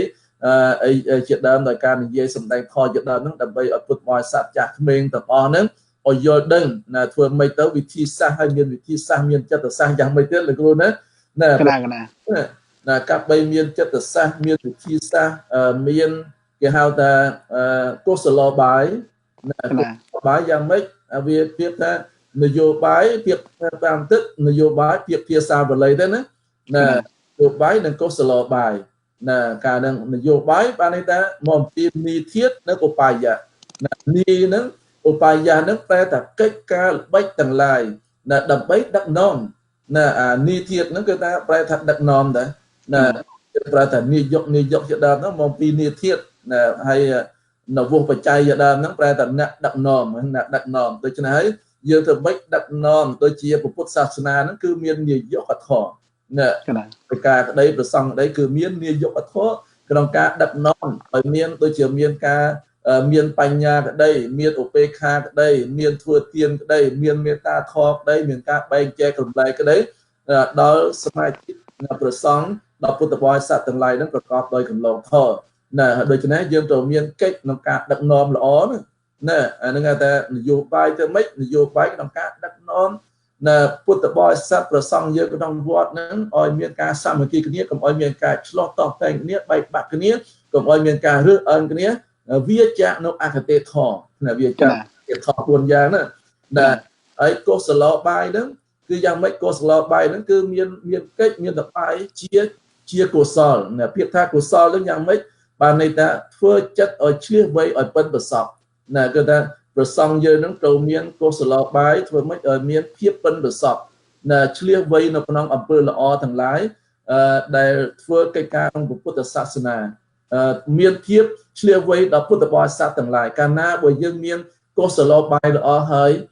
ជាដើមដោយការនិយាយសម្ដែងផលជាដើមហ្នឹងដើម្បីឲ្យពុទ្ធបរិស័ទចាស់ក្មេងទាំងអស់ហ្នឹងឲ្យយល់ដឹងធ្វើម៉េចទៅវិធីសាស្ត្រហើយមានវិធីសាស្ត្រមានចិត្តសាស្ត្រយ៉ាងម៉េចទៀតលោកគ្រូណាកាប់បីមានចិត្តសាស្ត្រមានវិធីសាស្ត្រមានគេហៅថាកុសលោបាយយ៉ាងម៉េចវាពាក្យថានយោបាយពាក្យតាមទឹកនយោបាយពាក្យភាសាបាលីទៅណានយោបាយនិងកុសលោបាយការនឹងនយោបាយបានន័យថាមកអំពីនីធាតុនិងឧបាយៈនីនឹងឧបាយៈនឹងប្រែថាកិច្ចការល្បិចទាំងឡាយដើម្បីដឹកនាំអានីធាតុនឹងគឺថាប្រែថាដឹកនាំដែរប្រែថានាយកជាដើមហ្នឹងមកពីនីធាតុហើយនវោបច្ច័យជាដើមហ្នឹងប្រែថាអ្នកដឹកនាំដូច្នេះហើយយើងធ្វើម៉េចដឹកនាំដូចជាពុទ្ធសាសនាហ្នឹងគឺមាននាយកធម៌ប្រការក្តីប្រសង់ក្តីគឺមាននាយកធម៌ក្នុងការដឹកនាំឲ្យមានដូចជាមានការមានបញ្ញាក្តីមានឧបេក្ខាក្តីមានធ្វើទានក្តីមានមេត្តាធម៌ក្តីមានការបែងចែករំលែកក្តីដល់សមាជិកប្រសង់ដល់ពុទ្ធបរិស័ទទាំងឡាយហ្នឹងប្រកបដោយកន្លងធម៌ដូច្នេះយើងត្រូវមានកិច្ចក្នុងការដឹកនាំល្អអានឹងថានយោបាយទៅម៉េចនយោបាយក្នុងការដឹកនាំពុទ្ធបរិស័ទប្រសង់យើងក្នុងវត្តហ្នឹងឲ្យមានការសាមគ្គីគ្នាកុំឲ្យមានការឆ្លោះតបតែងគ្នាបែកបាក់គ្នាកុំឲ្យមានការរើសអើងគ្នាវាចាក់នៅអគតិធម៌វាចាក់ធម៌4យ៉ាង nè ấy cô sờ lò bài đó cứ yang mấy cô sờ lò bài đó cứ miên kết miên tập bài chia cô sờ nè biết tha cô sờ đó yang mấy bà này ta phơi chất ở chia vây ở bên bờ sọt nè cái ta rồi xong giờ nó trâu miên cô sờ lò bài thôi mấy ở miên phía bên bờ sọt nè chia vây nó còn ở bên là o thằng lái để phơi cây ca trong bộ phật sát na miên phía chia vây đó phật bò sát thằng lái cana bởi dương miên cô sờ lò bài là ở hơi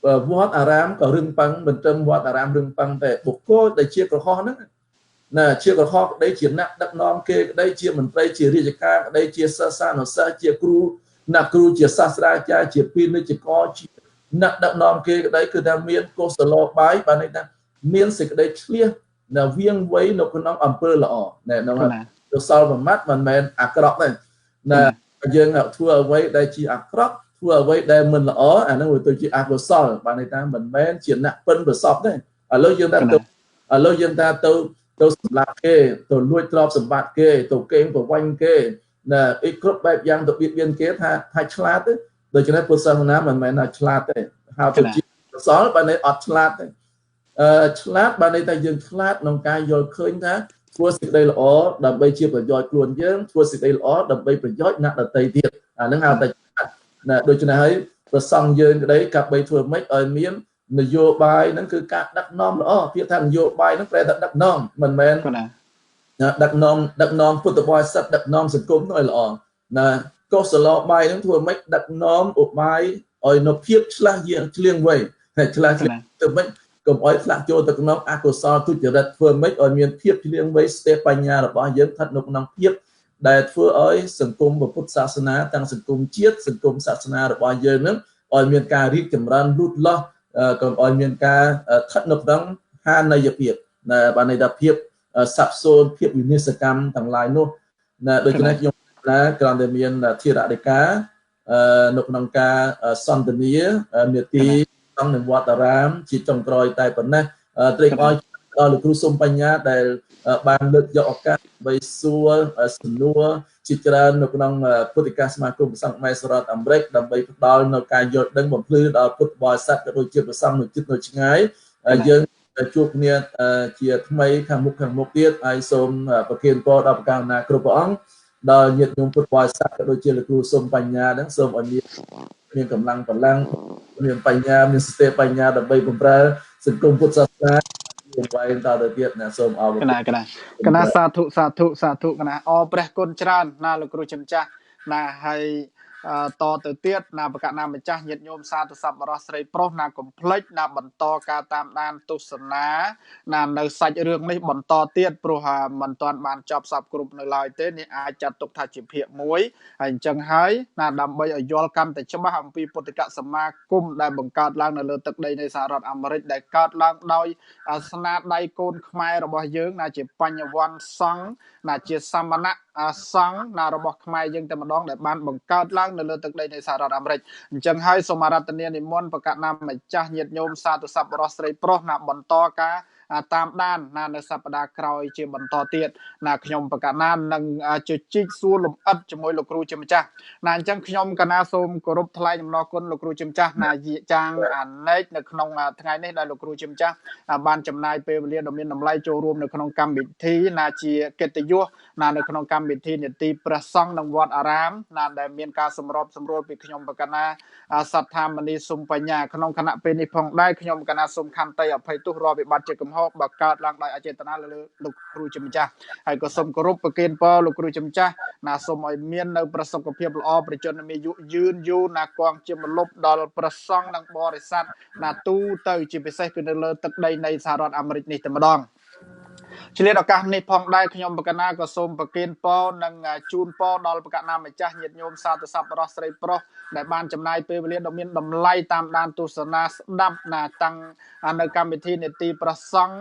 vót aram có rừng băng bên trong vót aram rừng băng về buộc cô để chia cái ho đó nè chia cái ho đây chia nặng đắp non kê đây chia mình đây chia riêng ca đây chia sa nó sa chia cru nặng cru chia sa ra cha chia pin đây chia co chia nặng đắp non kê đâyคือđang miên cô sờ lò bài bà này đang miên xịt đây chia là viêng với nó con âm pơ lọ nè nó được sau và mắt mình men akrok này nè dương họ thua với đây chia akrok thua với đây mình là ở nó người tôi chỉ akrosol bà này ta mình men chuyển nặng phân và sọp đấy ở lâu dương ta ở lâu dương ta tôi làm kê tôi nuôi trâu sầm bạt kê tôi kênh tôi quanh kê nè ít crop bẹp giang tôi biết biên kế thay chlat đấy rồi cho nên person nào mình là chlat đấy how to chỉ sói bà này ọt chlat đấy chlat bà này ta dừng chlat nông cai rồi khơi thế thua xịt đây là ó đầm bay chia và dòi cuốn chứ thua xịt đây là ó đầm bay phải dòi nặng là tây tiệt nó hào ta nè đôi chân này rồi xong giờ cái đấy cặp bay thua mấy ở miếng nó vô bài nó cứ cắt đắc nom đó phía thằng vô bài nó phải đắc nom mình men đắc nom football sắp đắc nom sự cúng nói là nè có sự lo bài nó thua mấy đắc nom ở bài ở nó phiếp là gì liên quay hay là từ mấy cùng ấy là cho từ nó acosol tôi chỉ đặt vừa mấy ở miền phiếp liên quay Stepania là bao nhiêu thật nó năng phiếp đại vừa ấy sự cúng và Phật sa na tăng sự cúng chiết sự cúng sa na là bao nhiêu nữa ở miền cà ri chấm ran lút lo còn ở miền ca thắt nộp đắng hai này dập hiệp là bạn này đập hiệp sập xôn hiệp uniscam thằng lại nô là đôi khi này dùng là còn để miền là thiệt đại cá nộp đắng ca son tây nia miền tây trong miền Hoa Taram chỉ trồng còi tại phần này trên coi là cru sông Panya để ban lực dọ cá bay xua sնua chỉ ra nộp đắng podcast mà cùng sang mai sọt Amrek đầm bay đào nộp cài giọt đằng bầm phư đào football sát cái đôi chiếc sang nộp chiếc nộp ngay dương chuột nia chia mấy hàng mục tiết ai xôm và kiên po đào cao na cướp bóng đào nhiệt nhung football sát cái đôi chiếc là cru sông Panya đang xôm ở miền cầm lăng miền Panya miền Ste Panya đầm bay bầm ra sự công phút sát miền bay ta được tiết nè xôm ao cái này sa thụ cái này o pre con tràn na là cru chấm cha na hay to từ tiết naประกาศนามចាស់ញាតិញោមសាទសប្បុរសស្រីប្រុសណាកុំភ្លេចណាបន្តការតាមដានទស្សនាណានៅសាច់រឿងនេះបន្តទៀតព្រោះមិនទាន់បានចប់សពគ្រប់នៅឡើយទេនេះអាចចាត់ទុកថាជាភាគមួយហើយអញ្ចឹងហើយណាដើម្បីឲ្យយល់កាន់តែច្បាស់អំពីពុទ្ធិកសមាគមដែលបង្កើតឡើងនៅលើទឹកដីនៃសហរដ្ឋអាមេរិកដែលកើតឡើងដោយស្នាដៃកូនខ្មែររបស់យើងណាជាបញ្ញវន្តសង្ឃណាជាសមណៈសង្ឃណារបស់ខ្មែរយើងតែម្ដងដែលបានបង្កើតឡើងនៅលើទឹកដីនៃសហរដ្ឋអាមេរិកអញ្ចឹងហើយសូមអារាធនានិមន្តប្រកាសណាម្ចាស់ញាតិញោមសាធុសប្បុរសស្រីប្រុសណាបន្តការតាមដានណានៅសប្តាហ៍ក្រោយជាបន្តទៀតណាខ្ញុំប្រកាសណានឹងជជែកសួរលំអិតជាមួយលោកគ្រូជាម្ចាស់ណាអញ្ចឹងខ្ញុំកណាសូមគោរពថ្លែងអំណរគុណលោកគ្រូជាម្ចាស់ណាយាចាងអាណែកនៅក្នុងថ្ងៃនេះដែលលោកគ្រូជាម្ចាស់បានចំណាយពេលវេលាដ៏មានតម្លៃចូលរួមនៅក្នុងកម្មវិធីណាជាកិត្តិយសណានៅក្នុងកម្មវិធីនីតិព្រះសង្ឃនិងវត្តអារាមណាដែលមានការសម្របសម្រួលពីខ្ញុំប្រកាសណាសត្ថាមនីសុំបញ្ញាក្នុងគណៈពេលនេះផងដែរខ្ញុំកណាសូមខន្តីអភ័យទោសរាល់វិបត្តិជាកំហុសបើកើតឡើងដោយអចេតនាលើលោកគ្រូជាម្ចាស់ហើយក៏សូមគោរពប្រគេនពរលោកគ្រូជាម្ចាស់ណាសូមឲ្យមាននៅប្រសុខភាពល្អប្រជញ្ញមានយុយឺនយូរណាគង់ជាមលប់ដល់ព្រះសង្ឃនិងបរិស័ទណាទូទៅជាពិសេសគឺនៅលើទឹកដីនៃសហរដ្ឋអាមេរិកនេះតែម្ដងឆ្លៀតឱកាសនេះផងដែរខ្ញុំបកណាក៏សូមប្រគេនពរនិងជូនពរដល់បកណាម្ចាស់ញាតិញោមសាធុសប្បុរសស្រីប្រុសដែលបានចំណាយពេលវេលាដ៏មានតម្លៃតាមដានទស្សនាស្ដាប់ណាតាំងនៅកម្មវិធីនីតិប្រសង់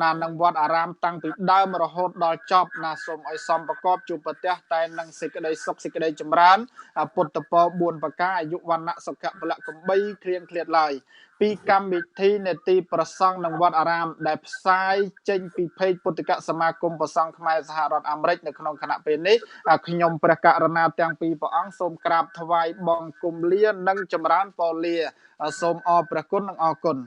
ណានឹងវត្តអារាមតាំងពីដើមរហូតដល់ចប់ណាសូមឲ្យសំប្រកបជួបប្រទះតែនឹងសេចក្តីសុខសេចក្តីចម្រើនពុទ្ធពរ4ប្រការអាយុវណ្ណៈសុខៈពលៈកំបីគ្រៀងឃ្លាតឡើយ ពីកម្មវិធីនេតិប្រសង់និងវត្តអារាមដែលផ្សាយចេញពីเพจពុទ្ធិកសមាគមប្រសង់ខ្មែរសហរដ្ឋអាមេរិកនៅក្នុងគណៈពេលនេះខ្ញុំព្រះករុណាទាំងពីរព្រះអង្គសូមក្រាបថ្វាយបង្គំលានិងចម្រើនពរលាសូមអរព្រះគុណនិងអរគុណ